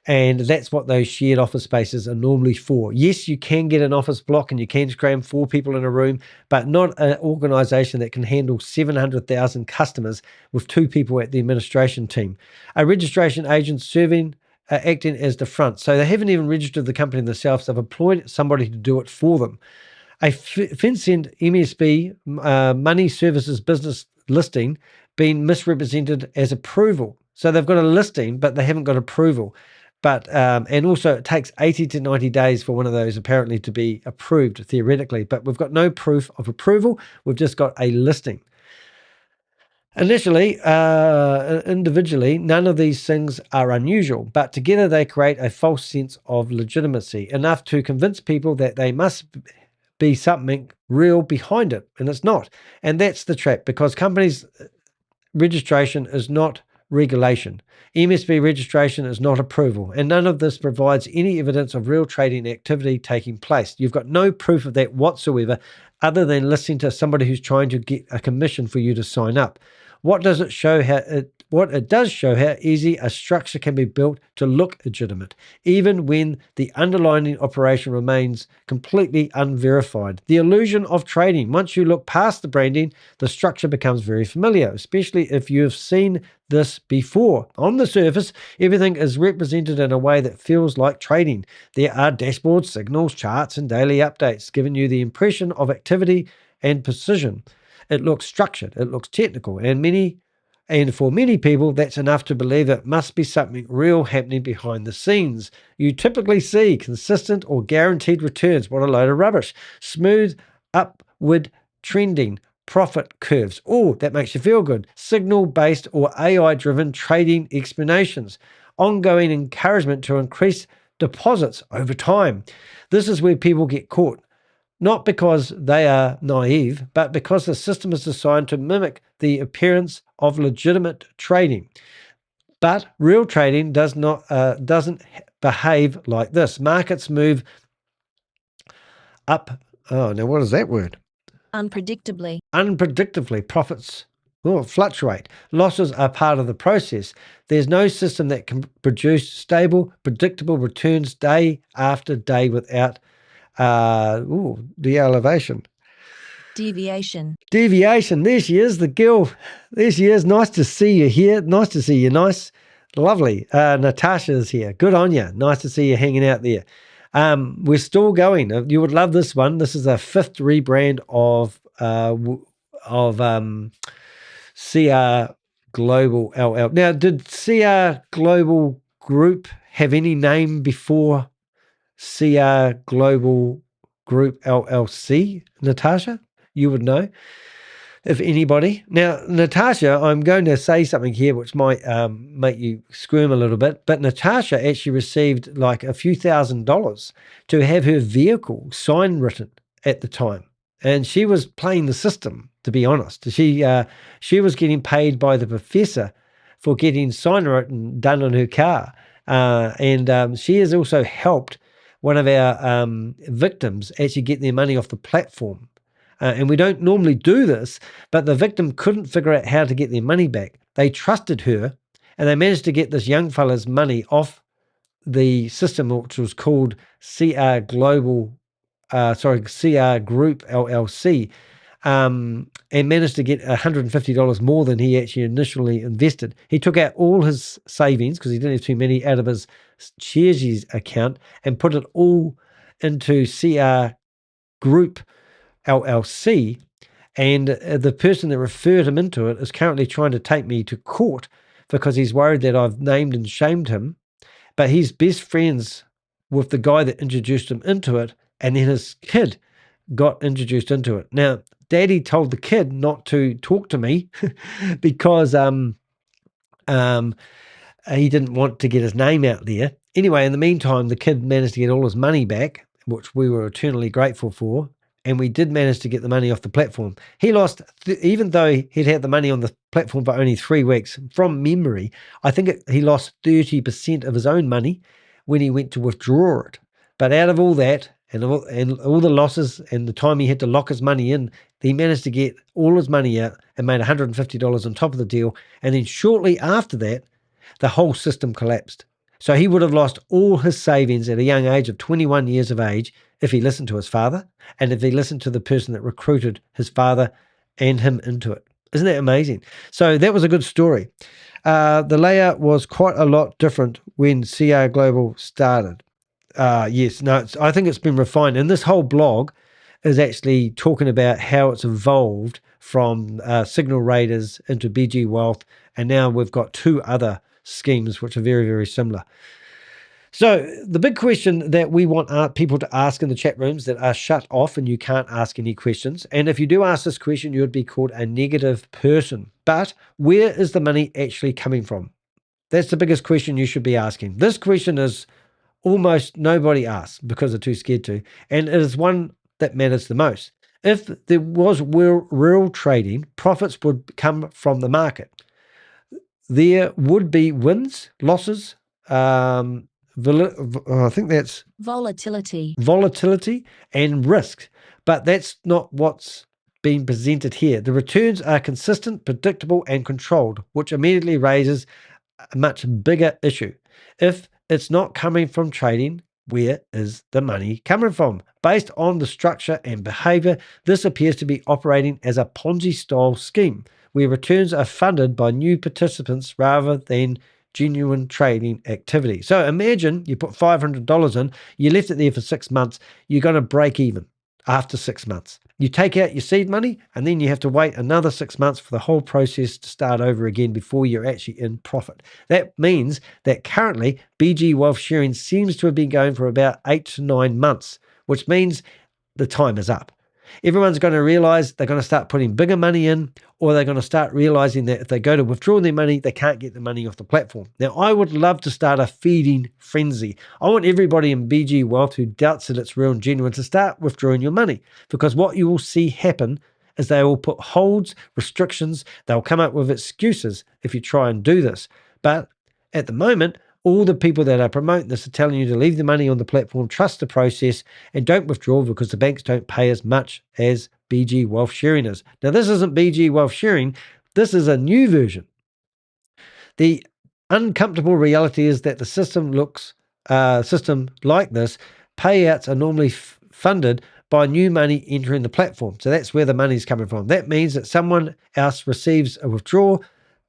And that's what those shared office spaces are normally for. Yes, you can get an office block and you can cram 4 people in a room, but not an organization that can handle 700,000 customers with 2 people at the administration team. A registration agent acting as the front. So they haven't even registered the company themselves. They've employed somebody to do it for them. A FinCEN MSB money services business listing being misrepresented as approval. So they've got a listing, but they haven't got approval. But and also it takes 80 to 90 days for one of those apparently to be approved theoretically, but we've got no proof of approval. We've just got a listing. Initially, individually, none of these things are unusual, but together they create a false sense of legitimacy, enough to convince people that they must be something real behind it, and it's not. And that's the trap, because companies' registration is not regulation. MSB registration is not approval, and none of this provides any evidence of real trading activity taking place. You've got no proof of that whatsoever, other than listening to somebody who's trying to get a commission for you to sign up. What it does show how easy a structure can be built to look legitimate, even when the underlying operation remains completely unverified. The illusion of trading. Once you look past the branding, the structure becomes very familiar, especially if you have seen this before. On the surface, everything is represented in a way that feels like trading. There are dashboards, signals, charts, and daily updates, giving you the impression of activity and precision. It looks structured, it looks technical, and for many people, that's enough to believe that it must be something real happening behind the scenes. You typically see consistent or guaranteed returns. What a load of rubbish. Smooth, upward trending profit curves. Oh, that makes you feel good. Signal-based or AI-driven trading explanations. Ongoing encouragement to increase deposits over time. This is where people get caught. Not because they are naive, but because the system is designed to mimic the appearance of legitimate trading. But real trading doesn't behave like this. Markets move up. Oh, now what is that word? Unpredictably. Unpredictably. Profits fluctuate. Losses are part of the process. There's no system that can produce stable, predictable returns day after day without de-elevation. Deviation. Deviation. There she is, the girl. There she is. Nice to see you here. Nice to see you. Nice. Lovely. Natasha's here. Good on you. Nice to see you hanging out there. We're still going. You would love this one. This is a 5th rebrand of CR Global LL. Now, did CR Global Group have any name before CR Global Group LLC, Natasha? You would know, if anybody. Now, Natasha, I'm going to say something here which might make you squirm a little bit, but Natasha actually received like a few $1,000s to have her vehicle sign written at the time. And she was playing the system, to be honest. She was getting paid by the professor for getting sign written done on her car. And she has also helped one of our victims actually get their money off the platform. And we don't normally do this, but the victim couldn't figure out how to get their money back. They trusted her, and they managed to get this young fella's money off the system, which was called CR Global, CR Group LLC, and managed to get $150 more than he actually initially invested. He took out all his savings, because he didn't have too many, out of his Shares account and put it all into CR Group LLC, and the person that referred him into it is currently trying to take me to court because he's worried that I've named and shamed him. But he's best friends with the guy that introduced him into it, and then his kid got introduced into it. Now, Daddy told the kid not to talk to me because he didn't want to get his name out there. Anyway, in the meantime, the kid managed to get all his money back, which we were eternally grateful for. And we did manage to get the money off the platform. He lost, even though he'd had the money on the platform for only 3 weeks, from memory, I think he lost 30% of his own money when he went to withdraw it. But out of all that, and all the losses and the time he had to lock his money in, he managed to get all his money out and made $150 on top of the deal. And then shortly after that, the whole system collapsed. So he would have lost all his savings at a young age of 21 years of age if he listened to his father, and if he listened to the person that recruited his father and him into it. Isn't that amazing? So that was a good story. The layout was quite a lot different when CR Global started. I think it's been refined. And this whole blog is actually talking about how it's evolved from Signal Raiders into BG Wealth, and now we've got 2 other schemes which are very, very similar. So the big question that we want people to ask in the chat rooms that are shut off and you can't ask any questions, and if you do ask this question, you would be called a negative person. But where is the money actually coming from? That's the biggest question you should be asking. This question is almost nobody asks because they're too scared to, and it is one that matters the most. If there was real trading, profits would come from the market. There would be wins, losses, I think that's volatility and risk, but that's not what's being presented here. The returns are consistent, predictable, and controlled, which immediately raises a much bigger issue. If it's not coming from trading, where is the money coming from? Based on the structure and behavior, this appears to be operating as a Ponzi-style scheme, where returns are funded by new participants rather than genuine trading activity. So imagine you put $500 in, you left it there for 6 months, you're going to break even after 6 months. You take out your seed money, and then you have to wait another 6 months for the whole process to start over again before you're actually in profit. That means that currently BG Wealth Sharing seems to have been going for about 8 to 9 months, which means the time is up. Everyone's going to realize they're going to start putting bigger money in, or they're going to start realizing that if they go to withdraw their money, they can't get the money off the platform. Now, I would love to start a feeding frenzy. I want everybody in BG Wealth who doubts that it's real and genuine to start withdrawing your money, because what you will see happen is they will put holds, restrictions, they'll come up with excuses if you try and do this. But at the moment, all the people that are promoting this are telling you to leave the money on the platform, trust the process, and don't withdraw because the banks don't pay as much as BG Wealth Sharing is. Now, this isn't BG Wealth Sharing. This is a new version. The uncomfortable reality is that the system like this, payouts are normally funded by new money entering the platform. So that's where the money's coming from. That means that someone else receives a withdrawal.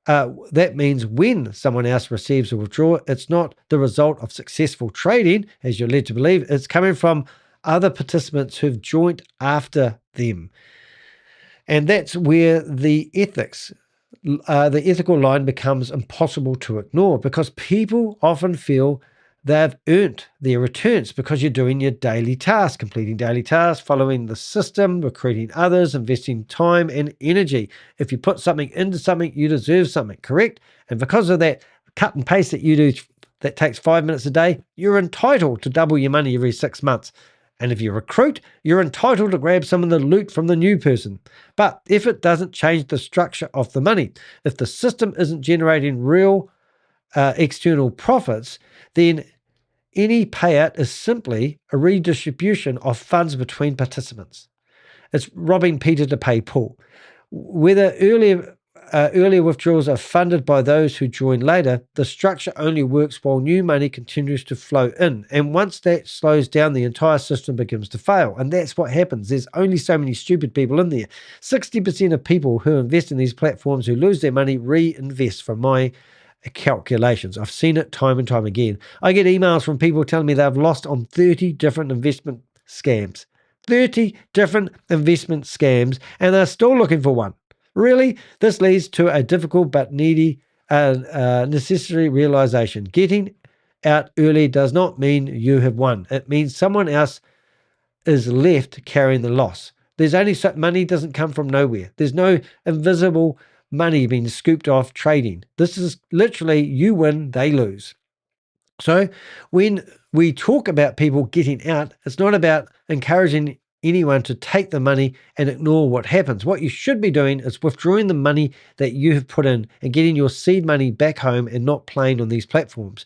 That means when someone else receives a withdrawal, it's not the result of successful trading, as you're led to believe. It's coming from other participants who've joined after them. And that's where the ethical line becomes impossible to ignore, because people often feel they've earned their returns because you're doing your daily tasks, completing daily tasks, following the system, recruiting others, investing time and energy. If you put something into something, you deserve something, correct? And because of that cut and paste that you do that takes 5 minutes a day, you're entitled to double your money every 6 months. And if you recruit, you're entitled to grab some of the loot from the new person. But if it doesn't change the structure of the money, if the system isn't generating real external profits, then any payout is simply a redistribution of funds between participants. It's robbing Peter to pay Paul. Whether earlier withdrawals are funded by those who join later, the structure only works while new money continues to flow in. And once that slows down, the entire system begins to fail. And that's what happens. There's only so many stupid people in there. 60% of people who invest in these platforms who lose their money reinvest, from my calculations. I've seen it time and time again. I get emails from people telling me they've lost on 30 different investment scams. 30 different investment scams, and they're still looking for one. Really, this leads to a difficult but necessary realization. Getting out early does not mean you have won. It means someone else is left carrying the loss. There's only money doesn't come from nowhere. There's no invisible money being scooped off trading. This is literally you win, they lose. So when we talk about people getting out, it's not about encouraging anyone to take the money and ignore what happens. What you should be doing is withdrawing the money that you have put in and getting your seed money back home and not playing on these platforms.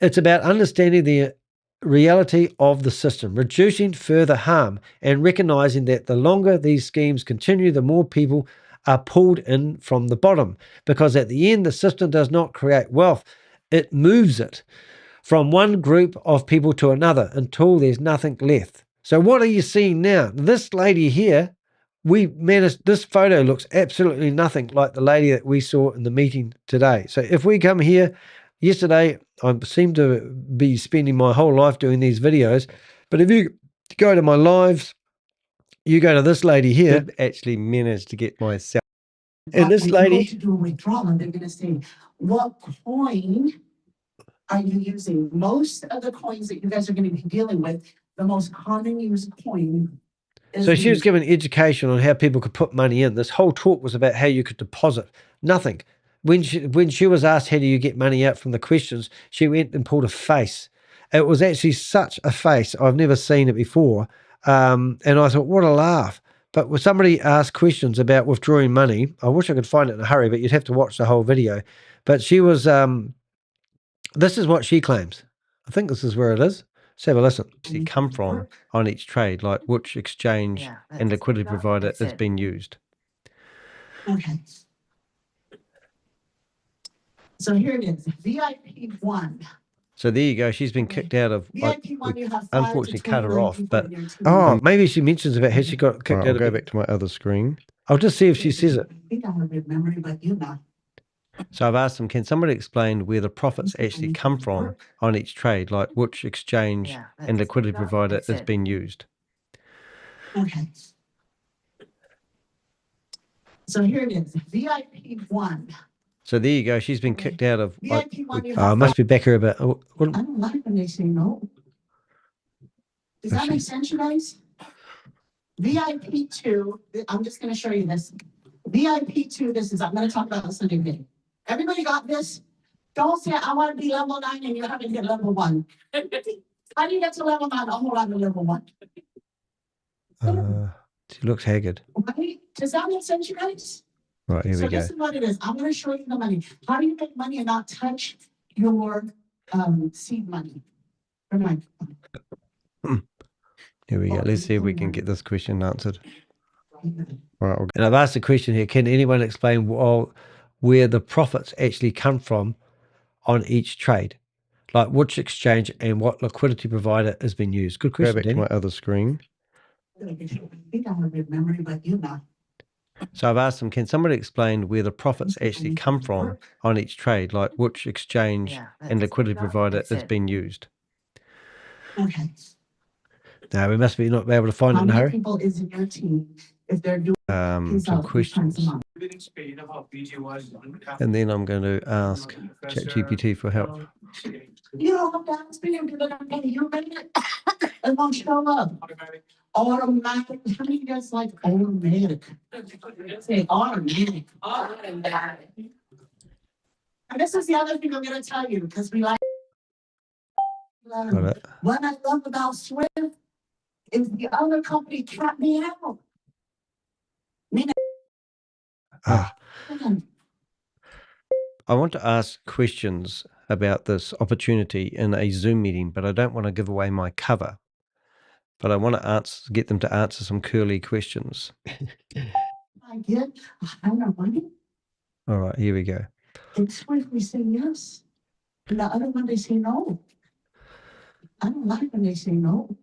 It's about understanding the reality of the system, reducing further harm, and recognizing that the longer these schemes continue, the more people are pulled in from the bottom. Because at the end, the system does not create wealth, it moves it from one group of people to another until there's nothing left. So what are you seeing now? This lady here, this photo looks absolutely nothing like the lady that we saw in the meeting today. So if we come here, yesterday, I seem to be spending my whole life doing these videos, but if you go to my lives, you go to this lady here, actually managed to get myself. And this lady, to do a withdrawal, and they're going to say, what coin are you using? Most of the coins that you guys are going to be dealing with, the most common used coin is. So she was given education on how people could put money in. This whole talk was about how you could deposit. Nothing. When she was asked how do you get money out from the questions, she went and pulled a face. It was actually such a face. I've never seen it before. And I thought, what a laugh. But when somebody asked questions about withdrawing money, I wish I could find it in a hurry, but you'd have to watch the whole video. But she was, this is what she claims. I think this is where it is. Let's have a listen. It come from on each trade, like which exchange and liquidity provider has been used. Okay. So here it is, VIP 1. So there you go. She's been kicked out of. VIP 1, you have unfortunately cut her off, but oh, maybe she mentions about how she got kicked out. I'll go back to my other screen. I'll just see if she says it. I think I have a good memory, but you know. So I've asked them, can somebody explain where the profits actually come from on each trade, like which exchange and liquidity provider has been used? Okay. So here it is, VIP 1. So there you go. She's been kicked out of. VIP 1, you I have must be back here about. I don't like when they say no. Does that make sense, you guys? VIP 2, I'm just going to show you this. VIP 2, I'm going to talk about this in a minute. Everybody got this? Don't say, I want to be level 9 and you haven't hit level 1. How do you get to level 9? I'll hold on to level 1. She looks haggard. Right? Does that make sense, you guys? Right, here we go. This is what it is. I'm going to show you the money. How do you make money and not touch your seed money? Here we go. Let's see if we can get this question answered. Right, and I've asked a question here. Can anyone explain where the profits actually come from on each trade? Like which exchange and what liquidity provider has been used? Good question. Go back to my other screen. I think I have a good memory, but you know. So I've asked them, can somebody explain where the profits actually come from on each trade, like which exchange and liquidity provider has been used? Okay. No, we must be not be able to find it How in a many hurry. people is in your team if they're doing Some questions. And then I'm going to ask ChatGPT for help. You don't have to ask me, you're gonna pay you minute. It won't show up. Automatic. How many of you guys like automatic? Say automatic. Automatic. And this is the other thing I'm gonna tell you, because we like Got it. what I love about Swift is the other company cat me out. I want to ask questions about this opportunity in a Zoom meeting, but I don't want to give away my cover. But I want to get them to answer some curly questions. I get higher money. All right, here we go. And Swift, we say yes. And the other one, they say no. I don't like when they say no.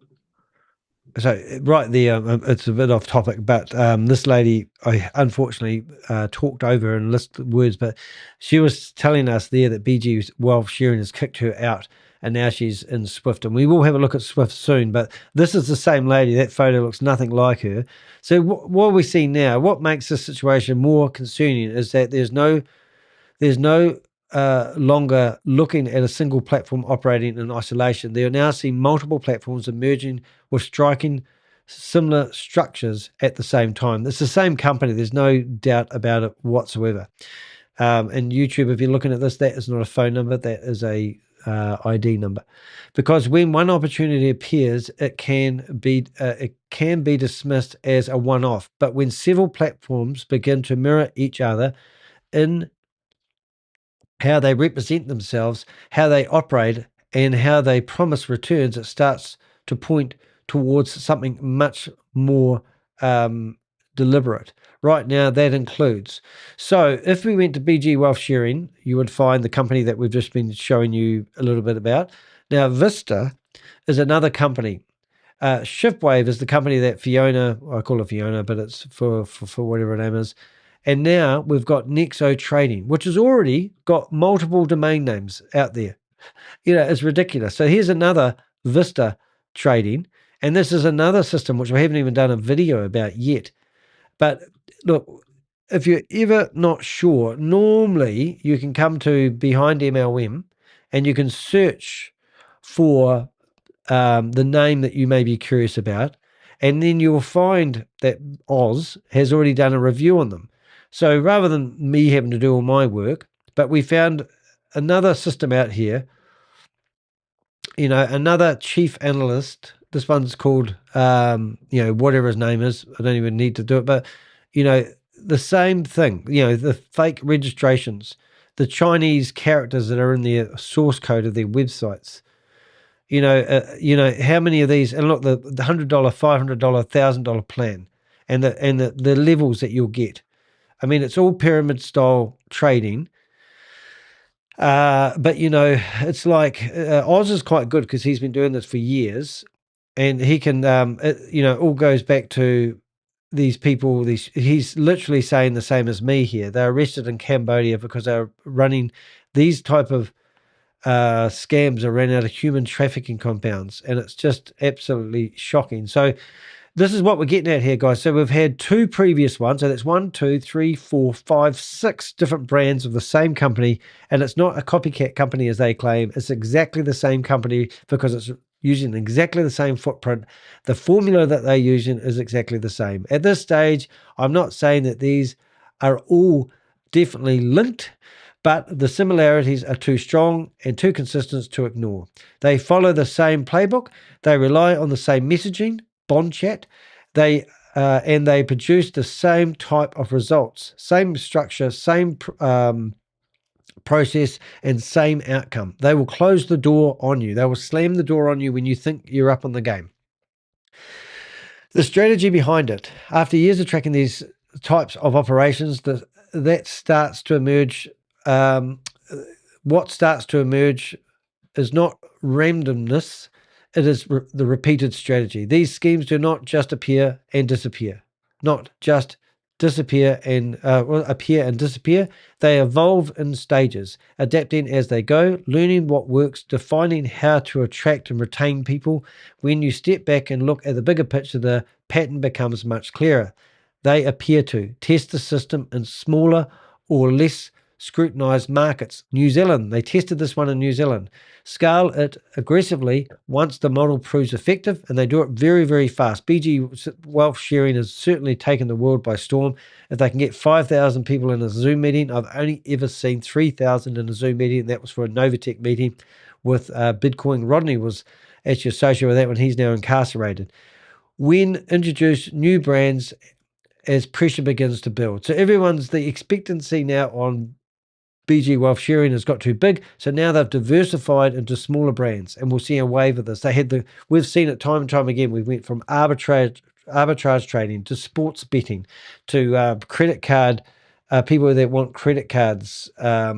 So right there, it's a bit off topic, but this lady, I unfortunately talked over and listed words, but she was telling us there that BG Wealth Sharing has kicked her out, and now she's in Swift. And we will have a look at Swift soon, but this is the same lady. That photo looks nothing like her. So what we see now, what makes this situation more concerning is that there's no longer looking at a single platform operating in isolation. They are now seeing multiple platforms emerging with striking similar structures at the same time. It's the same company. There's no doubt about it whatsoever. And YouTube, if you're looking at this, that is not a phone number. That is a ID number. Because when one opportunity appears, it can be dismissed as a one-off. But when several platforms begin to mirror each other in how they represent themselves, how they operate, and how they promise returns, it starts to point towards something much more deliberate. Right now, that includes. So if we went to BG Wealth Sharing, you would find the company that we've just been showing you a little bit about. Now, Vista is another company. Shiftwave is the company that Fiona, I call her Fiona, but it's for whatever her name is. And now we've got NEXO Trading, which has already got multiple domain names out there. You know, it's ridiculous. So here's another Vista Trading, and this is another system which we haven't even done a video about yet. But look, if you're ever not sure, normally you can come to Behind MLM and you can search for the name that you may be curious about, and then you'll find that Oz has already done a review on them. So rather than me having to do all my work, but we found another system out here, you know, another chief analyst. This one's called, you know, whatever his name is. I don't even need to do it, but, you know, the same thing, you know, the fake registrations, the Chinese characters that are in their source code of their websites. You know, how many of these, and look, the $100, $500, $1,000 plan and the levels that you'll get. I mean, it's all pyramid style trading. But, you know, it's like Oz is quite good because he's been doing this for years, and he can, you know, it all goes back to these people. He's literally saying the same as me here. They're arrested in Cambodia because they're running these type of scams around out of human trafficking compounds, and it's just absolutely shocking. So this is what we're getting at here, guys. So we've had two previous ones. So that's 1, 2, 3, 4, 5, 6 different brands of the same company. And it's not a copycat company as they claim. It's exactly the same company because it's using exactly the same footprint. The formula that they're using is exactly the same. At this stage, I'm not saying that these are all definitely linked, but the similarities are too strong and too consistent to ignore. They follow the same playbook. They rely on the same messaging, bond chat, and they produce the same type of results, same structure, same process, and same outcome. They will close the door on you. They will slam the door on you when you think you're up on the game. The strategy behind it, after years of tracking these types of operations, that starts to emerge. What starts to emerge is not randomness. It is the repeated strategy. These schemes do not just appear and disappear. Not just appear and disappear. They evolve in stages, adapting as they go, learning what works, defining how to attract and retain people. When you step back and look at the bigger picture, the pattern becomes much clearer. They appear to test the system in smaller or less scrutinized markets. New Zealand, they tested this one in New Zealand. Scale it aggressively once the model proves effective, and they do it very, very fast. BG wealth sharing has certainly taken the world by storm. If they can get 5,000 people in a Zoom meeting, I've only ever seen 3,000 in a Zoom meeting, and that was for a Novatech meeting with Bitcoin. Rodney was actually associated with that one. He's now incarcerated. When introduce new brands as pressure begins to build. So the expectancy now on BG Wealth Sharing has got too big, so now they've diversified into smaller brands, and we'll see a wave of this. We've seen it time and time again. We went from arbitrage trading to sports betting to credit card. People that want credit cards, all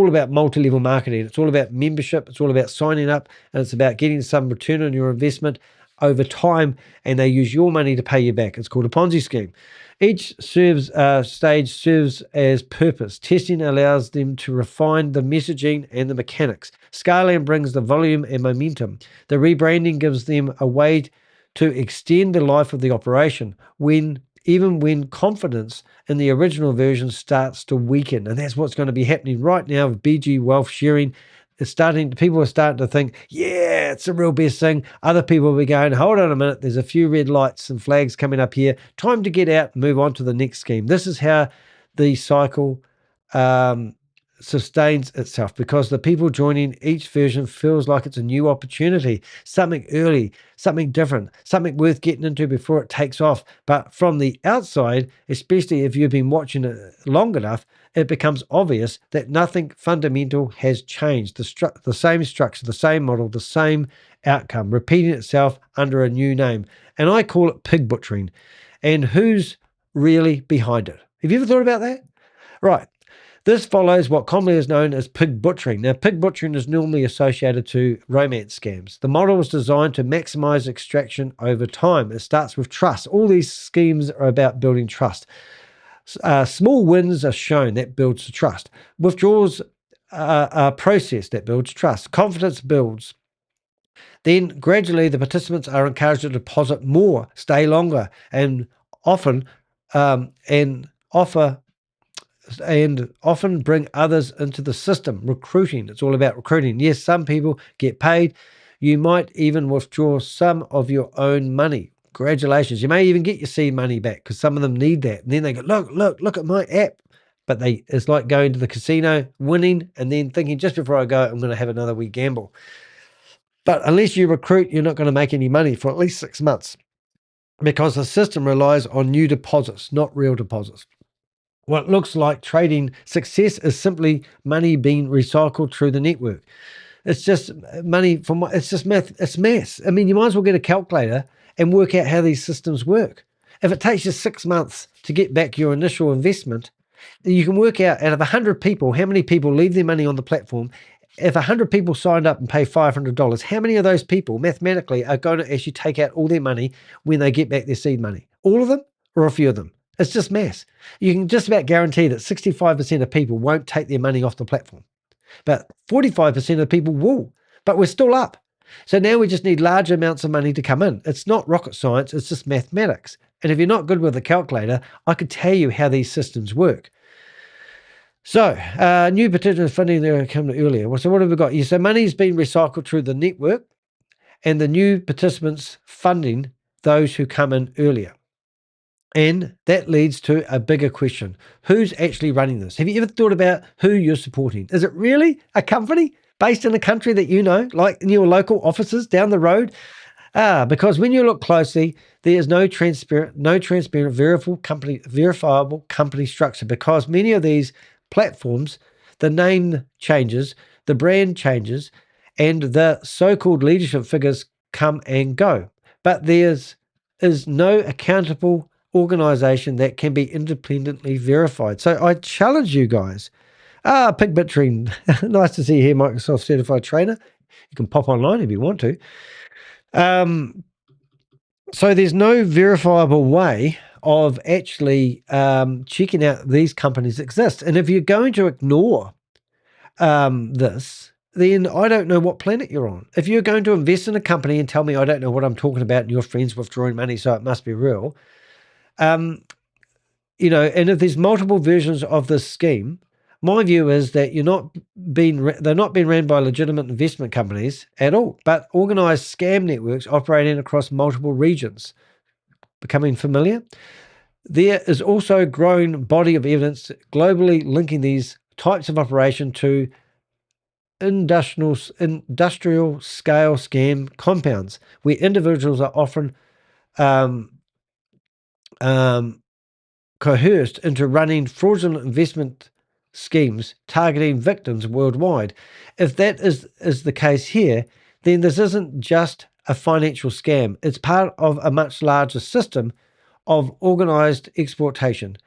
about multi-level marketing. It's all about membership. It's all about signing up, and it's about getting some return on your investment over time, and they use your money to pay you back. It's called a Ponzi scheme. Each stage serves as purpose. Testing allows them to refine the messaging and the mechanics. Scaling brings the volume and momentum. The rebranding gives them a way to extend the life of the operation even when confidence in the original version starts to weaken. And that's what's going to be happening right now with BG Wealth Sharing. People are starting to think, yeah, it's the real best thing. Other people will be going, hold on a minute, there's a few red lights and flags coming up here. Time to get out and move on to the next scheme. This is how the cycle sustains itself, because the people joining each version feels like it's a new opportunity, something early, something different, something worth getting into before it takes off. But from the outside, especially if you've been watching it long enough, it becomes obvious that nothing fundamental has changed. The same structure, the same model, the same outcome, repeating itself under a new name. And I call it pig butchering. And who's really behind it? Have you ever thought about that? Right. This follows what commonly is known as pig butchering. Now, pig butchering is normally associated to romance scams. The model is designed to maximize extraction over time. It starts with trust. All these schemes are about building trust. Small wins are shown. That builds the trust. Withdrawals are processed. That builds trust. Confidence builds. Then gradually the participants are encouraged to deposit more, stay longer, and often bring others into the system. Recruiting. It's all about recruiting. Yes, some people get paid. You might even withdraw some of your own money. Congratulations. You may even get your seed money back, because some of them need that. And then they go, look at my app. But it's like going to the casino, winning, and then thinking, just before I go, I'm going to have another wee gamble. But unless you recruit, you're not going to make any money for at least 6 months, because the system relies on new deposits, not real deposits. What looks like trading success is simply money being recycled through the network. It's just money it's just math. It's maths. I mean, you might as well get a calculator and work out how these systems work. If it takes you 6 months to get back your initial investment, you can work out of 100 people, how many people leave their money on the platform. If 100 people signed up and pay $500, how many of those people mathematically are going to actually take out all their money when they get back their seed money? All of them or a few of them? It's just maths. You can just about guarantee that 65% of people won't take their money off the platform, but 45% of people will. But we're still up. So now we just need large amounts of money to come in. It's not rocket science. It's just mathematics. And if you're not good with a calculator, I could tell you how these systems work. So new potential funding there came earlier. So what have we got? So money's been recycled through the network, and the new participants funding those who come in earlier. And that leads to a bigger question. Who's actually running this? Have you ever thought about who you're supporting? Is it really a company based in a country that you know, like in your local offices down the road? Because when you look closely, there is no transparent, verifiable company structure, because many of these platforms, the name changes, the brand changes, and the so-called leadership figures come and go. But there is no accountable organization that can be independently verified. So I challenge you guys. Pig butchering. Nice to see you here, Microsoft Certified Trainer. You can pop online if you want to. So there's no verifiable way of actually checking out these companies exist. And if you're going to ignore this, then I don't know what planet you're on. If you're going to invest in a company and tell me I don't know what I'm talking about and your friends withdrawing money, so it must be real, you know, and if there's multiple versions of this scheme, my view is that they're not being ran by legitimate investment companies at all, but organized scam networks operating across multiple regions. Becoming familiar? There is also a growing body of evidence globally linking these types of operation to industrial scale scam compounds, where individuals are often coerced into running fraudulent investment schemes targeting victims worldwide. If that is the case here, then this isn't just a financial scam. It's part of a much larger system of organized exploitation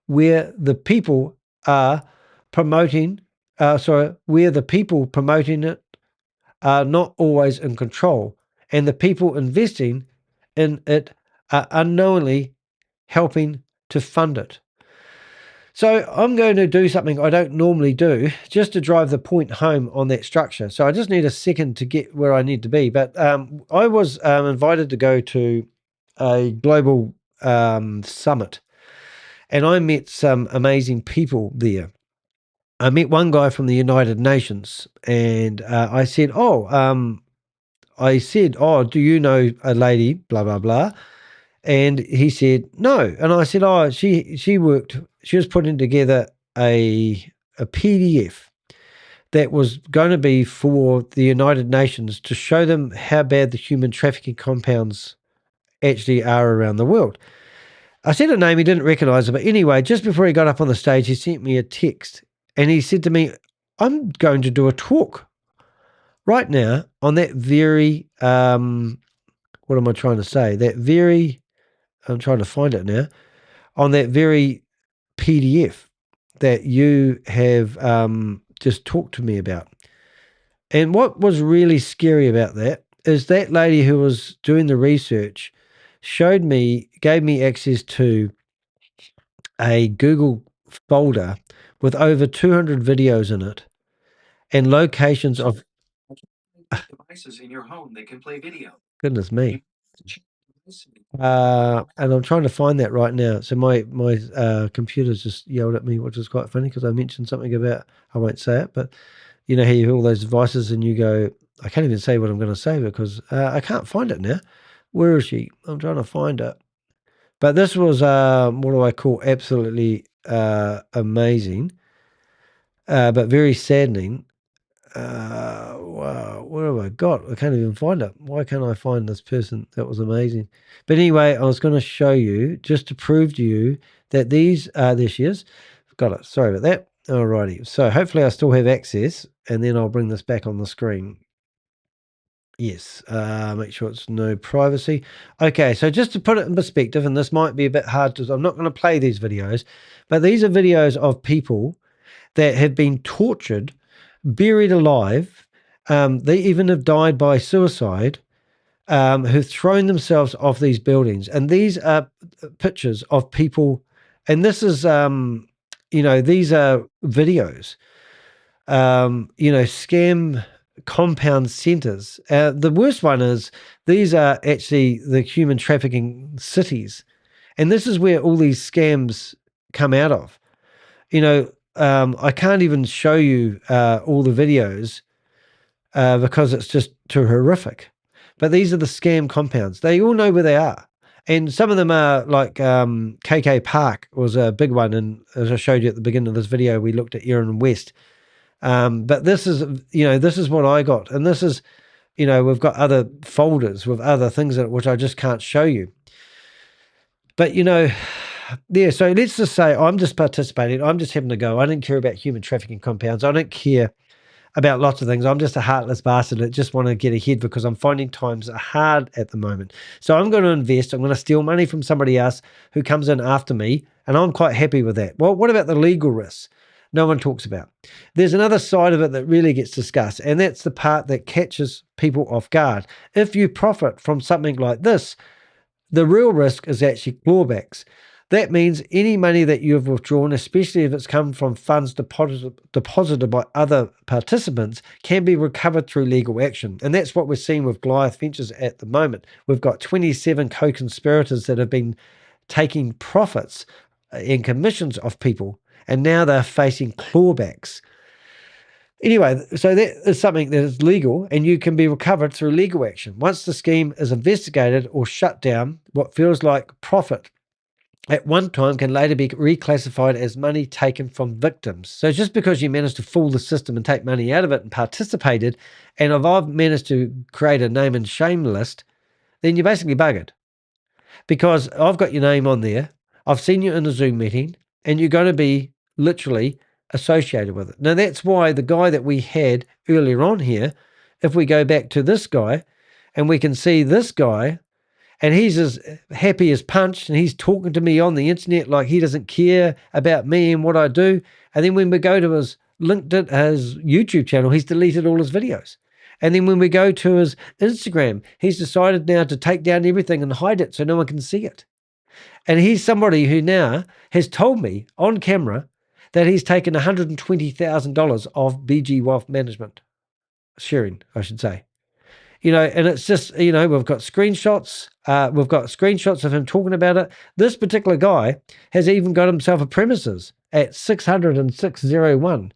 where the people are promoting, where the people promoting it are not always in control, and the people investing in it are unknowingly helping to fund it. So I'm going to do something I don't normally do just to drive the point home on that structure. So I just need a second to get where I need to be. But I was invited to go to a global summit, and I met some amazing people there. I met one guy from the United Nations, and I said, do you know a lady, blah, blah, blah. And he said, no. And I said, she was putting together a PDF that was going to be for the United Nations to show them how bad the human trafficking compounds actually are around the world. I said a name, he didn't recognize it. But anyway, just before he got up on the stage, he sent me a text and he said to me, I'm going to do a talk right now on that very, what am I trying to say? I'm trying to find it now, on that very PDF that you have just talked to me about. And what was really scary about that is that lady who was doing the research gave me access to a Google folder with over 200 videos in it and locations of devices in your home that can play video. Goodness me. And I'm trying to find that right now. So my computer's just yelled at me, which is quite funny because I mentioned something about, I won't say it, but you know how you hear all those devices and you go, I can't even say what I'm going to say because I can't find it now. Where is she? I'm trying to find it. But this was, what do I call, absolutely amazing, but very saddening. Wow, where have I got? I can't even find it. Why can't I find this person? That was amazing. But anyway, I was going to show you just to prove to you that these there she is. Got it. Sorry about that. Alrighty. So hopefully I still have access and then I'll bring this back on the screen. Yes, make sure it's no privacy. Okay, so just to put it in perspective, and this might be a bit hard to, I'm not going to play these videos, but these are videos of people that have been tortured, buried alive. They even have died by suicide, who've thrown themselves off these buildings. And these are pictures of people, and this is, these are videos, scam compound centers. The worst one is these are actually the human trafficking cities. And this is where all these scams come out of. I can't even show you all the videos because it's just too horrific. But these are the scam compounds. They all know where they are. And some of them are like KK Park was a big one. And as I showed you at the beginning of this video, we looked at Erin West. But this is, this is what I got. And this is, we've got other folders with other things in it, which I just can't show you. But, yeah, so let's just say I'm just participating. I'm just having to go. I don't care about human trafficking compounds. I don't care about lots of things. I'm just a heartless bastard that just want to get ahead because I'm finding times are hard at the moment. So I'm going to invest. I'm going to steal money from somebody else who comes in after me, and I'm quite happy with that. Well, what about the legal risks? No one talks about. There's another side of it that really gets discussed, and that's the part that catches people off guard. If you profit from something like this, The real risk is actually clawbacks. That means any money that you have withdrawn, especially if it's come from funds deposited by other participants, can be recovered through legal action. And that's what we're seeing with Goliath Ventures at the moment. We've got 27 co-conspirators that have been taking profits and commissions off people, and now they're facing clawbacks. Anyway, so that is something that is legal and you can be recovered through legal action. Once the scheme is investigated or shut down, what feels like profit at one time can later be reclassified as money taken from victims. So just because you managed to fool the system and take money out of it and participated, and if I've managed to create a name and shame list, then you're basically buggered. Because I've got your name on there, I've seen you in a Zoom meeting, and you're going to be literally associated with it. Now, that's why the guy that we had earlier on here, if we go back to this guy, and we can see this guy, and he's as happy as punch, and he's talking to me on the internet like he doesn't care about me and what I do. And then when we go to his LinkedIn, his YouTube channel, he's deleted all his videos. And then when we go to his Instagram, he's decided now to take down everything and hide it so no one can see it. And he's somebody who now has told me on camera that he's taken $120,000 of BG Wealth Management sharing, I should say. And it's just, we've got screenshots. We've got screenshots of him talking about it. This particular guy has even got himself a premises at 600 and 601.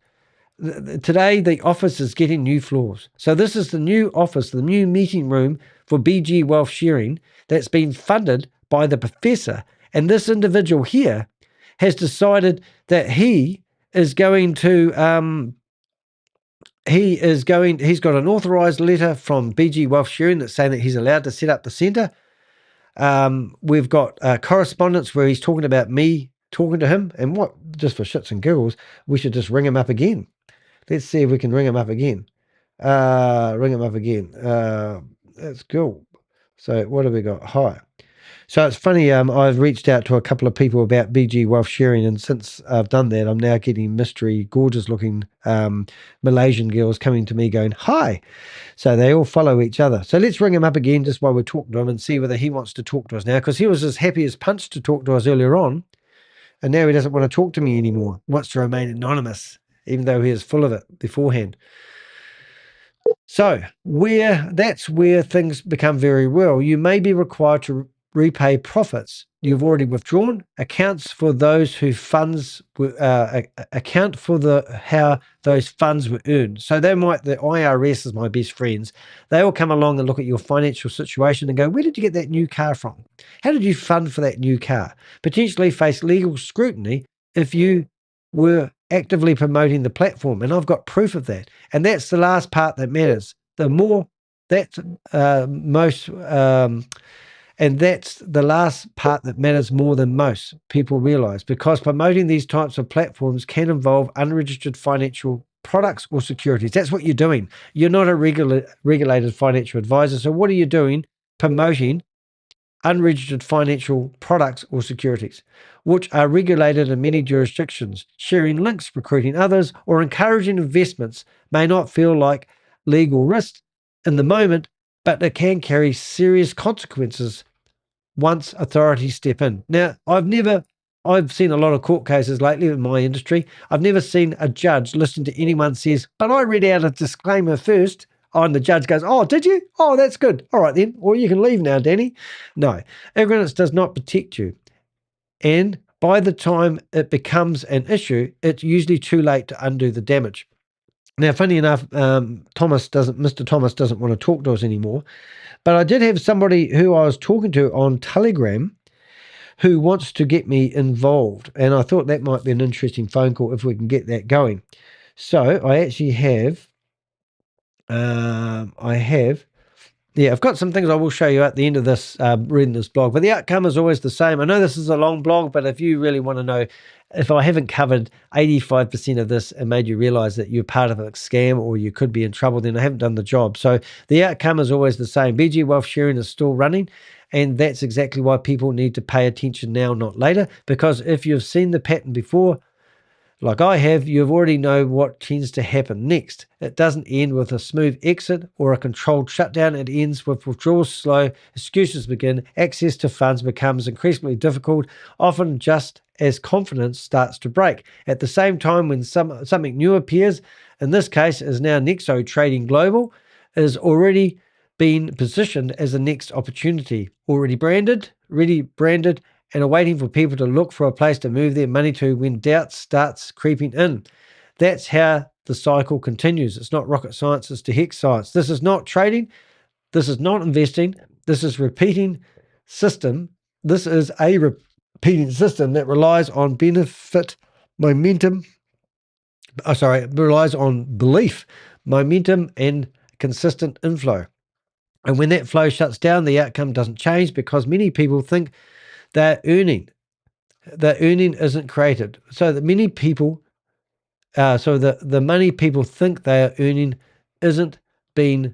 Today, the office is getting new floors. So this is the new office, the new meeting room for BG Wealth Sharing that's been funded by the professor. And this individual here has decided that he is going to... he's got an authorized letter from BG Wealth Sharing that's saying that he's allowed to set up the center. We've got correspondence where he's talking about me talking to him, and just for shits and giggles, we should just ring him up again. Let's see if we can ring him up again. Ring him up again. That's cool. So what have we got? Hi. So it's funny, I've reached out to a couple of people about BG Wealth Sharing, and since I've done that, I'm now getting mystery, gorgeous-looking Malaysian girls coming to me going, hi. So they all follow each other. So let's ring him up again just while we're talking to him and see whether he wants to talk to us now, because he was as happy as punch to talk to us earlier on, and now he doesn't want to talk to me anymore, wants to remain anonymous, even though he is full of it beforehand. So that's where things become very real. You may be required to repay profits you've already withdrawn, accounts for those who funds account for how those funds were earned. So the IRS is my best friends. They will come along and look at your financial situation and go, where did you get that new car from? How did you fund for that new car? Potentially face legal scrutiny if you were actively promoting the platform. And I've got proof of that. And that's the last part that matters. And that's the last part that matters more than most people realize, because promoting these types of platforms can involve unregistered financial products or securities. That's what you're doing. You're not a regulated financial advisor. So what are you doing? Promoting unregistered financial products or securities, which are regulated in many jurisdictions. Sharing links, recruiting others, or encouraging investments may not feel like legal risk in the moment, but it can carry serious consequences once authorities step in. Now, I've seen a lot of court cases lately in my industry. I've never seen a judge listen to anyone says, but I read out a disclaimer first. And the judge goes, oh, did you? Oh, that's good. All right then. Well, you can leave now, Danny. No, ignorance does not protect you. And by the time it becomes an issue, it's usually too late to undo the damage. Now, funny enough, Mr. Thomas doesn't want to talk to us anymore. But I did have somebody who I was talking to on Telegram who wants to get me involved. And I thought that might be an interesting phone call if we can get that going. So I actually have, I've got some things I will show you at the end of this, reading this blog. But the outcome is always the same. I know this is a long blog, but if you really want to know, if I haven't covered 85% of this and made you realize that you're part of a scam or you could be in trouble, then I haven't done the job. So the outcome is always the same. BG Wealth Sharing is still running, and that's exactly why people need to pay attention now, not later, because if you've seen the pattern before, like I have, you already know what tends to happen next. It doesn't end with a smooth exit or a controlled shutdown. It ends with withdrawals slow, excuses begin, access to funds becomes increasingly difficult, often just as confidence starts to break. At the same time, when something new appears, in this case is now NEXO Trading Global, is already been positioned as the next opportunity, already branded, ready branded, and are waiting for people to look for a place to move their money to when doubt starts creeping in. That's how the cycle continues. It's not rocket science, it's hex science. This is not trading. This is not investing. This is repeating system. This is a repeating system that relies on relies on belief, momentum, and consistent inflow. And when that flow shuts down, the outcome doesn't change because many people think they're earning. The earning isn't created. So that many people, the money people think they are earning isn't being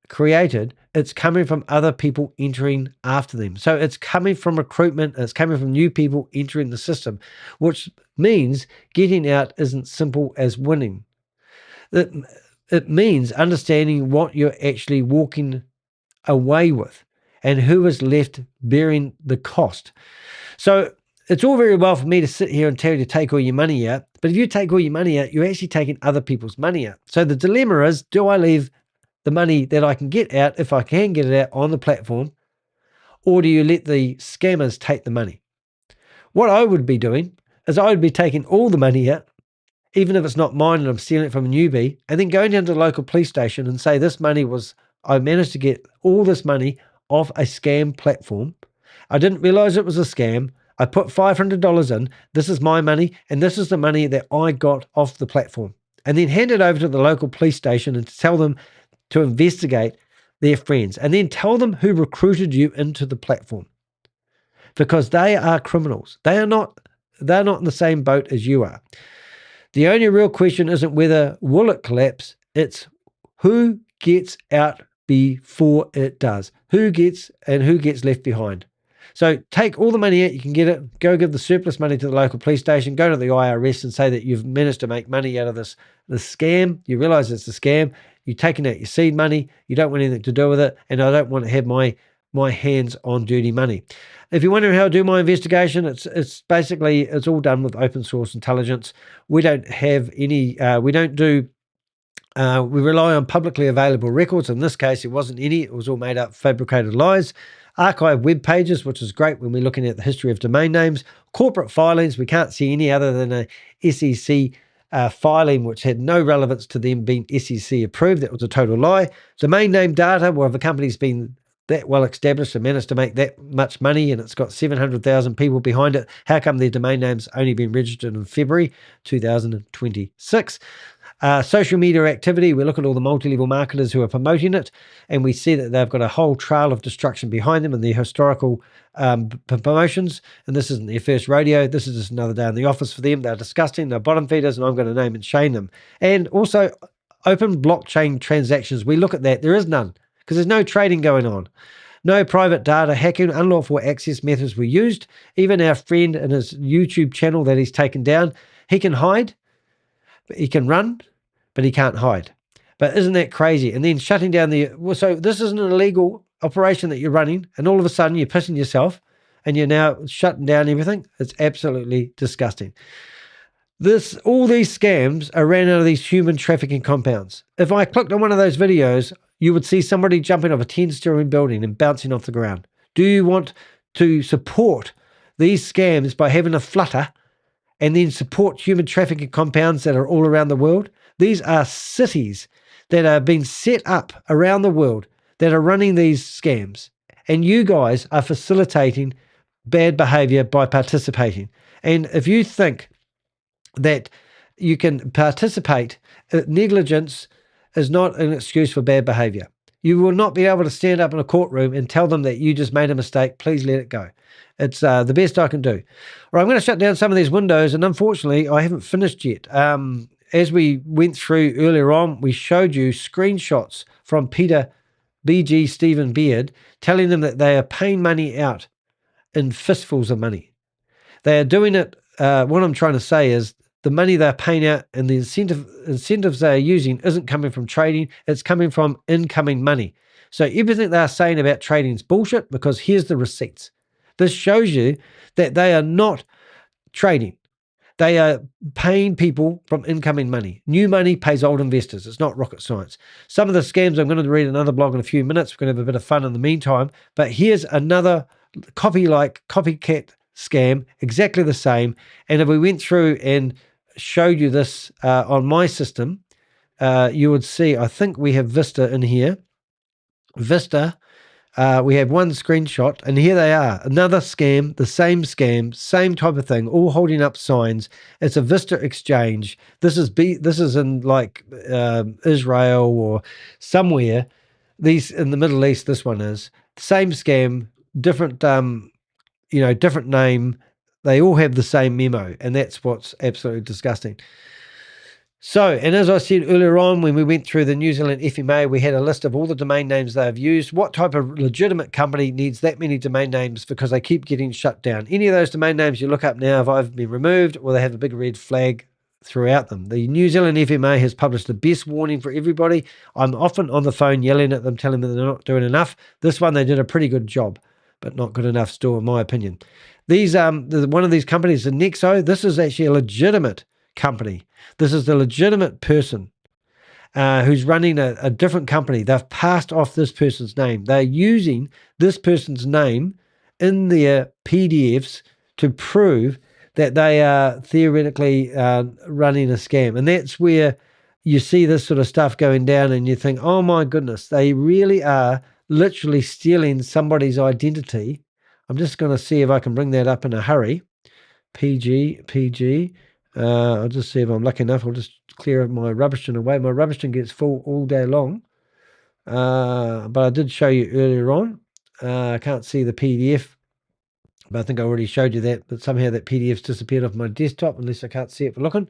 created. It's coming from other people entering after them. So it's coming from recruitment. It's coming from new people entering the system, which means getting out isn't simple as winning. It means understanding what you're actually walking away with and who is left bearing the cost. So it's all very well for me to sit here and tell you to take all your money out, but if you take all your money out, you're actually taking other people's money out. So the dilemma is, do I leave the money that I can get out, if I can get it out, on the platform, or do you let the scammers take the money? What I would be doing is I would be taking all the money out, even if it's not mine and I'm stealing it from a newbie, and then going down to the local police station and say, I managed to get all this money off a scam platform. I didn't realize it was a scam. I put $500 in. This is my money, and this is the money that I got off the platform. And then hand it over to the local police station and tell them to investigate their friends, and then tell them who recruited you into the platform, because they are criminals. They're not in the same boat as you are. The only real question isn't whether will it collapse, it's who gets out before it does. Who gets left behind. So take all the money out, you can get it, go give the surplus money to the local police station, go to the IRS and say that you've managed to make money out of this scam. You realize it's a scam. You've taken out your seed money. You don't want anything to do with it. And I don't want to have my hands on dirty money. If you're wondering how I do my investigation, it's basically, it's all done with open source intelligence. We don't have any, we rely on publicly available records. In this case, it wasn't any. It was all made up, fabricated lies. Archive web pages, which is great when we're looking at the history of domain names. Corporate filings, we can't see any other than a SEC filing, which had no relevance to them being SEC approved. That was a total lie. Domain name data, well, if a company's been that well established and managed to make that much money and it's got 700,000 people behind it, how come their domain name's only been registered in February 2026? Social media activity, we look at all the multi-level marketers who are promoting it, and we see that they've got a whole trail of destruction behind them and their historical promotions. And this isn't their first rodeo. This is just another day in the office for them. They're disgusting. They're bottom feeders, and I'm going to name and shame them. And also, open blockchain transactions. We look at that. There is none because there's no trading going on. No private data hacking, unlawful access methods were used. Even our friend in his YouTube channel that he's taken down, he can hide, he can run, but he can't hide. But isn't that crazy? And then shutting down so this is an illegal operation that you're running, and all of a sudden you're pissing yourself and you're now shutting down everything. It's absolutely disgusting. All these scams are ran out of these human trafficking compounds. If I clicked on one of those videos, you would see somebody jumping off a 10-story building and bouncing off the ground. Do you want to support these scams by having a flutter and then support human trafficking compounds that are all around the world? These are cities that are being set up around the world that are running these scams. And you guys are facilitating bad behavior by participating. And if you think that you can participate, negligence is not an excuse for bad behavior. You will not be able to stand up in a courtroom and tell them that you just made a mistake. Please let it go. It's the best I can do. All right, I'm going to shut down some of these windows, and unfortunately, I haven't finished yet. As we went through earlier on, we showed you screenshots from Peter BG Stephen Beard telling them that they are paying money out in fistfuls of money. They are doing it. What I'm trying to say is the money they're paying out and the incentives they're using isn't coming from trading, it's coming from incoming money. So everything they're saying about trading is bullshit, because here's the receipts. This shows you that they are not trading. They are paying people from incoming money. New money pays old investors. It's not rocket science. Some of the scams, I'm going to read another blog in a few minutes. We're going to have a bit of fun in the meantime. But here's another copycat scam, exactly the same. And if we went through and showed you this on my system, you would see, I think we have Vista in here. Vista. We have one screenshot, and here they are. Another scam, the same scam, same type of thing, all holding up signs. It's a Vista exchange. This is in like Israel or somewhere. These in the Middle East. This one is same scam, different different name. They all have the same memo, and that's what's absolutely disgusting. So, and as I said earlier on, when we went through the New Zealand FMA, we had a list of all the domain names they have used. What type of legitimate company needs that many domain names because they keep getting shut down? Any of those domain names you look up now have either been removed or they have a big red flag throughout them. The New Zealand FMA has published the best warning for everybody. I'm often on the phone yelling at them, telling them they're not doing enough. This one, they did a pretty good job, but not good enough still, in my opinion. These one of these companies, the NEXO, this is actually a legitimate company. This is the legitimate person who's running a different company. They've passed off this person's name. They're using this person's name in their PDFs to prove that they are theoretically running a scam. And that's where you see this sort of stuff going down and you think, oh my goodness, they really are literally stealing somebody's identity. I'm just going to see if I can bring that up in a hurry. PG. I'll just see if I'm lucky enough. I'll just clear my rubbish bin away. My rubbish bin gets full all day long. But I did show you earlier on. I can't see the PDF, but I think I already showed you that. But somehow that PDF's disappeared off my desktop, unless I can't see it for looking,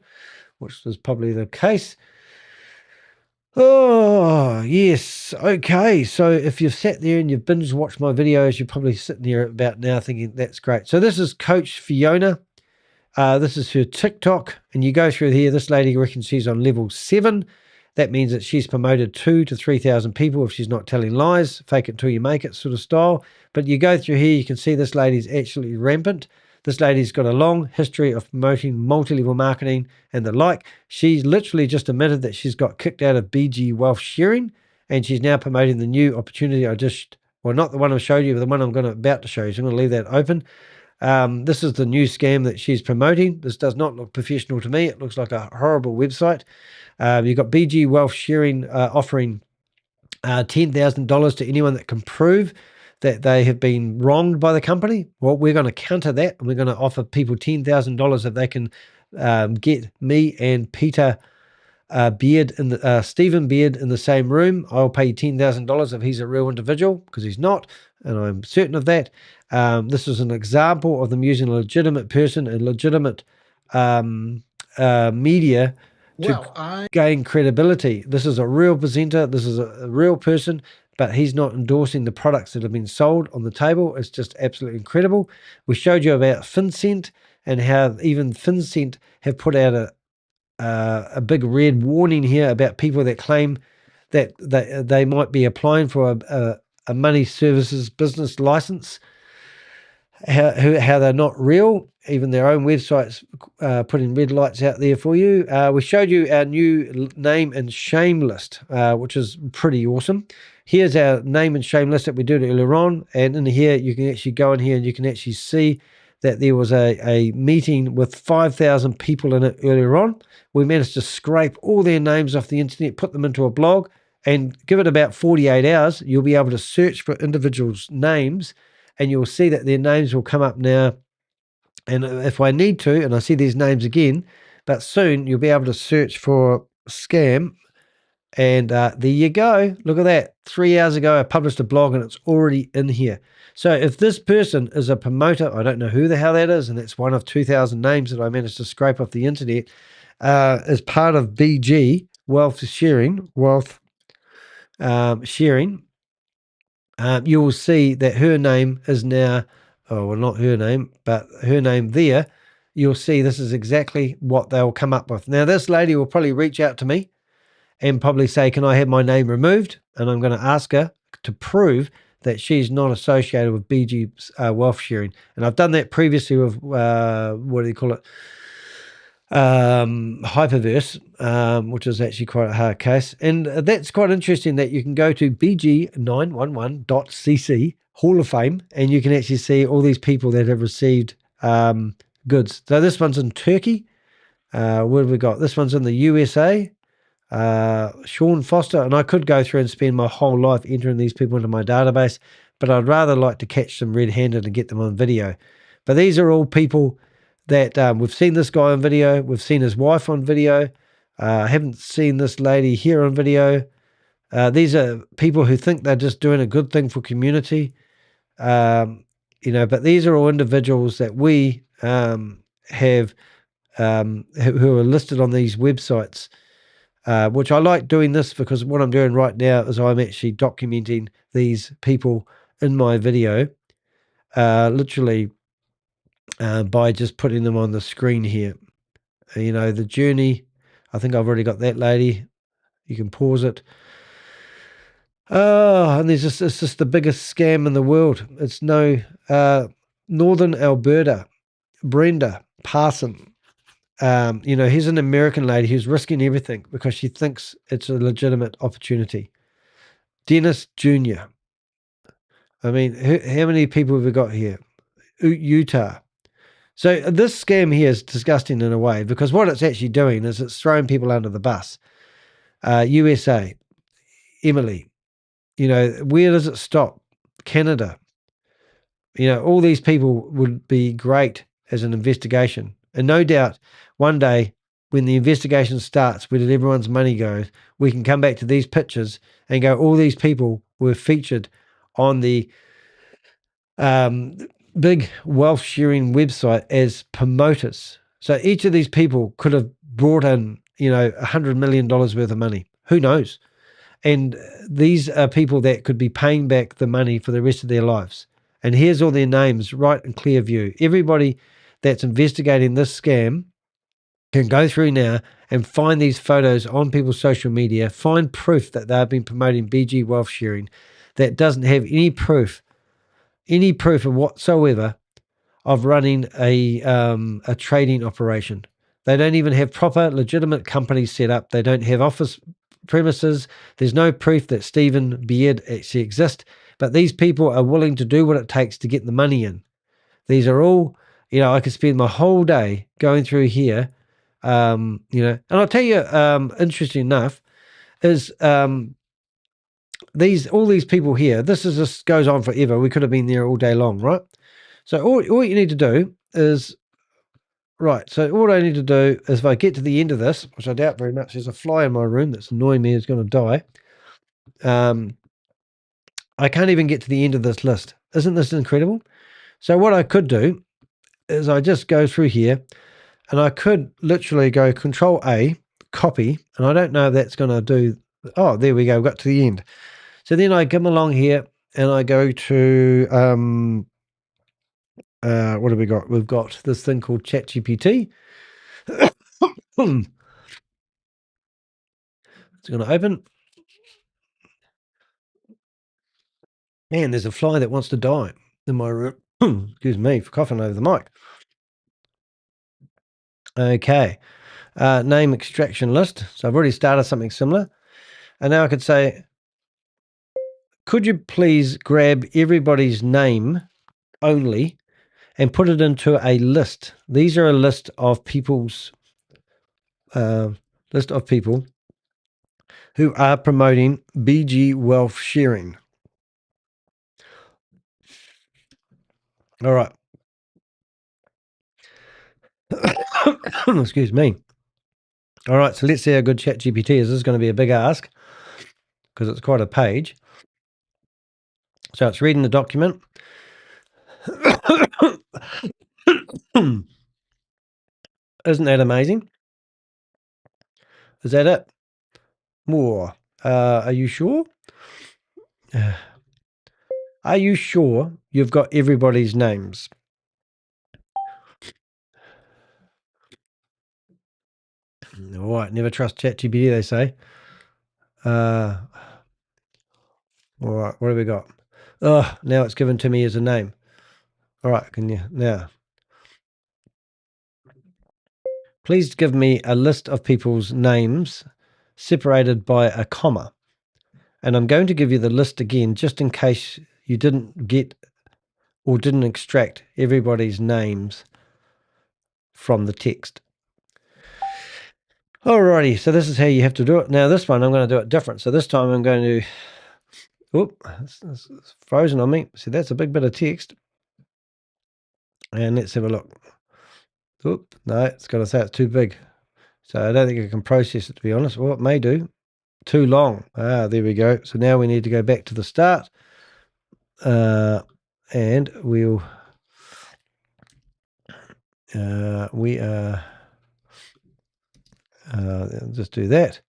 which is probably the case. Oh, yes. Okay. So if you've sat there and you've binge watched my videos, you're probably sitting there about now thinking, that's great. So this is Coach Fiona. This is her TikTok, and you go through here. This lady reckons she's on level 7. That means that she's promoted 2,000 to 3,000 people if she's not telling lies, fake it till you make it sort of style. But you go through here, you can see this lady's absolutely rampant. This lady's got a long history of promoting multi-level marketing and the like. She's literally just admitted that she's got kicked out of BG Wealth Sharing, and she's now promoting the new opportunity not the one I showed you, but the one I'm about to show you. So I'm going to leave that open. This is the new scam that she's promoting. This does not look professional to me. It looks like a horrible website. You've got BG Wealth Sharing offering $10,000 to anyone that can prove that they have been wronged by the company. Well, we're going to counter that, and we're going to offer people $10,000 if they can get me and Peter Stephen Beard in the same room. I'll pay you $10,000 if he's a real individual, because he's not, and I'm certain of that. This is an example of them using a legitimate person and legitimate media to gain credibility. This is a real presenter. This is a real person, but he's not endorsing the products that have been sold on the table. It's just absolutely incredible. We showed you about FinCEN and how even FinCEN have put out a big red warning here about people that claim that they might be applying for a money services business license, how they're not real. Even their own websites putting red lights out there for you. We showed you our new name and shame list, which is pretty awesome. Here's our name and shame list that we did earlier on, and in here you can actually go in here and you can actually see that there was a meeting with 5,000 people in it earlier on. We managed to scrape all their names off the internet, put them into a blog, and give it about 48 hours. You'll be able to search for individuals' names, and you'll see that their names will come up now. And if I need to, and I see these names again, but soon you'll be able to search for scam. And there you go. Look at that. 3 hours ago, I published a blog and it's already in here. So if this person is a promoter, I don't know who the hell that is, and that's one of 2,000 names that I managed to scrape off the internet, as part of BG Wealth Sharing, you will see that her name is now, oh, well, not her name, but her name there you'll see this is exactly what they'll come up with. Now, this lady will probably reach out to me and probably say, can I have my name removed? And I'm going to ask her to prove that she's not associated with BG's wealth sharing. And I've done that previously with, what do you call it? Hyperverse, which is actually quite a hard case. And that's quite interesting that you can go to bg911.cc, Hall of Fame, and you can actually see all these people that have received goods. So this one's in Turkey. Where have we got? This one's in the USA. Sean Foster, and I could go through and spend my whole life entering these people into my database, but I'd rather like to catch them red-handed and get them on video. But these are all people that we've seen this guy on video, we've seen his wife on video, haven't seen this lady here on video. These are people who think they're just doing a good thing for community, but these are all individuals that we have who are listed on these websites. Which I like doing this because what I'm doing right now is I'm actually documenting these people in my video, literally by just putting them on the screen here. The journey, I think I've already got that lady. You can pause it. Oh, and it's just the biggest scam in the world. It's Northern Alberta, Brenda Parson. Here's an American lady who's risking everything because she thinks it's a legitimate opportunity. Dennis Jr. I mean, how many people have we got here? Utah. So this scam here is disgusting in a way because what it's actually doing is it's throwing people under the bus. USA, Emily, where does it stop? Canada. All these people would be great as an investigation. And no doubt one day when the investigation starts, where did everyone's money go? We can come back to these pictures and go, all these people were featured on the big wealth sharing website as promoters. So each of these people could have brought in, $100 million worth of money. Who knows? And these are people that could be paying back the money for the rest of their lives. And here's all their names right in clear view. Everybody that's investigating this scam can go through now and find these photos on people's social media, find proof that they've been promoting BG wealth sharing that doesn't have any proof of whatsoever of running a trading operation. They don't even have proper legitimate companies set up. They don't have office premises. There's no proof that Stephen Beard actually exists, but these people are willing to do what it takes to get the money in. These are all, I could spend my whole day going through here, and I'll tell you, interesting enough, is all these people here, this goes on forever. We could have been there all day long, right? So all you need to do is, so all I need to do is if I get to the end of this, which I doubt very much, there's a fly in my room that's annoying me, it's going to die. I can't even get to the end of this list. Isn't this incredible? So what I could do is I just go through here and I could literally go Control A, copy, and I don't know if that's going to do. Oh, there we go. Got to the end. So then I come along here and I go to, what have we got? We've got this thing called ChatGPT. It's going to open. Man, there's a fly that wants to die in my room. Excuse me for coughing over the mic. Okay. Name extraction list. So I've already started something similar. And now I could say, could you please grab everybody's name only and put it into a list? These are a list of people's people who are promoting BG wealth sharing. All right. Excuse me. All right, so let's see how good ChatGPT is. This is going to be a big ask because it's quite a page. So it's reading the document. Isn't that amazing? Is that it? More. Are you sure? Are you sure you've got everybody's names? All right, never trust ChatGPT, they say. All right, what have we got? Oh, now it's given to me as a name. All right, can you now? Please give me a list of people's names separated by a comma. And I'm going to give you the list again, just in case you didn't get or didn't extract everybody's names from the text. Alrighty, so this is how you have to do it. Now this one, I'm going to do it different. So this time I'm going to, oop, it's frozen on me. See, that's a big bit of text. And let's have a look. Oop, no, it's got to say it's too big. So I don't think I can process it, to be honest. Well, it may do. Too long. Ah, there we go. So now we need to go back to the start. And we'll just do that.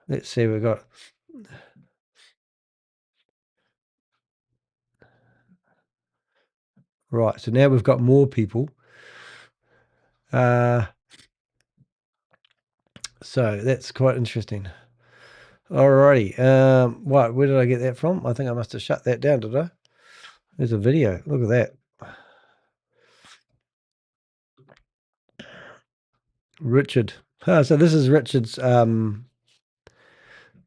Let's see, we've got right. So now we've got more people. So that's quite interesting. Alrighty. What? Where did I get that from? I think I must have shut that down, did I? There's a video. Look at that. Richard. So this is Richard's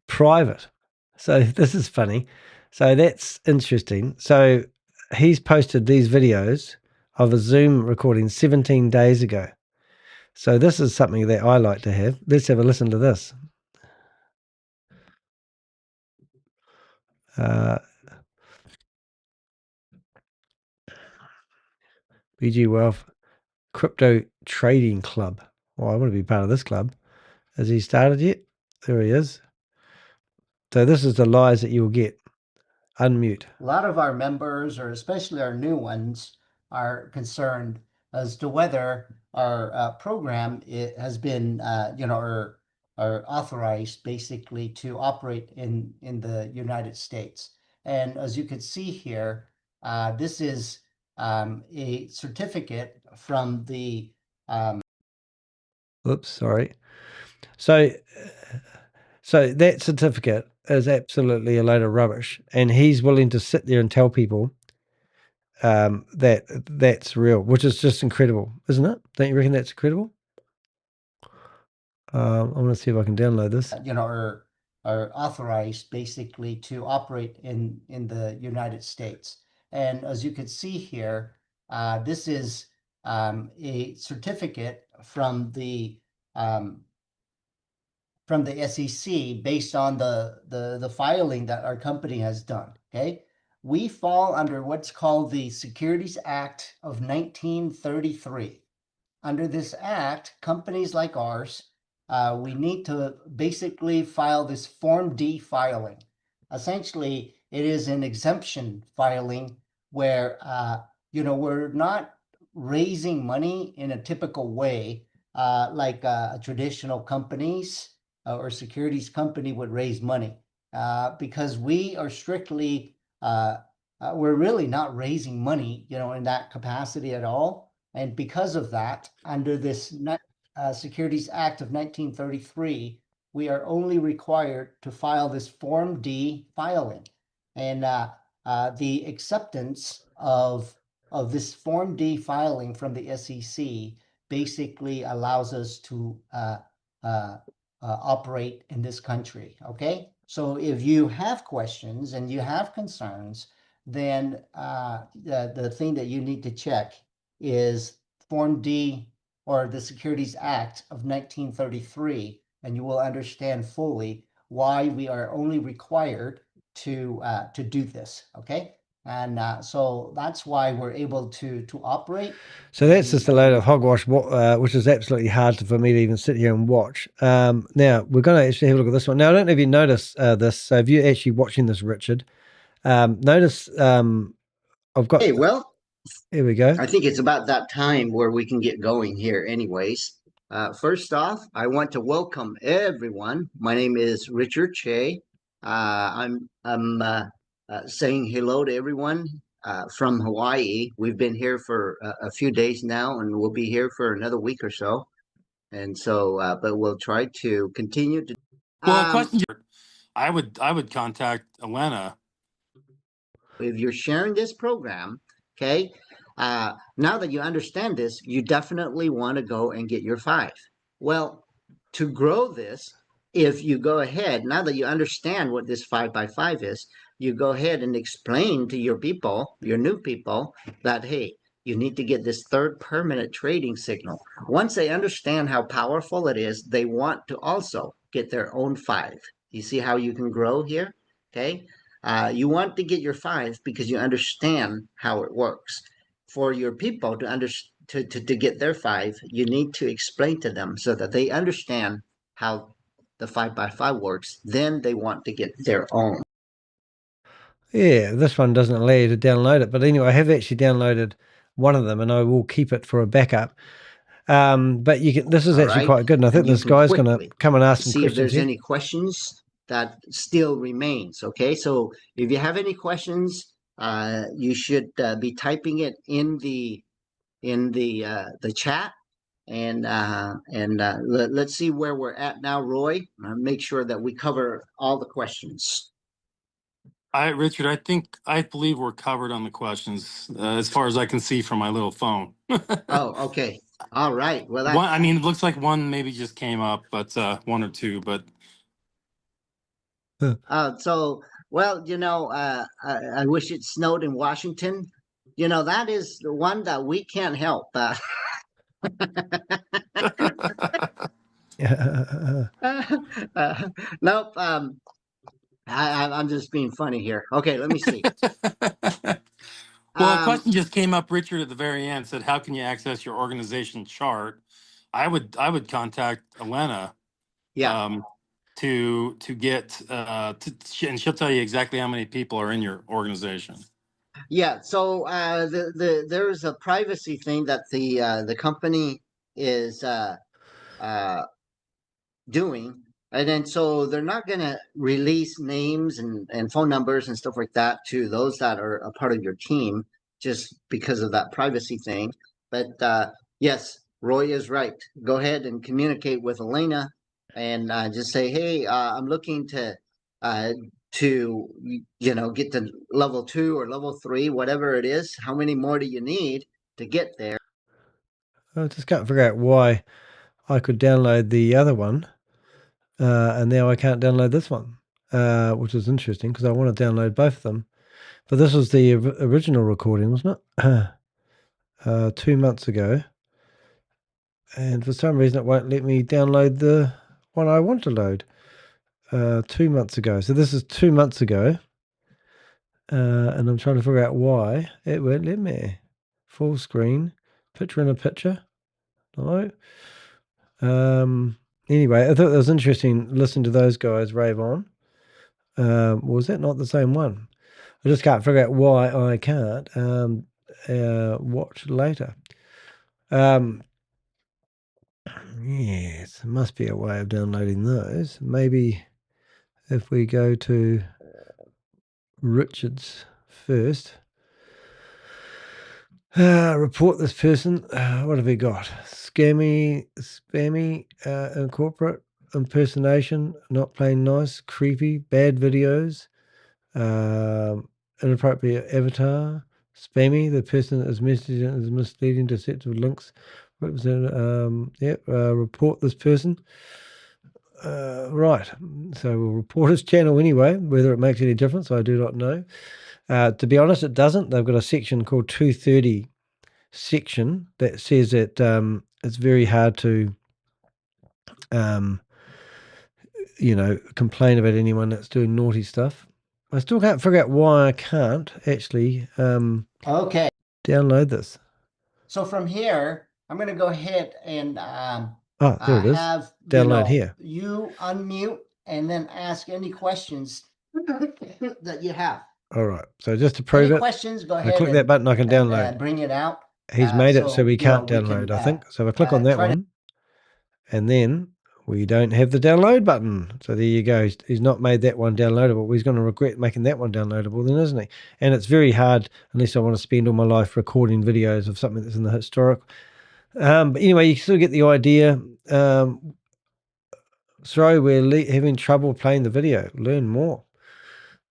private. So this is funny. So that's interesting. So he's posted these videos of a Zoom recording 17 days ago. So this is something that I like to have. Let's have a listen to this. BG Wealth Crypto Trading Club. Well, I want to be part of this club. Has he started yet? There he is. So this is the lies that you'll get. Unmute. A lot of our members, or especially our new ones, are concerned as to whether our program has been, or authorized basically to operate in the United States. And as you can see here, this is a certificate from the Oops, sorry. So that certificate is absolutely a load of rubbish, and he's willing to sit there and tell people that that's real, which is just incredible, isn't it? Don't you reckon that's incredible? I'm going to see if I can download this. Are authorized basically to operate in the United States. And as you can see here, this is a certificate from the SEC based on the filing that our company has done. Okay, we fall under what's called the Securities Act of 1933. Under this act, companies like ours, we need to basically file this Form D filing. Essentially, it is an exemption filing where, we're not raising money in a typical way, like traditional companies or securities company would raise money, because we are strictly, we're really not raising money, in that capacity at all. And because of that, under this Securities Act of 1933, we are only required to file this Form D filing. And the acceptance of this Form D filing from the SEC basically allows us to operate in this country. Okay, so if you have questions and you have concerns, then the thing that you need to check is Form D or the Securities Act of 1933, and you will understand fully why we are only required to do this. Okay, and so that's why we're able to operate. So that's just a load of hogwash, which is absolutely hard for me to even sit here and watch. Now we're going to actually have a look at this one. Now I don't know if you notice this. So if you're actually watching this, Richard, notice I've got. Hey, well, here we go. I think it's about that time where we can get going here anyways. First off, I want to welcome everyone. My name is Richard Che. I'm saying hello to everyone from Hawaii. We've been here for a few days now, and we'll be here for another week or so. And so, but we'll try to continue to. Well, question. I would contact Elena. If you're sharing this program, okay, now that you understand this, you definitely want to go and get your 5. Well, to grow this, if you go ahead, now that you understand what this 5x5 is, you go ahead and explain to your people, your new people, that, hey, you need to get this third permanent trading signal. Once they understand how powerful it is, they want to also get their own 5. You see how you can grow here? Okay. You want to get your 5 because you understand how it works. For your people to get their 5, you need to explain to them so that they understand how the 5x5 works. Then they want to get their own. Yeah, this one doesn't allow you to download it. But anyway, I have actually downloaded one of them and I will keep it for a backup. But you can, this is actually quite good. And I think this guy's going to come and ask some see questions. If there's here. any questions that still remains. Okay, so if you have any questions, you should be typing it in the chat, and let's see where we're at now, Roy. Make sure that we cover all the questions. Richard, I believe we're covered on the questions as far as I can see from my little phone. Oh, okay. All right. Well, I mean, it looks like one maybe just came up, but one or two, but. So, well, you know, I wish it snowed in Washington. You know, that is the one that we can't help. Nope. I'm just being funny here. Okay, let me see. Well, a question just came up, Richard, at the very end. Said, "How can you access your organization chart?" I would contact Elena. Yeah. To get and she'll tell you exactly how many people are in your organization. Yeah. So there's a privacy thing that the company is doing. And then so they're not going to release names and phone numbers and stuff like that to those that are a part of your team just because of that privacy thing. But yes, Roy is right. Go ahead and communicate with Elena and just say, hey, I'm looking to you know, get to level 2 or level 3, whatever it is. How many more do you need to get there? I just can't figure out why I could download the other one. And now I can't download this one, which is interesting because I want to download both of them. But this was the original recording, wasn't it? 2 months ago. And for some reason, it won't let me download the one I want to load 2 months ago. So this is 2 months ago. And I'm trying to figure out why it won't let me. Full screen, picture in a picture. Hello. Anyway, I thought it was interesting listening to those guys rave on. Was that not the same one? I just can't figure out why I can't watch later. Yes, there must be a way of downloading those. Maybe if we go to Richard's first. Report this person. What have we got? Spammy, corporate impersonation, not playing nice, creepy, bad videos, inappropriate avatar, spammy. The person that is messaging is misleading, deceptive links. Report this person. Right. So we'll report his channel anyway. Whether it makes any difference, I do not know. To be honest, it doesn't. They've got a section called 230 section that says that it's very hard to, you know, complain about anyone that's doing naughty stuff. I still can't figure out why I can't actually okay, download this. So from here, I'm going to go ahead and there it is. Have download here. You unmute and then ask any questions that you have. All right. So just to prove any it, questions, go ahead. I click that button. I can download. Bring it out. He's made it so we can't download, I think. So if I click on that one, and then we don't have the download button. So there you go. He's not made that one downloadable. He's going to regret making that one downloadable then, isn't he? And it's very hard unless I want to spend all my life recording videos of something that's in the historic. But anyway, you still get the idea. Sorry, we're having trouble playing the video. Learn more.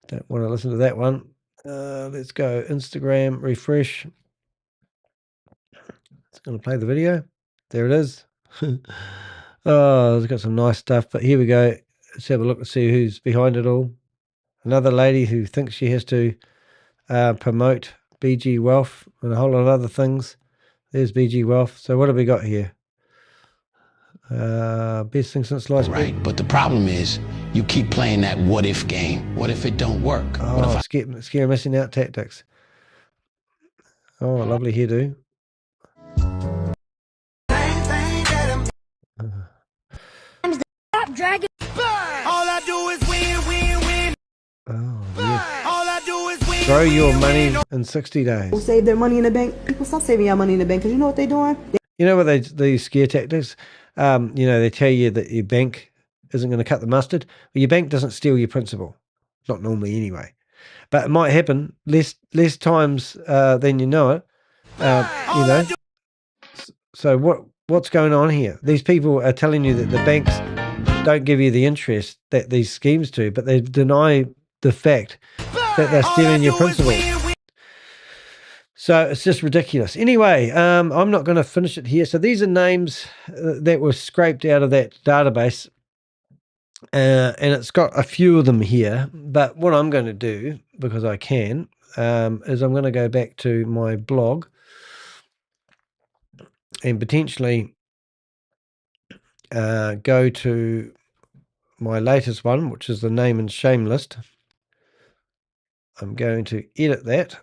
Don't want to listen to that one. Let's go. Instagram, refresh. It's going to play the video. There it is. Oh, it's got some nice stuff. But here we go. Let's have a look and see who's behind it all. Another lady who thinks she has to promote BG Wealth and a whole lot of other things. There's BG Wealth. So what have we got here? Best thing since sliced bread. Right, but the problem is you keep playing that what if game. What if it don't work? Oh, scare missing out tactics. Oh, lovely hairdo. Stop dragging. All I do is win, win, win. Oh, yes. All I do is win. Throw your money in 60 days. Save their money in the bank. People stop saving your money in the bank because you know what they're doing? You know what these scare tactics? They tell you that your bank isn't going to cut the mustard. Well, your bank doesn't steal your principal. Not normally anyway. But it might happen less times than you know it. So what's going on here? These people are telling you that the banks don't give you the interest that these schemes do, but they deny the fact that they're stealing your principal. So it's just ridiculous. Anyway, I'm not going to finish it here. So these are names that were scraped out of that database. And it's got a few of them here. But what I'm going to do, because I can, is I'm going to go back to my blog and potentially go to my latest one, which is the name and shame list. I'm going to edit that.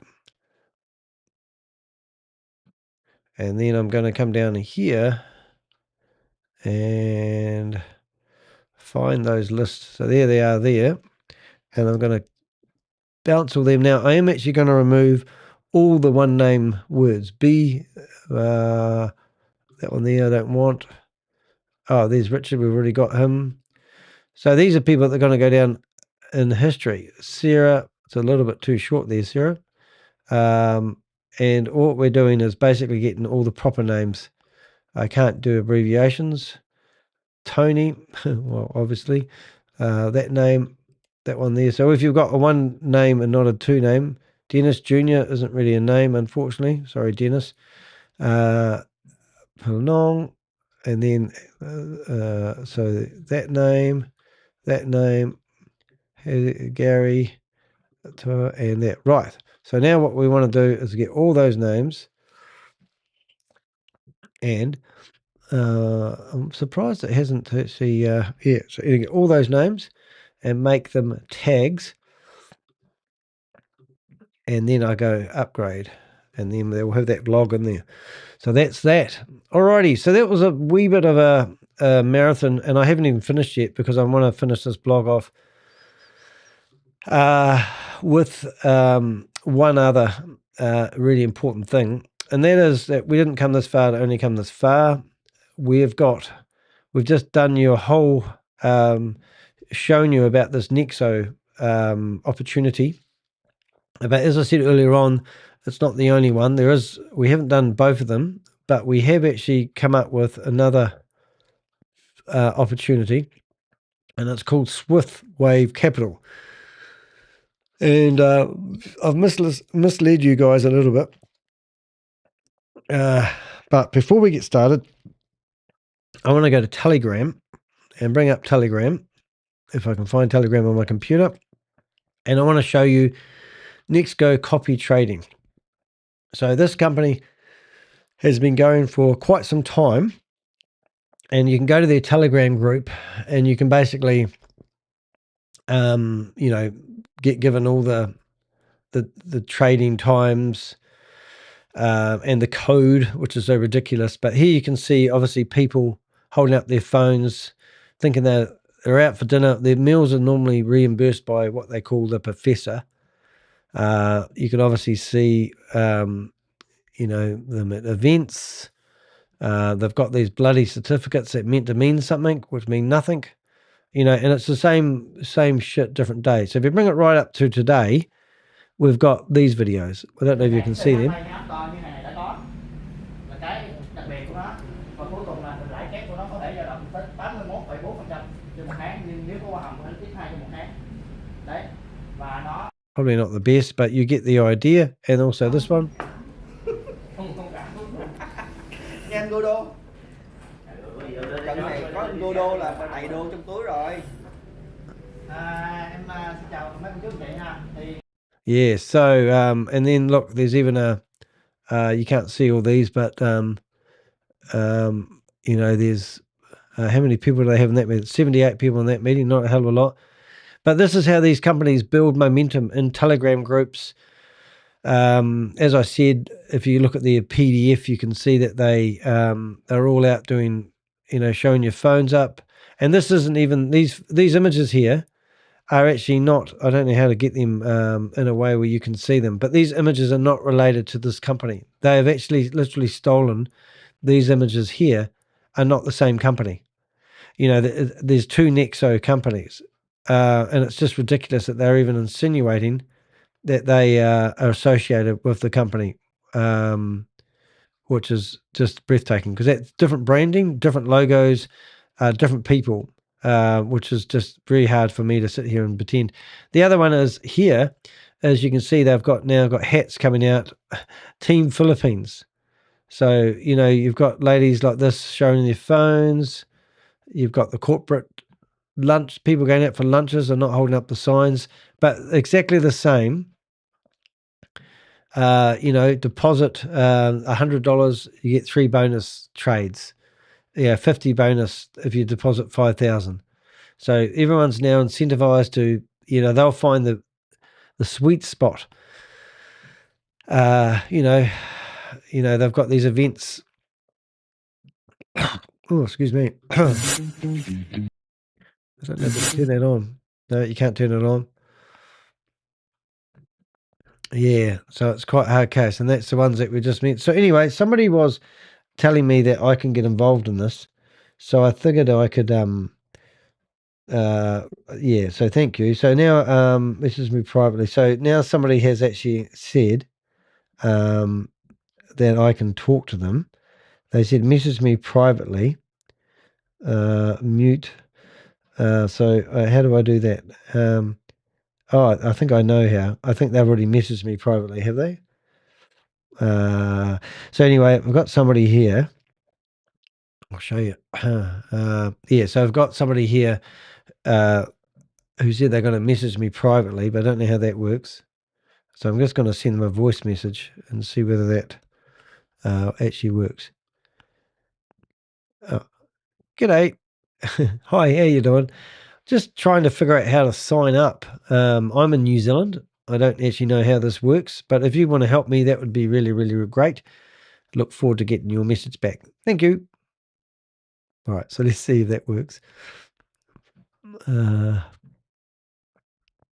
And then I'm going to come down here and find those lists. So there they are there. And I'm going to bounce all them. Now, I am actually going to remove all the one name words. That one there I don't want. Oh, there's Richard. We've already got him. So these are people that are going to go down in history. Sarah, it's a little bit too short there, Sarah. And what we're doing is basically getting all the proper names. I can't do abbreviations. Tony, well, obviously, that name, that one there. So if you've got a one name and not a two name, Dennis Jr. isn't really a name, unfortunately. Sorry, Dennis. Long, and then, so that name, Gary, and that. Right. So now what we want to do is get all those names, and I'm surprised it hasn't actually, so you get all those names and make them tags, and then I go upgrade, and then they'll have that blog in there. So that's that. Alrighty, so that was a wee bit of a marathon, and I haven't even finished yet because I want to finish this blog off with one other really important thing, and that is that we didn't come this far to only come this far. We've just done you a whole shown you about this NEXO opportunity. But as I said earlier on, it's not the only one. We haven't done both of them, but we have actually come up with another opportunity, and it's called Swift Wave Capital. And I've misled you guys a little bit. But before we get started, I want to go to Telegram and bring up Telegram, if I can find Telegram on my computer. And I want to show you NEXO Copy Trading. So this company has been going for quite some time, and you can go to their Telegram group and you can basically, get given all the trading times and the code, which is so ridiculous. But here you can see, obviously, people holding up their phones, thinking they're out for dinner. Their meals are normally reimbursed by what they call the professor. You can obviously see, them at events. They've got these bloody certificates that meant to mean something, which mean nothing. And it's the same shit, different day. So if you bring it right up to today, we've got these videos. I don't know if you can see them. và cuối cùng là lãi kép của nó có thể dao động tới 81,4% trên một tháng, nhưng nếu có hoa hồng nó tiếp 2 trên một tháng. Đấy. Và nó Probably not the best, but you get the idea. And also this one. Nghe anh Godo. Trận này có anh Godo là đầy đô trong túi rồi. Em xin chào mấy cô chú chị nha. Thì Yeah, so, and then look, there's even a, you can't see all these, but, you know, there's, how many people do they have in that meeting? 78 people in that meeting, not a hell of a lot. But this is how these companies build momentum in Telegram groups. As I said, if you look at their PDF, you can see that they're all out doing, you know, showing your phones up. And this isn't even, these images here are actually not, I don't know how to get them in a way where you can see them, but these images are not related to this company. They have actually literally stolen these images here, are not the same company. You know, there's two NEXO companies, and it's just ridiculous that they're even insinuating that they are associated with the company, which is just breathtaking, because that's different branding, different logos, different people, which is just very hard for me to sit here and pretend. The other one is here, as you can see, they've now got hats coming out, Team Philippines. So, you know, you've got ladies like this showing their phones. You've got the corporate lunch, people going out for lunches and not holding up the signs, but exactly the same. You know, deposit $100, you get 3 bonus trades. Yeah, 50 bonus if you deposit 5,000. So everyone's now incentivized to, you know, they'll find the sweet spot. You know, they've got these events. Oh, excuse me. I don't know if I can turn that on. No, you can't turn it on. Yeah, so it's quite a hard case, and that's the ones that we just met. So anyway, somebody was telling me that I can get involved in this, so I figured I could, yeah, so thank you. So now, this is me privately. So now somebody has actually said, that I can talk to them. They said, message me privately, mute. So how do I do that? Oh, I think I know how. I think they've already messaged me privately, have they? So anyway, I've got somebody here. I'll show you. Yeah, so I've got somebody here who said they're going to message me privately, but I don't know how that works. So I'm just going to send them a voice message and see whether that actually works. Oh, g'day. Hi, how you doing? Just trying to figure out how to sign up. I'm in New Zealand. I don't actually know how this works, but if you want to help me, that would be really, really great. Look forward to getting your message back. Thank you. All right, so let's see if that works.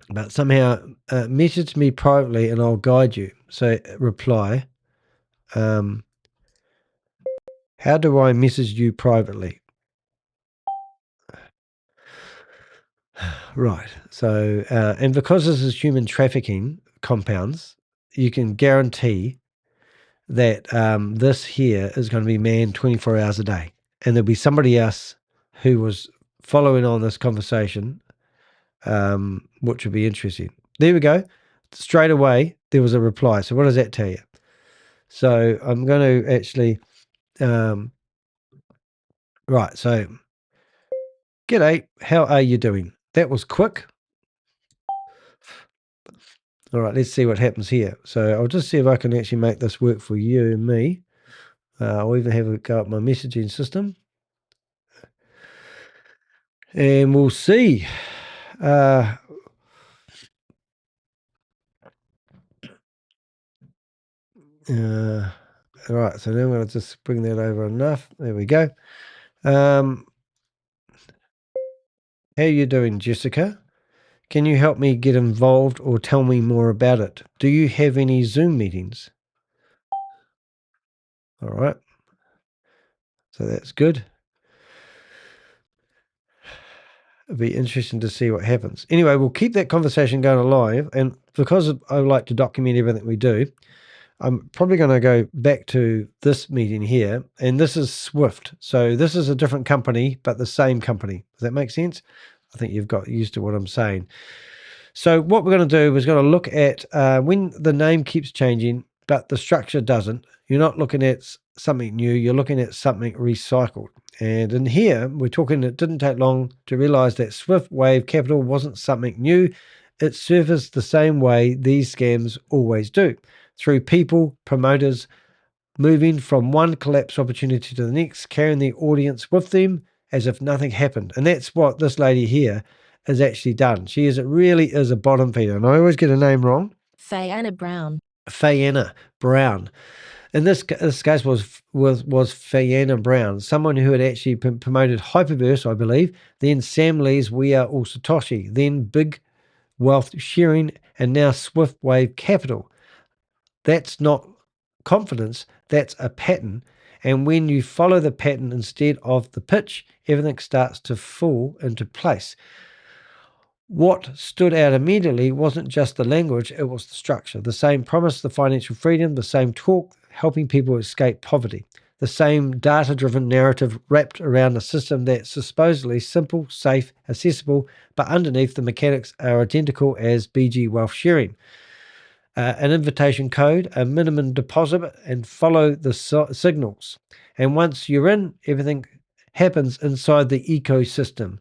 But somehow message me privately and I'll guide you. So reply. How do I message you privately? Right. So, and because this is human trafficking compounds, you can guarantee that this here is going to be manned 24 hours a day. And there'll be somebody else who was following on this conversation, which would be interesting. There we go. Straight away, there was a reply. So what does that tell you? So I'm going to actually, right. So, g'day. How are you doing? That was quick. All right, let's see what happens here. So I'll just see if I can actually make this work for you and me. I'll even have a go at my messaging system. And we'll see. Right, so now I'm going to just bring that over enough. There we go. How are you doing, Jessica? Can you help me get involved or tell me more about it? Do you have any Zoom meetings? All right. So that's good. It'll be interesting to see what happens. Anyway, we'll keep that conversation going alive. And because I like to document everything we do, I'm probably going to go back to this meeting here, and this is Swift. So this is a different company, but the same company. Does that make sense? I think you've got used to what I'm saying. So what we're going to do is going to look at when the name keeps changing, but the structure doesn't. You're not looking at something new. You're looking at something recycled. And in here, we're talking, it didn't take long to realize that Swift Wave Capital wasn't something new. It surfaced the same way these scams always do, through people, promoters, moving from one collapse opportunity to the next, carrying the audience with them as if nothing happened. And that's what this lady here has actually done. Really is a bottom feeder. And I always get a name wrong. Fayanna Brown. Fayanna Brown. In this case was Fayanna Brown, someone who had actually promoted Hyperverse, I believe, then Sam Lee's We Are All Satoshi, then Big Wealth Sharing, and now Swift Wave Capital. That's not confidence, that's a pattern. And when you follow the pattern instead of the pitch, everything starts to fall into place. What stood out immediately wasn't just the language, it was the structure. The same promise, the financial freedom, the same talk, helping people escape poverty. The same data-driven narrative wrapped around a system that's supposedly simple, safe, accessible, but underneath the mechanics are identical as BG Wealth Sharing. An invitation code, a minimum deposit, and follow the signals. And once you're in, everything happens inside the ecosystem.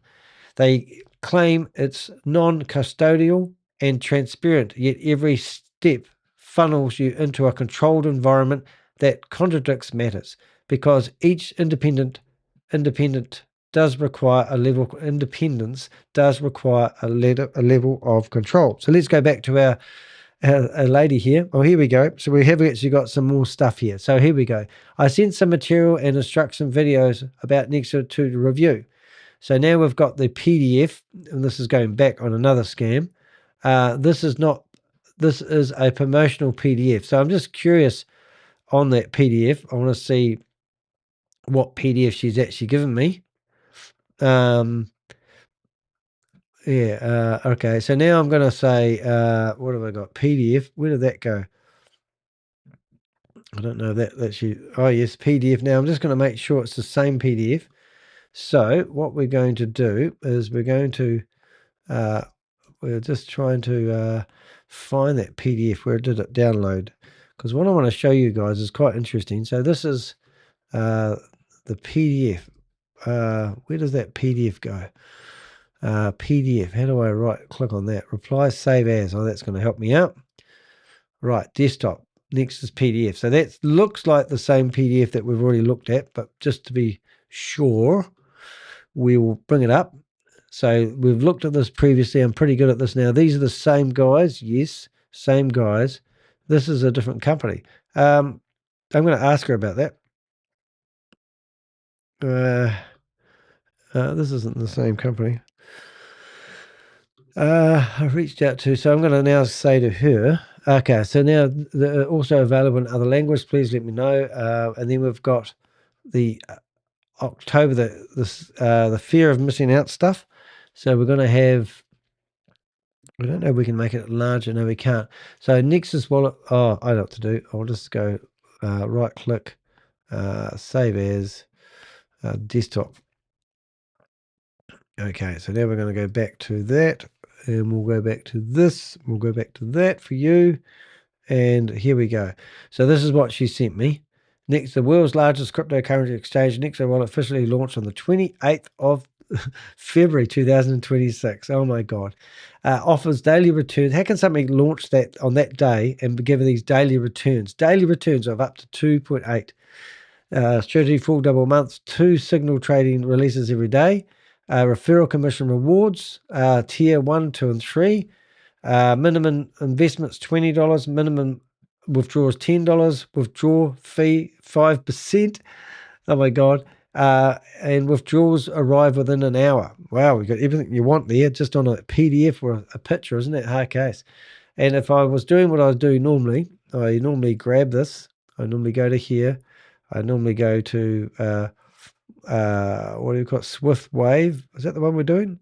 They claim it's non-custodial and transparent, yet every step funnels you into a controlled environment that contradicts matters, because each independent does require a level of independence, does require a level of control. So let's go back to our lady here. Oh, here we go. So we have actually got some more stuff here. So here we go. I sent some material and instruction videos about NEXO to review. So now we've got the PDF, and this is going back on another scam. This is a promotional PDF. So I'm just curious on that PDF. I want to see what PDF she's actually given me. Okay. So now I'm going to say, what have I got? PDF. Where did that go? I don't know that she, oh yes, PDF. Now I'm just going to make sure it's the same PDF. So what we're going to do is we're just trying to find that PDF where did it download, because what I want to show you guys is quite interesting. So this is the PDF. Where does that PDF go? PDF. How do I right click on that? Reply save as. Oh, that's going to help me out. Right, desktop. Next is PDF. So that looks like the same PDF that we've already looked at, but just to be sure, we will bring it up. So we've looked at this previously. I'm pretty good at this now. These are the same guys. Yes, same guys. This is a different company. I'm going to ask her about that. This isn't the same company. I've reached out to, so I'm going to now say to her, okay, so now they're also available in other languages. Please let me know. And then we've got the October, the fear of missing out stuff. So we're going to have, I don't know if we can make it larger. No, we can't. So Nexus wallet. Oh, I know what to do. I'll just go right click, save as, desktop. Okay, so now we're going to go back to that, and we'll go back to this. We'll go back to that for you. And here we go. So this is what she sent me. Next, the world's largest cryptocurrency exchange, NEXO Wallet, officially launched on the 28th of February 2026. Oh my God. Offers daily returns. How can something launch that on that day and give these daily returns? Daily returns of up to 2.8. Strategy full double months, 2 signal trading releases every day. Referral commission rewards, tier 1, 2, and 3. Minimum investments $20, minimum withdrawals $10, withdrawal fee 5%. Oh my God. And withdrawals arrive within an hour. Wow, we've got everything you want there just on a PDF or a picture, isn't it? Hard case. And if I was doing what I was doing normally, I normally grab this. I normally go to here. I normally go to, what do you call it? Swift Wave. Is that the one we're doing?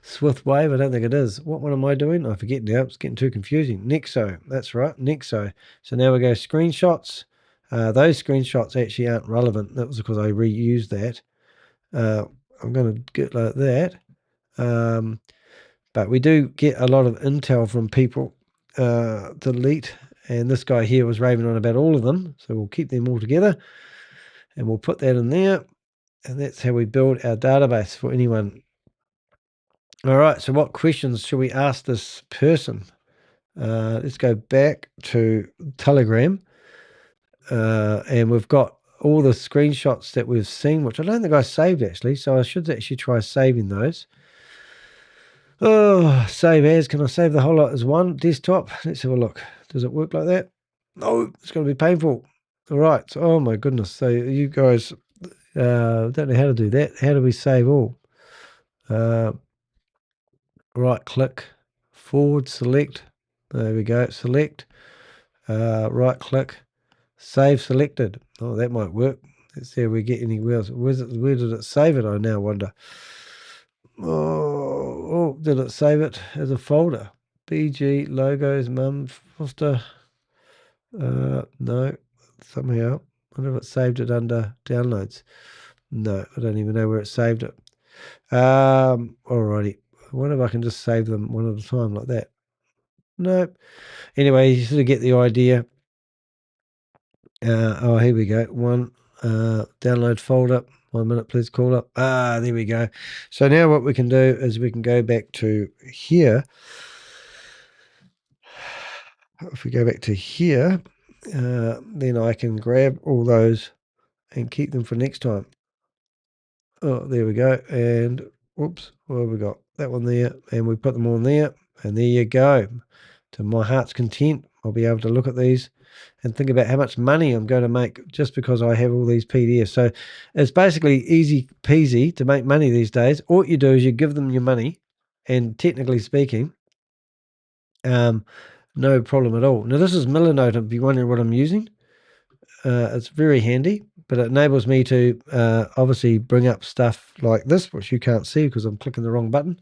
Swift Wave, I don't think it is. What one am I doing? I forget now. It's getting too confusing. NEXO, that's right, NEXO. So now we go screenshots. Those screenshots actually aren't relevant. That was because I reused that. I'm going to get like that. But we do get a lot of intel from people. Delete. And this guy here was raving on about all of them. So we'll keep them all together. And we'll put that in there. And that's how we build our database for anyone. All right, so what questions should we ask this person? Let's go back to Telegram. And we've got all the screenshots that we've seen, which I don't think I saved actually. So I should actually try saving those. Oh, save as. Can I save the whole lot as one desktop? Let's have a look. Does it work like that? No, it's going to be painful. All right. So, oh my goodness. So you guys don't know how to do that. How do we save all? Right click, forward select. There we go. Select. Right click, save selected. Oh, that might work. Let's see if we get anywhere else. Where did it save it? I now wonder. Oh, did it save it as a folder? BG, logos, mum, foster. No, somehow. I wonder if it saved it under downloads. No, I don't even know where it saved it. Alrighty. I wonder if I can just save them one at a time like that. Nope. Anyway, you sort of get the idea. Oh, here we go. One download folder. 1 minute, please call up. There we go. So now what we can do is we can go back to here. If we go back to here, then I can grab all those and keep them for next time. Oh, there we go. And whoops, what have we got? That one there. And we put them on there. And there you go. To my heart's content, I'll be able to look at these and think about how much money I'm going to make just because I have all these PDFs. So it's basically easy peasy to make money these days. All you do is you give them your money, and technically speaking, no problem at all. Now this is Milanote, if you're wondering what I'm using. It's very handy, but it enables me to obviously bring up stuff like this, which you can't see because I'm clicking the wrong button.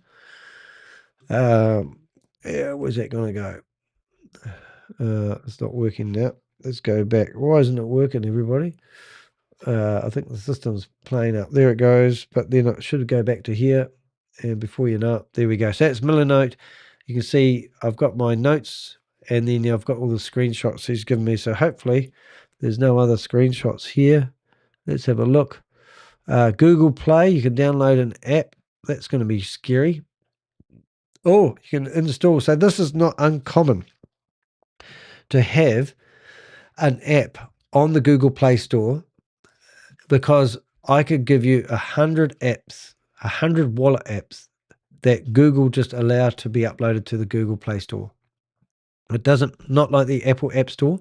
Yeah, where's that going to go? It's not working now. Let's go back. Why isn't it working, everybody? I think the system's playing up. There it goes, but then it should go back to here. And before you know it, there we go. So that's Milanote. You can see I've got my notes, and then I've got all the screenshots he's given me. So hopefully there's no other screenshots here. Let's have a look. Google Play, you can download an app. That's going to be scary. Oh, you can install. So this is not uncommon to have an app on the Google Play Store, because I could give you 100 apps, 100 wallet apps that Google just allowed to be uploaded to the Google Play Store. It doesn't, not like the Apple App Store.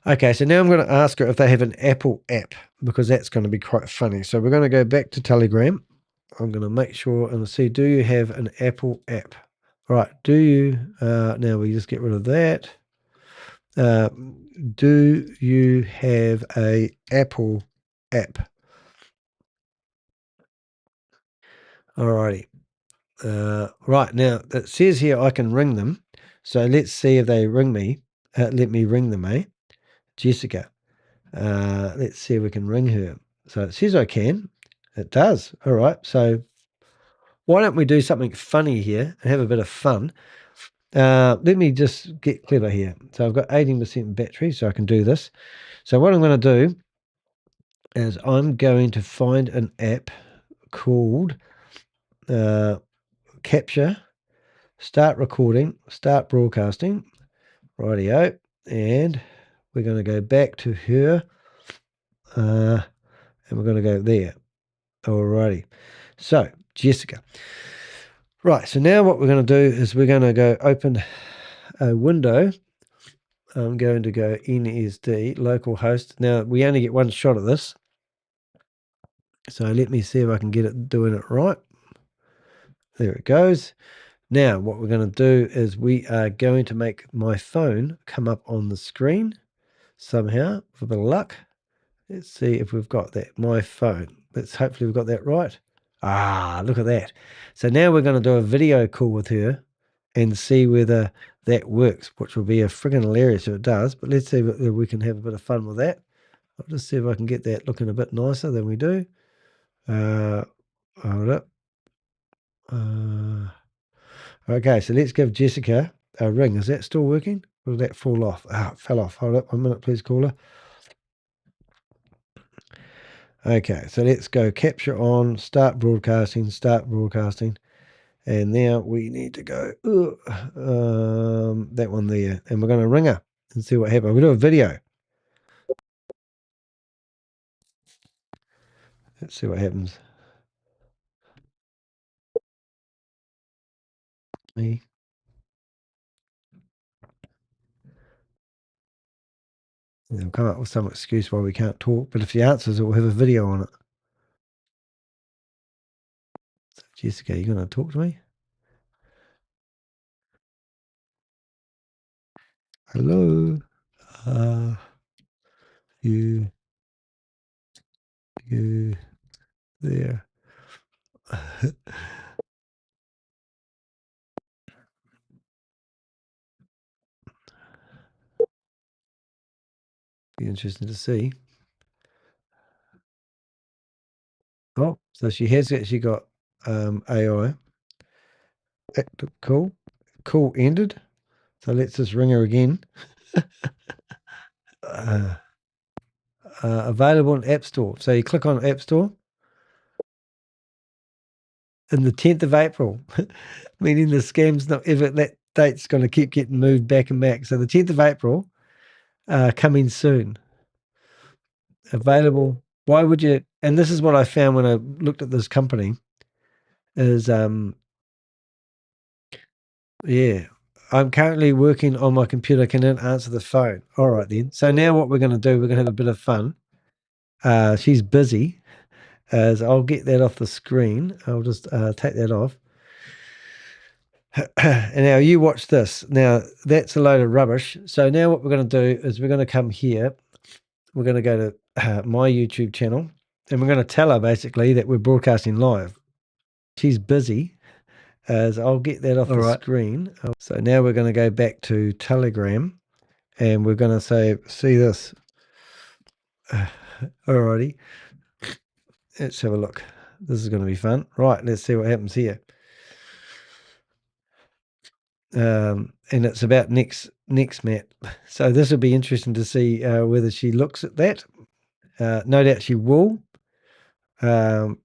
Okay, so now I'm going to ask her if they have an Apple app, because that's going to be quite funny. So we're going to go back to Telegram. I'm going to make sure and see, do you have an Apple app? All right, do you, now we just get rid of that. Do you have a Apple app? Alrighty. Right, now it says here I can ring them. So let's see if they ring me. Let me ring them, eh? Jessica. Let's see if we can ring her. So it says I can. It does. All right. So why don't we do something funny here and have a bit of fun? Let me just get clever here. So I've got 18% battery, so I can do this. So what I'm going to do is I'm going to find an app called Capture, start recording, start broadcasting. Rightio. And we're going to go back to her. And we're going to go there. Alrighty. So, Jessica. Right, so now what we're going to do is we're going to go open a window. I'm going to go NSD, local host. Now, we only get one shot at this. So let me see if I can get it doing it right. There it goes. Now, what we're going to do is we are going to make my phone come up on the screen somehow, with a bit of luck. Let's see if we've got that. My phone. Hopefully we've got that right. Ah, look at that. So now we're going to do a video call with her and see whether that works, which will be a friggin' hilarious if it does. But let's see if we can have a bit of fun with that. I'll just see if I can get that looking a bit nicer than we do. Hold up. Okay, so let's give Jessica a ring. Is that still working? Or did that fall off? Ah, it fell off. Hold up 1 minute, please, caller. Okay, so let's go capture on, start broadcasting. And now we need to go that one there. And we're going to ring her and see what happens. We'll do a video. Let's see what happens. Me. They'll come up with some excuse why we can't talk, but if she answers, it will have a video on it. So Jessica, you going to talk to me? Hello. You there. Be interesting to see. Oh, so she has actually got AI. Cool. Cool ended. So let's just ring her again. Available in App Store. So you click on App Store. And the 10th of April, meaning the scam's not ever, that date's going to keep getting moved back and back. So the 10th of April, coming soon. Available. Why would you? And this is what I found when I looked at this company is, yeah, I'm currently working on my computer. Can it answer the phone? All right, then. So now what we're going to do, we're going to have a bit of fun. She's busy. As I'll get that off the screen. I'll just take that off. And now you watch this. Now that's a load of rubbish. So now what we're going to do is we're going to come here. We're going to go to my YouTube channel and we're going to tell her basically that we're broadcasting live. She's busy. As I'll get that off the screen. So now we're going to go back to Telegram and we're going to say, see this. Alrighty. Let's have a look. This is going to be fun. Right, let's see what happens here. And it's about NextMat. So this will be interesting to see whether she looks at that. No doubt she will. And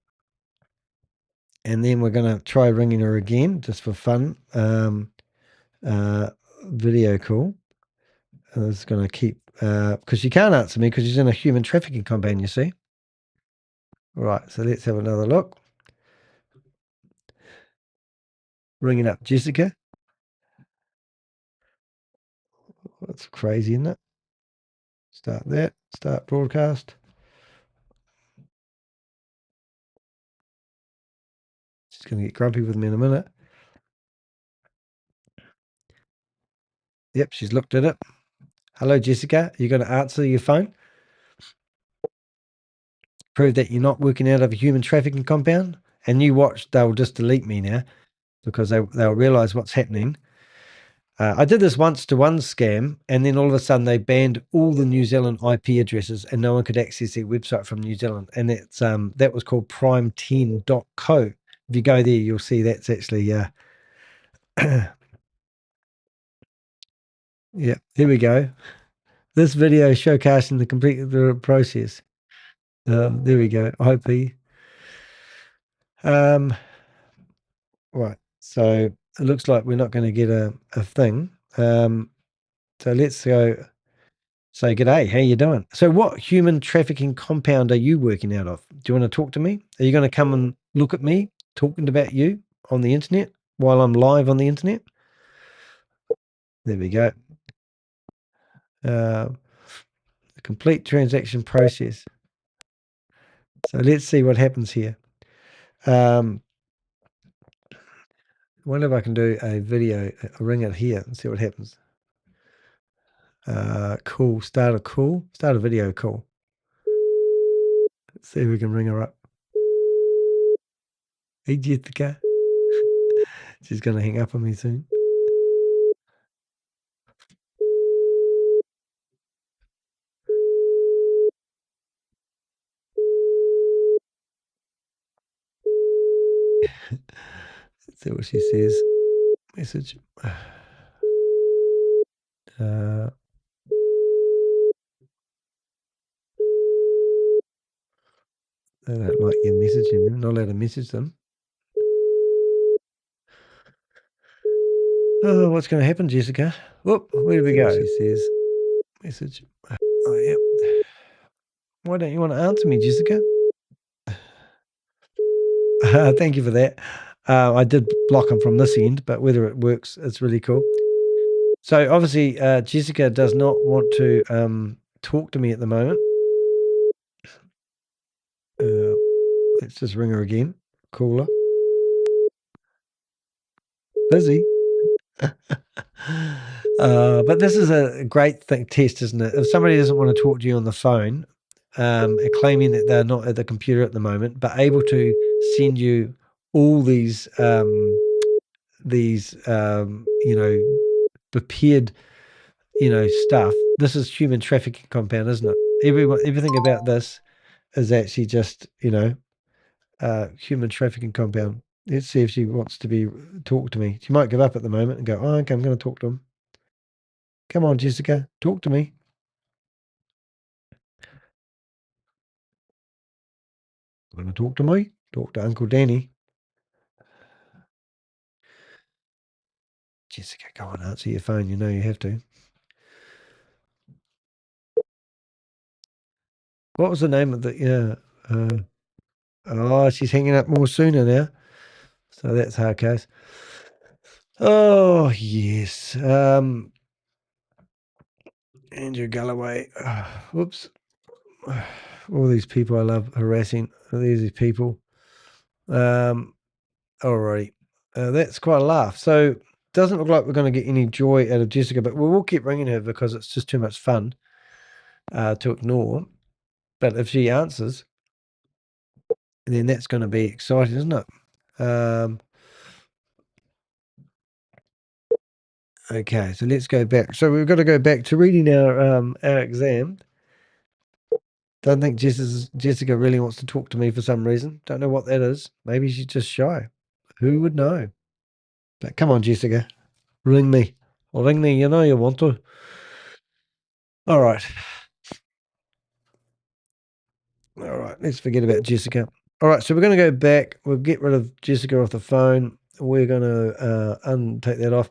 then we're going to try ringing her again just for fun. Video call. And it's going to keep, because she can't answer me because she's in a human trafficking compound, you see. Right, so let's have another look. Ringing up Jessica. That's crazy, isn't it? Start that. Start broadcast. She's going to get grumpy with me in a minute. Yep, she's looked at it. Hello, Jessica. Are you going to answer your phone? Prove that you're not working out of a human trafficking compound? And you watch, they'll just delete me now because they'll realize what's happening. I did this once to one scam, and then all of a sudden they banned all the New Zealand IP addresses, and no one could access their website from New Zealand. And it's that was called prime10.co. If you go there, you'll see that's actually yeah. Here we go. This video showcasing the complete process. There we go. IP. Right. So it looks like we're not going to get a thing. So let's go say, g'day, how you doing? So what human trafficking compound are you working out of? Do you want to talk to me? Are you going to come and look at me talking about you on the internet while I'm live on the internet? There we go. The complete transaction process. So let's see what happens here. Wonder if I can do a video, ring it here and see what happens. Cool. Start a video call. Let's see if we can ring her up. Hey, Jessica. She's going to hang up on me soon. Let's see what she says. Message. They don't like you messaging them. Not allowed to message them. Oh, what's going to happen, Jessica? Whoop, where do we go? She says, message. Oh, yeah. Why don't you want to answer me, Jessica? Thank you for that. I did block them from this end, but whether it works, it's really cool. So obviously, Jessica does not want to talk to me at the moment. Let's just ring her again. Call her. Busy. But this is a great test, isn't it? If somebody doesn't want to talk to you on the phone, claiming that they're not at the computer at the moment, but able to send you all these prepared, stuff. This is human trafficking compound, isn't it? Everything about this is actually just, human trafficking compound. Let's see if she wants to talk to me. She might give up at the moment and go, oh, okay, I'm going to talk to him. Come on, Jessica, talk to me. Want to talk to me? Talk to Uncle Danny. Jessica, go on, answer your phone. You know you have to. What was the name of the, oh, she's hanging up more sooner now. So that's how it goes. Oh, yes. Andrew Galloway. Whoops. All these people I love harassing. These people. Alrighty. That's quite a laugh. So doesn't look like we're going to get any joy out of Jessica, but we will keep ringing her because it's just too much fun to ignore. But if she answers, then that's going to be exciting, isn't it? Okay, so let's go back. So we've got to go back to reading our exam. Don't think Jessica really wants to talk to me for some reason. Don't know what that is. Maybe she's just shy. Who would know? But come on, Jessica. Ring me. Or ring me, you know you want to. All right. All right, let's forget about Jessica. All right, so we're going to go back. We'll get rid of Jessica off the phone. We're going to take that off.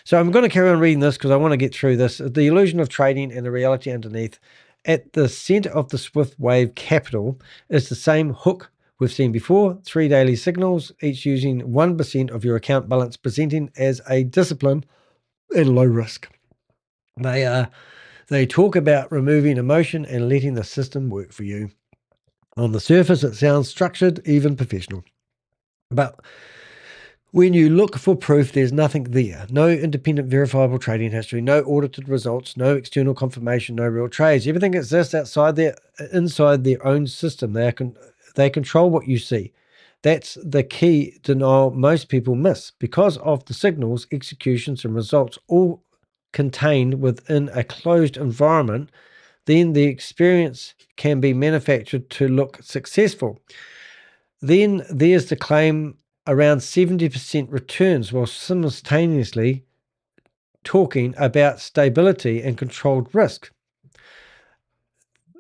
So I'm going to carry on reading this because I want to get through this. The illusion of trading and the reality underneath. At the center of the swift wave capital is the same hook we've seen before. 3 daily signals, each using 1% of your account balance, presenting as a discipline and low risk. They talk about removing emotion and letting the system work for you. On the surface, it sounds structured, even professional. But when you look for proof, there's nothing there. No independent verifiable trading history, no audited results, no external confirmation, no real trades. Everything exists inside their own system. They control what you see. That's the key denial most people miss. Because of the signals, executions, and results all contained within a closed environment, then the experience can be manufactured to look successful. Then there's the claim around 70% returns while simultaneously talking about stability and controlled risk.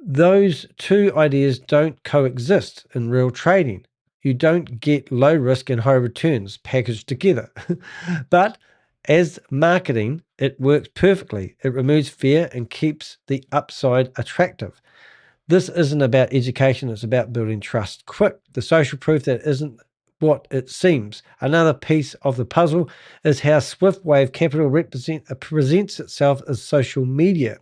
Those two ideas don't coexist in real trading. You don't get low risk and high returns packaged together. But as marketing, it works perfectly. It removes fear and keeps the upside attractive. This isn't about education, it's about building trust. Quick, the social proof that isn't what it seems. Another piece of the puzzle is how Swift Wave Capital presents itself as social media.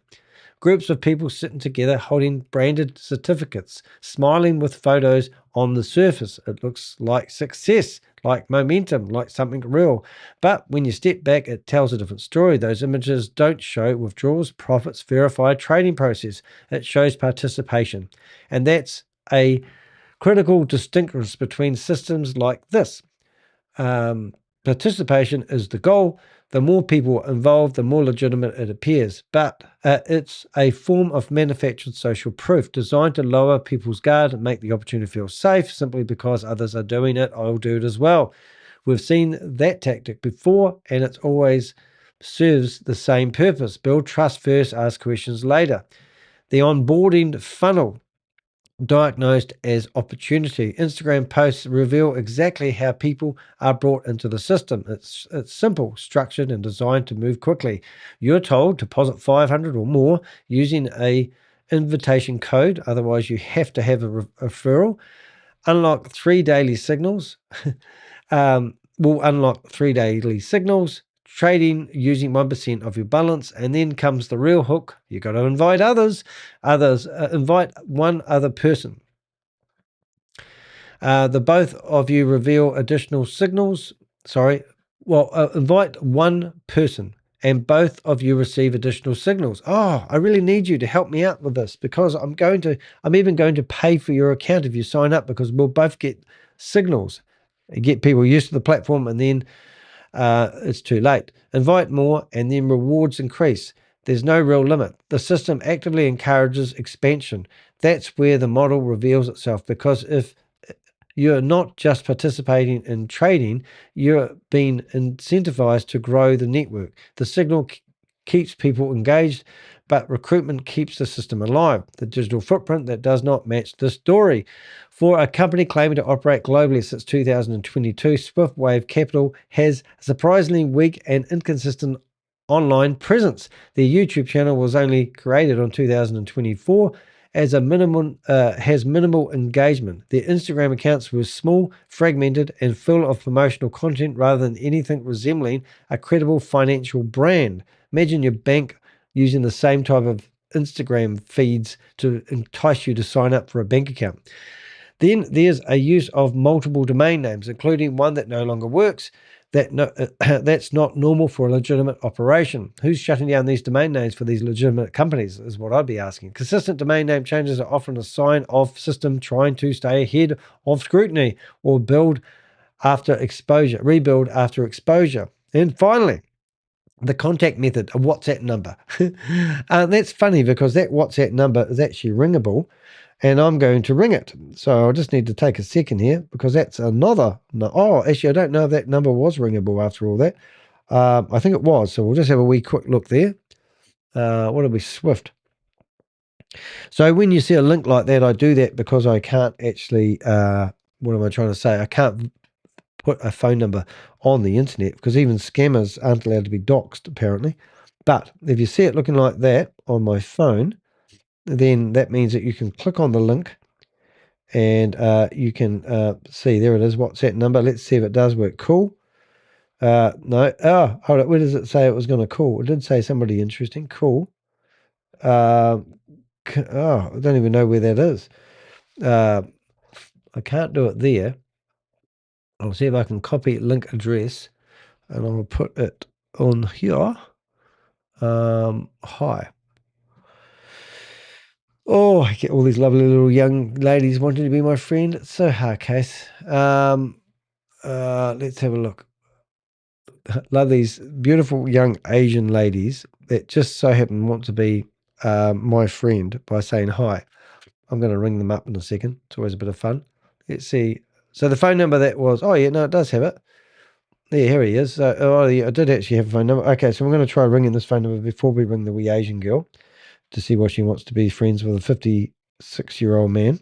Groups of people sitting together holding branded certificates, smiling with photos on the surface. It looks like success, like momentum, like something real. But when you step back, it tells a different story. Those images don't show withdrawals, profits, verified trading process. It shows participation. And that's a critical distinctions between systems like this. Participation is the goal. The more people involved, the more legitimate it appears. But it's a form of manufactured social proof designed to lower people's guard and make the opportunity feel safe simply because others are doing it. I'll do it as well. We've seen that tactic before, and it always serves the same purpose. Build trust first, ask questions later. The onboarding funnel, diagnosed as opportunity. Instagram posts reveal exactly how people are brought into the system. It's simple, structured, and designed to move quickly. You're told to deposit 500 or more using a invitation code. Otherwise, you have to have a referral. Unlock 3 daily signals. Will unlock 3 daily signals. Trading using 1% of your balance, and then comes the real hook. You got to invite others. Invite one other person. The both of you reveal additional signals. Invite one person, and both of you receive additional signals. Oh, I really need you to help me out with this, because I'm even going to pay for your account if you sign up, because we'll both get signals. Get people used to the platform, and then it's too late. Invite more, and then rewards increase. There's no real limit. The system actively encourages expansion. That's where the model reveals itself, because if you're not just participating in trading, you're being incentivized to grow the network. The signal keeps people engaged, but recruitment keeps the system alive. The digital footprint that does not match the story. For a company claiming to operate globally since 2022, Swift Wave Capital has a surprisingly weak and inconsistent online presence. Their YouTube channel was only created in 2024 as has minimal engagement. Their Instagram accounts were small, fragmented, and full of promotional content rather than anything resembling a credible financial brand. Imagine your bank using the same type of Instagram feeds to entice you to sign up for a bank account. Then there's a use of multiple domain names, including one that no longer works. That's not normal for a legitimate operation. Who's shutting down these domain names for these legitimate companies is what I'd be asking. Consistent domain name changes are often a sign of system trying to stay ahead of scrutiny or rebuild after exposure. And finally, the contact method, a WhatsApp number. That's funny, because that WhatsApp number is actually ringable, and I'm going to ring it. So I just need to take a second here, because that's another. Oh, actually, I don't know if that number was ringable after all that. I think it was. So we'll just have a wee quick look there. What are we? Swift. So when you see a link like that, I do that because I can't actually, what am I trying to say? I can't put a phone number on the internet, because even scammers aren't allowed to be doxed, apparently. But if you see it looking like that on my phone, then that means that you can click on the link, and you can see there it is, WhatsApp number. Let's see if it does work. Cool. No. Oh, hold on. Where does it say it was going to call? It did say somebody interesting. Cool. I don't even know where that is. I can't do it there. I'll see if I can copy link address, and I'll put it on here. Hi. Oh, I get all these lovely little young ladies wanting to be my friend. It's so hard case. Let's have a look. Love these beautiful young Asian ladies that just so happen want to be my friend by saying hi. I'm going to ring them up in a second. It's always a bit of fun. Let's see. So the phone number that was, oh yeah, no, it does have it. Yeah, here he is. I did actually have a phone number. Okay, so I'm going to try ringing this phone number before we ring the wee Asian girl to see what she wants to be friends with a 56-year-old man.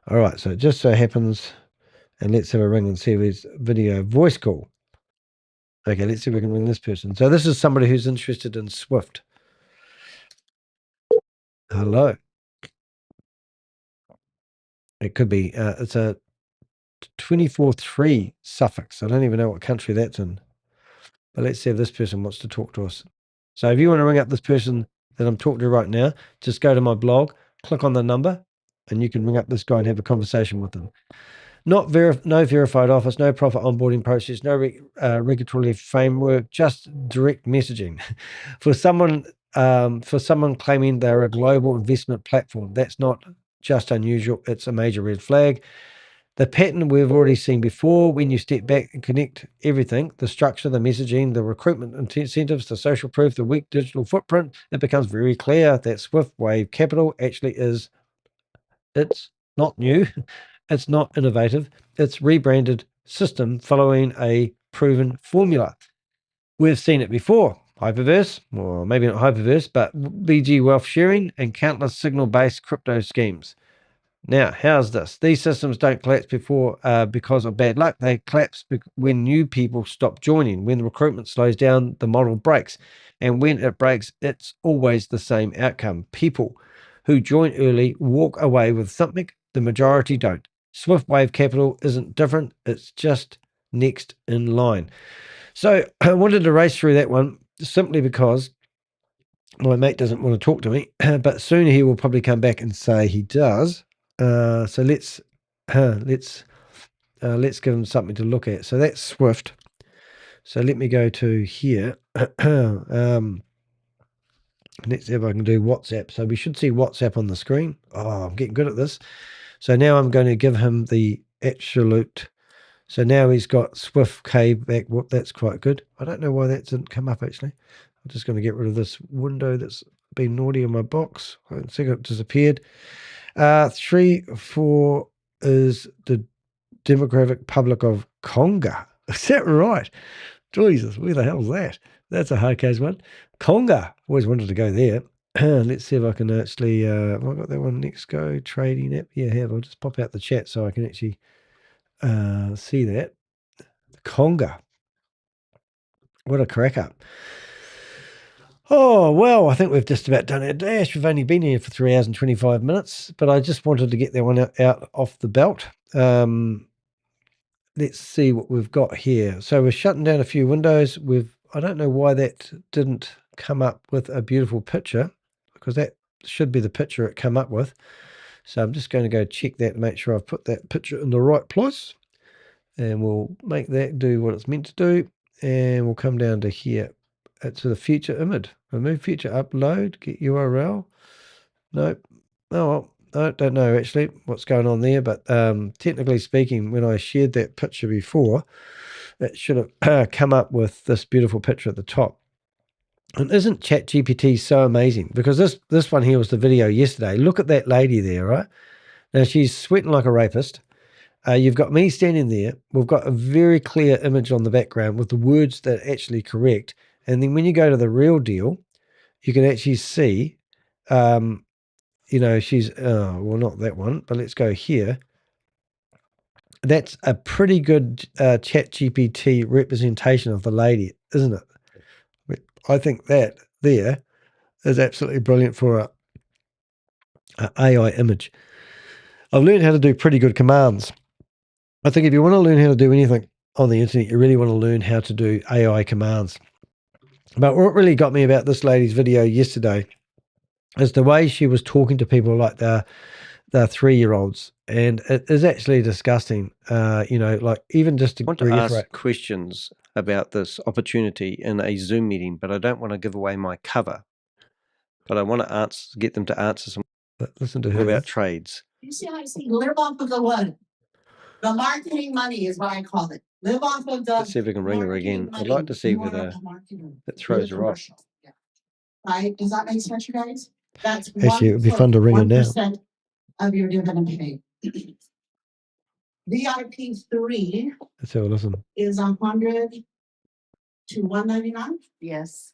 All right, so it just so happens, and let's have a ring and see if it's video voice call. Okay, let's see if we can ring this person. So this is somebody who's interested in Swift. Hello. It could be. It's a 24-3 suffix. I don't even know what country that's in. But let's see if this person wants to talk to us. So if you want to ring up this person that I'm talking to right now, just go to my blog, click on the number, and you can ring up this guy and have a conversation with them. No verified office, no profit onboarding process, no regulatory framework, just direct messaging. For someone claiming they're a global investment platform, that's not just unusual. It's a major red flag. The pattern we've already seen before, when you step back and connect everything, the structure, the messaging, the recruitment incentives, the social proof, the weak digital footprint, it becomes very clear that Swift Wave Capital actually is, it's not new, it's not innovative, it's rebranded system following a proven formula. We've seen it before. Hyperverse, or maybe not hyperverse, but BG wealth sharing and countless signal-based crypto schemes. Now, how's this? These systems don't collapse because of bad luck. They collapse when new people stop joining. When the recruitment slows down, the model breaks. And when it breaks, it's always the same outcome. People who join early walk away with something. The majority don't. Swift Wave Capital isn't different. It's just next in line. So I wanted to race through that one simply because my mate doesn't want to talk to me, but soon he will probably come back and say he does. So let's give him something to look at. So that's Swift. So let me go to here. Let's see if I can do WhatsApp. So we should see WhatsApp on the screen. Oh, I'm getting good at this. So now I'm going to give him the absolute. So now he's got Swift K back. Whoop, that's quite good. I don't know why that didn't come up actually. I'm just going to get rid of this window that's been naughty in my box. I think it disappeared. 3, 4 is the Democratic Republic of Congo. Is that right? Jesus, where the hell's that? That's a hard case one. Congo. Always wanted to go there. Let's see if I can actually. Have I got that one? NEXO Trading app. Yeah, I have. I'll just pop out the chat so I can actually see that. Congo. What a cracker. Oh, well, I think we've just about done our dash. We've only been here for 3 hours and 25 minutes, but I just wanted to get that one out off the belt. Let's see what we've got here. So we're shutting down a few windows. I don't know why that didn't come up with a beautiful picture, because that should be the picture it come up with. So I'm just going to go check that and make sure I've put that picture in the right place. And we'll make that do what it's meant to do. And we'll come down to here. To the future image. Remove future upload. Get URL. Nope. Oh, well, I don't know actually what's going on there. But technically speaking, when I shared that picture before, it should have come up with this beautiful picture at the top. And isn't ChatGPT so amazing? Because this one here was the video yesterday. Look at that lady there, right? Now she's sweating like a rapist. You've got me standing there. We've got a very clear image on the background with the words that are actually correct. And then when you go to the real deal, you can actually see, she's, well, not that one, but let's go here. That's a pretty good ChatGPT representation of the lady, isn't it? I think that there is absolutely brilliant for a AI image. I've learned how to do pretty good commands. I think if you want to learn how to do anything on the internet, you really want to learn how to do AI commands. But what really got me about this lady's video yesterday is the way she was talking to people like the 3-year-olds. And it is actually disgusting. Like even just to I want to ask questions about this opportunity in a Zoom meeting, but I don't want to give away my cover. But I want to get them to answer some. Listen to her about trades. You see how I say live off of the what? The marketing money is what I call it. Live off of the. Let's see if we can ring her again. I'd like to see whether it throws her off. Yeah. Right? Does that make sense, you guys? That's actually, it would be fun to ring her now. 1% of your dividend pay. VIP 3. Let's have a listen. Is 100 to 199. Yes.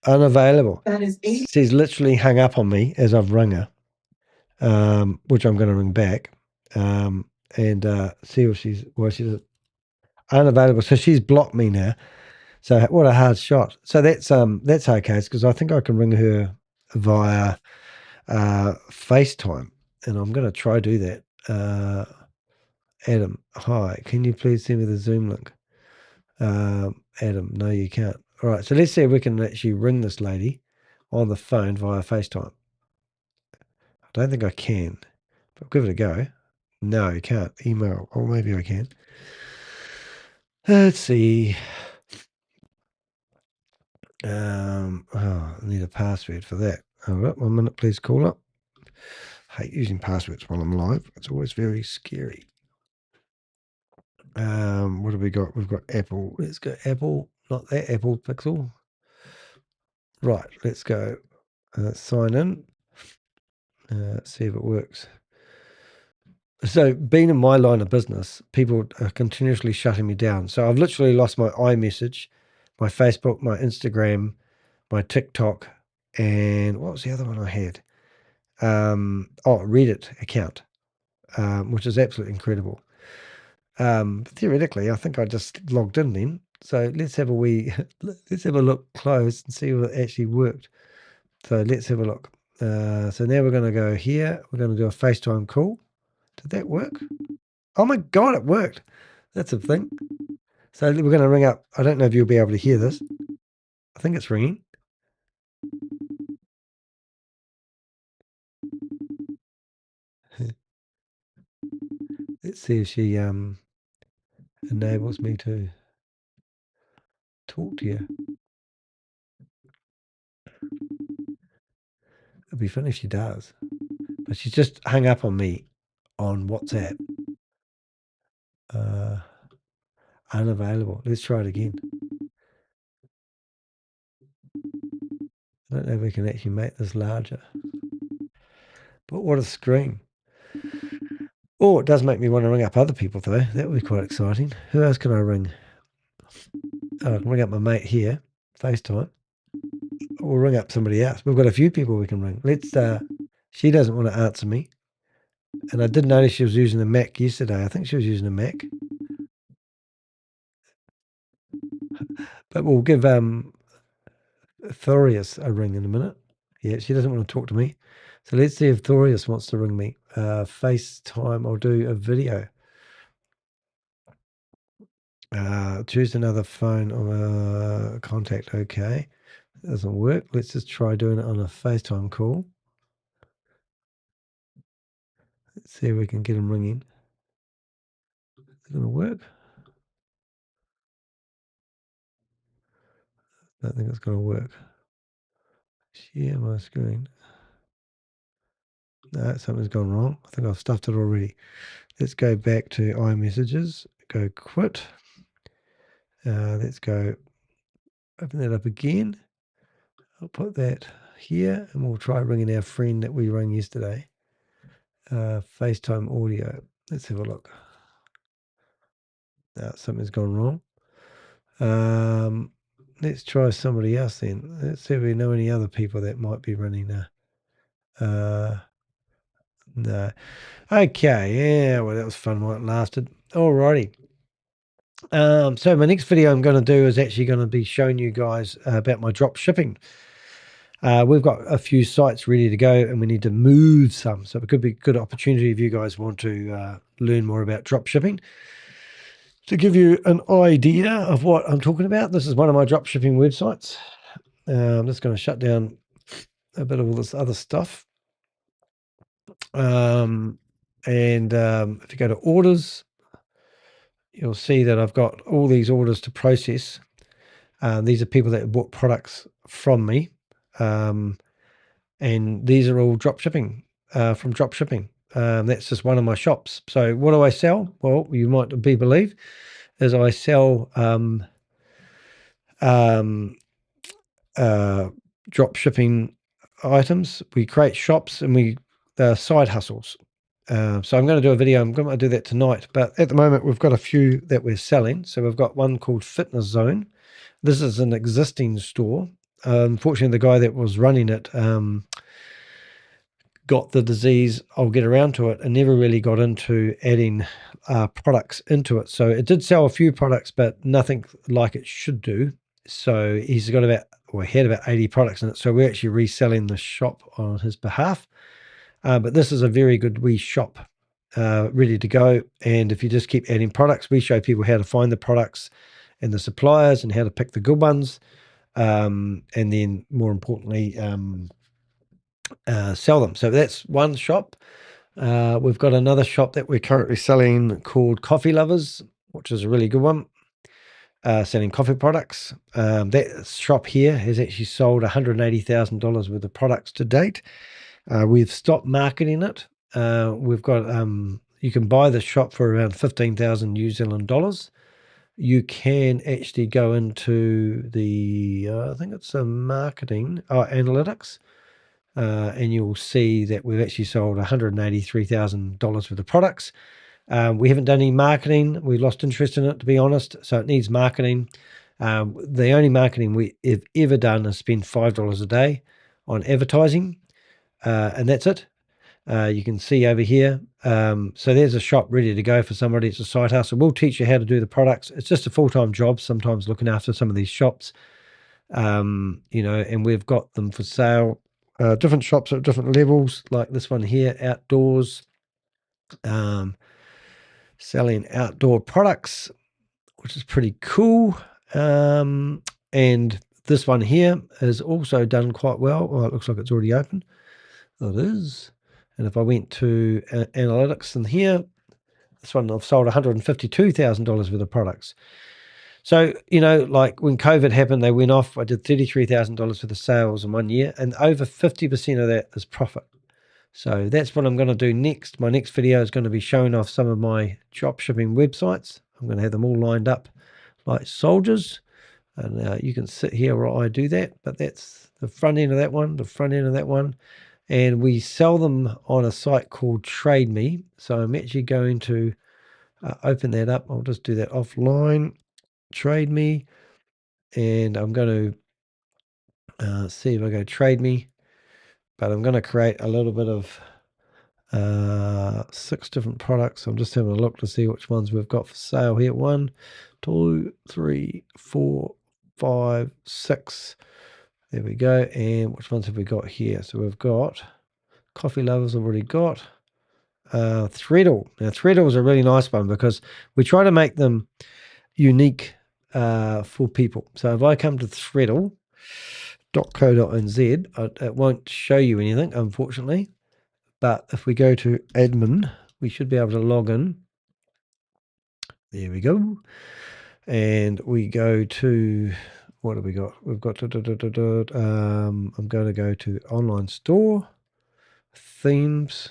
Unavailable. That is 8. She's literally hung up on me as I've rung her, which I'm going to ring back, and see if she's unavailable. So she's blocked me now. So what a hard shot. So that's okay, because I think I can ring her via FaceTime, and I'm going to try do that. Adam, hi, can you please send me the Zoom link? Adam, no, you can't. All right, so let's see if we can actually ring this lady on the phone via FaceTime. I don't think I can, but give it a go. No, you can't. Email, or maybe I can. Let's see. I need a password for that. All right, 1 minute, please call up. I hate using passwords while I'm live. It's always very scary. What have we got? We've got Apple. Let's go Apple, not that Apple Pixel. Right, let's go sign in. See if it works. So being in my line of business, people are continuously shutting me down. So I've literally lost my iMessage, my Facebook, my Instagram, my TikTok, and what was the other one I had? Reddit account, which is absolutely incredible. Theoretically, I think I just logged in then. So let's have a look close and see if it actually worked. So let's have a look. So now we're going to go here. We're going to do a FaceTime call. Did that work? Oh my God, it worked. That's a thing. So we're going to ring up. I don't know if you'll be able to hear this. I think it's ringing. Let's see if she enables me to talk to you. It'd be funny if she does. But she's just hung up on me on WhatsApp. Unavailable. Let's try it again. I don't know if we can actually make this larger. But what a screen. Oh, it does make me want to ring up other people, though. That would be quite exciting. Who else can I ring? Oh, I can ring up my mate here, FaceTime. We'll ring up somebody else. We've got a few people we can ring. She doesn't want to answer me. And I did notice she was using a Mac yesterday. I think she was using a Mac. But we'll give Thorius a ring in a minute. Yeah, she doesn't want to talk to me. So let's see if Thorius wants to ring me. FaceTime, I'll do a video. Choose another phone on a contact. Okay. It doesn't work. Let's just try doing it on a FaceTime call. Let's see if we can get him ringing. Is it going to work? I don't think it's going to work. Share my screen. No, something's gone wrong. I think I've stuffed it already. Let's go back to iMessages. Go quit. Let's go open that up again. I'll put that here and we'll try ringing our friend that we rang yesterday. FaceTime audio. Let's have a look. No, something's gone wrong. Let's try somebody else then. Let's see if we know any other people that might be running no. Okay, yeah, well that was fun while it lasted. Alrighty. So my next video I'm going to do is actually going to be showing you guys about my drop shipping. We've got a few sites ready to go and we need to move some. So it could be a good opportunity if you guys want to learn more about drop shipping. To give you an idea of what I'm talking about, this is one of my drop shipping websites. I'm just going to shut down a bit of all this other stuff. If you go to orders, you'll see that I've got all these orders to process. These are people that have bought products from me. And these are all drop shipping from drop shipping. That's just one of my shops. So what do I sell? Well, you might believe is I sell drop shipping items. We create shops and we side hustles. So I'm going to do a video. I'm going to do that tonight. But at the moment, we've got a few that we're selling. So we've got one called Fitness Zone. This is an existing store. Unfortunately, the guy that was running it got the disease. I'll get around to it and never really got into adding products into it. So it did sell a few products, but nothing like it should do. So he's got had about 80 products in it. So we're actually reselling the shop on his behalf. But this is a very good wee shop ready to go. And if you just keep adding products, we show people how to find the products and the suppliers and how to pick the good ones. And then more importantly, sell them. So that's one shop. We've got another shop that we're currently selling called Coffee Lovers, which is a really good one. selling coffee products. That shop here has actually sold $180,000 worth of products to date. We've stopped marketing it. We've got you can buy the shop for around 15,000 New Zealand dollars. You can actually go into the I think it's a marketing analytics, and you'll see that we've actually sold $183,000 worth of products. We haven't done any marketing. We lost interest in it, to be honest, so it needs marketing. The only marketing we have ever done is spend $5 a day on advertising, and that's it. You can see over here. So there's a shop ready to go for somebody. It's a side hustle. We'll teach you how to do the products. It's just a full-time job sometimes looking after some of these shops, and we've got them for sale. Different shops at different levels, like this one here, outdoors, selling outdoor products, which is pretty cool. And this one here has also done quite well. Well, it looks like it's already open. Oh, it is. And if I went to analytics in here, this one I've sold $152,000 worth of products. So, like when COVID happened, they went off. I did $33,000 worth of sales in 1 year, and over 50% of that is profit. So that's what I'm going to do next. My next video is going to be showing off some of my drop shipping websites. I'm going to have them all lined up like soldiers. And you can sit here while I do that. But that's the front end of that one, the front end of that one. And we sell them on a site called Trade Me. So I'm actually going to open that up. I'll just do that offline. Trade Me. And I'm going to see if I go Trade Me. But I'm going to create a little bit of 6 different products. I'm just having a look to see which ones we've got for sale here. 1, 2, 3, 4, 5, 6. There we go. And which ones have we got here? So we've got Coffee Lovers already got. Threadle. Now Threadle is a really nice one because we try to make them unique for people. So if I come to threadle.co.nz, it won't show you anything, unfortunately. But if we go to admin, we should be able to log in. There we go. And we go to, what have we got? We've got, I'm going to go to online store, themes.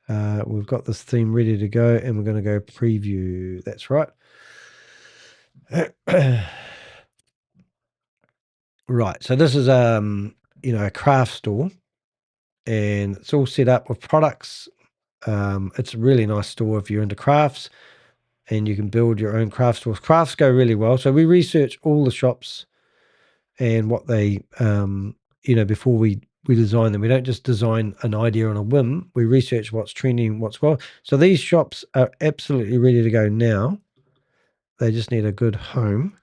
We've got this theme ready to go, and we're going to go preview. That's right. Right. So this is, a craft store, and it's all set up with products. It's a really nice store if you're into crafts, and you can build your own craft stores. Crafts go really well. So we research all the shops and what they, before we design them. We don't just design an idea on a whim. We research what's trending, what's well. So these shops are absolutely ready to go now. They just need a good home.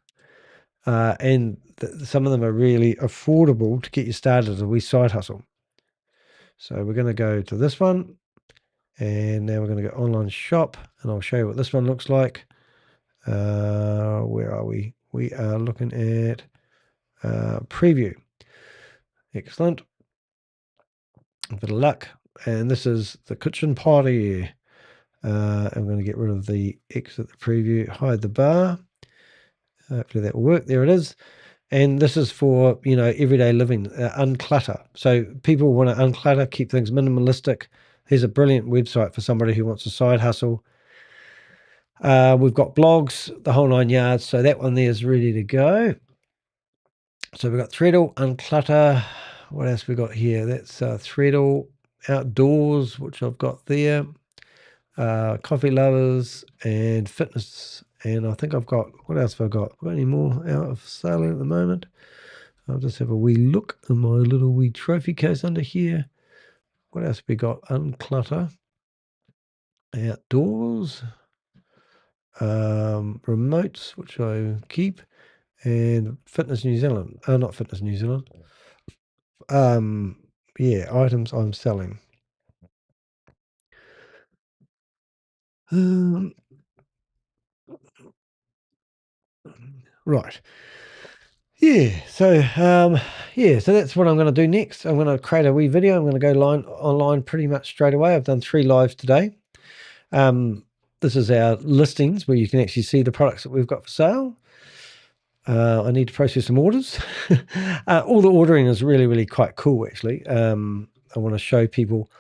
And some of them are really affordable to get you started as a wee side hustle. So we're going to go to this one. And now we're going to go online shop, and I'll show you what this one looks like. Where are we? We are looking at preview. Excellent. A bit of luck. And this is the kitchen party. I'm going to get rid of the exit the preview, hide the bar. Hopefully that will work. There it is. And this is for, everyday living, unclutter. So people want to unclutter, keep things minimalistic. Here's a brilliant website for somebody who wants a side hustle. We've got blogs, the whole 9 yards. So that one there is ready to go. So we've got Threadle, unclutter. What else we got here? That's Threadle, outdoors, which I've got there. Coffee Lovers and fitness. And I think I've got, what else have I got? Got any more out of sale at the moment? I'll just have a wee look in my little wee trophy case under here. What else have we got? Unclutter, outdoors, remotes, which I keep, and Fitness New Zealand. Not Fitness New Zealand. Items I'm selling. Right. So that's what I'm going to do next. I'm going to create a wee video. I'm going to go online pretty much straight away. I've done 3 lives today. This is our listings where you can actually see the products that we've got for sale. I need to process some orders. All the ordering is really, really quite cool, actually. I want to show people.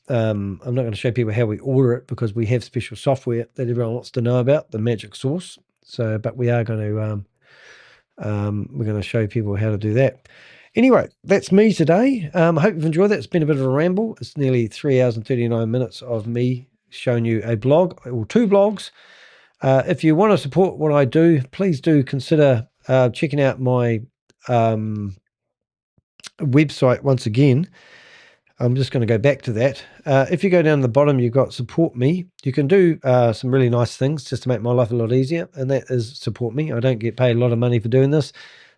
I'm not going to show people how we order it because we have special software that everyone wants to know about, the magic sauce. So, but we are going to we're going to show people how to do that. Anyway, that's me today. I hope you've enjoyed that. It's been a bit of a ramble. It's nearly 3 hours and 39 minutes of me showing you a blog or 2 blogs. If you want to support what I do, please do consider checking out my website once again. I'm just going to go back to that. If you go down the bottom, you've got support me. You can do some really nice things just to make my life a lot easier, and that is support me. I don't get paid a lot of money for doing this.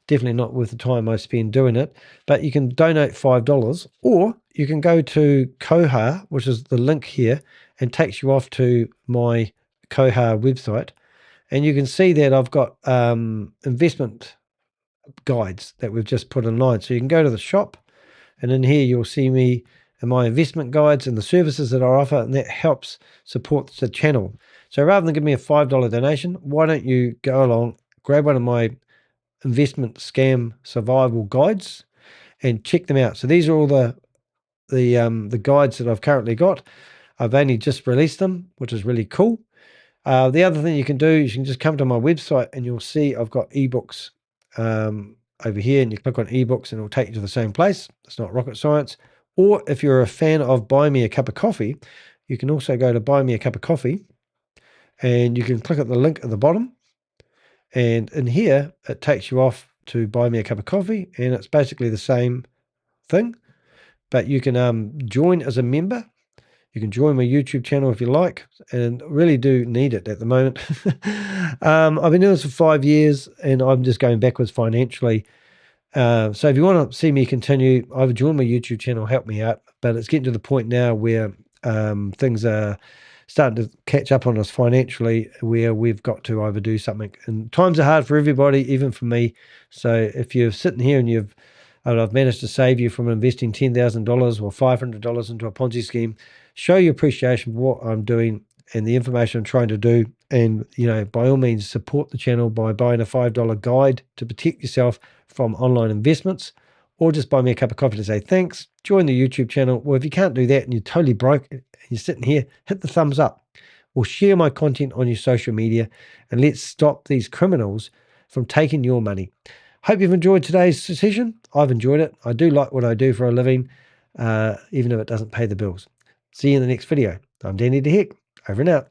Definitely not with the time I spend doing it. But you can donate $5, or you can go to Koha, which is the link here, and takes you off to my Koha website. And you can see that I've got investment guides that we've just put online. So you can go to the shop, and in here you'll see me and my investment guides and the services that I offer, and that helps support the channel. So rather than give me a $5 donation, why don't you go along, grab one of my investment scam survival guides and check them out. So these are all the guides that I've currently got. I've only just released them, which is really cool. The other thing you can do is you can just come to my website and you'll see I've got ebooks over here, and you click on ebooks and it'll take you to the same place. It's not rocket science. Or if you're a fan of Buy Me a Cup of Coffee, you can also go to Buy Me a Cup of Coffee, and you can click at the link at the bottom, and in here it takes you off to Buy Me a Cup of Coffee, and it's basically the same thing, but you can join as a member. You can join my YouTube channel if you like, and really do need it at the moment. I've been doing this for 5 years, and I'm just going backwards financially. So if you want to see me continue, either join my YouTube channel, help me out. But it's getting to the point now where things are starting to catch up on us financially, where we've got to either do something. And times are hard for everybody, even for me. So if you're sitting here and I've managed to save you from investing $10,000 or $500 into a Ponzi scheme, show your appreciation for what I'm doing and the information I'm trying to do. And, by all means, support the channel by buying a $5 guide to protect yourself from online investments, or just buy me a cup of coffee to say thanks. Join the YouTube channel. Well, if you can't do that and you're totally broke and you're sitting here, hit the thumbs up or share my content on your social media, and let's stop these criminals from taking your money. Hope you've enjoyed today's session. I've enjoyed it. I do like what I do for a living, even if it doesn't pay the bills. See you in the next video. I'm Danny DeHeck. Over and out.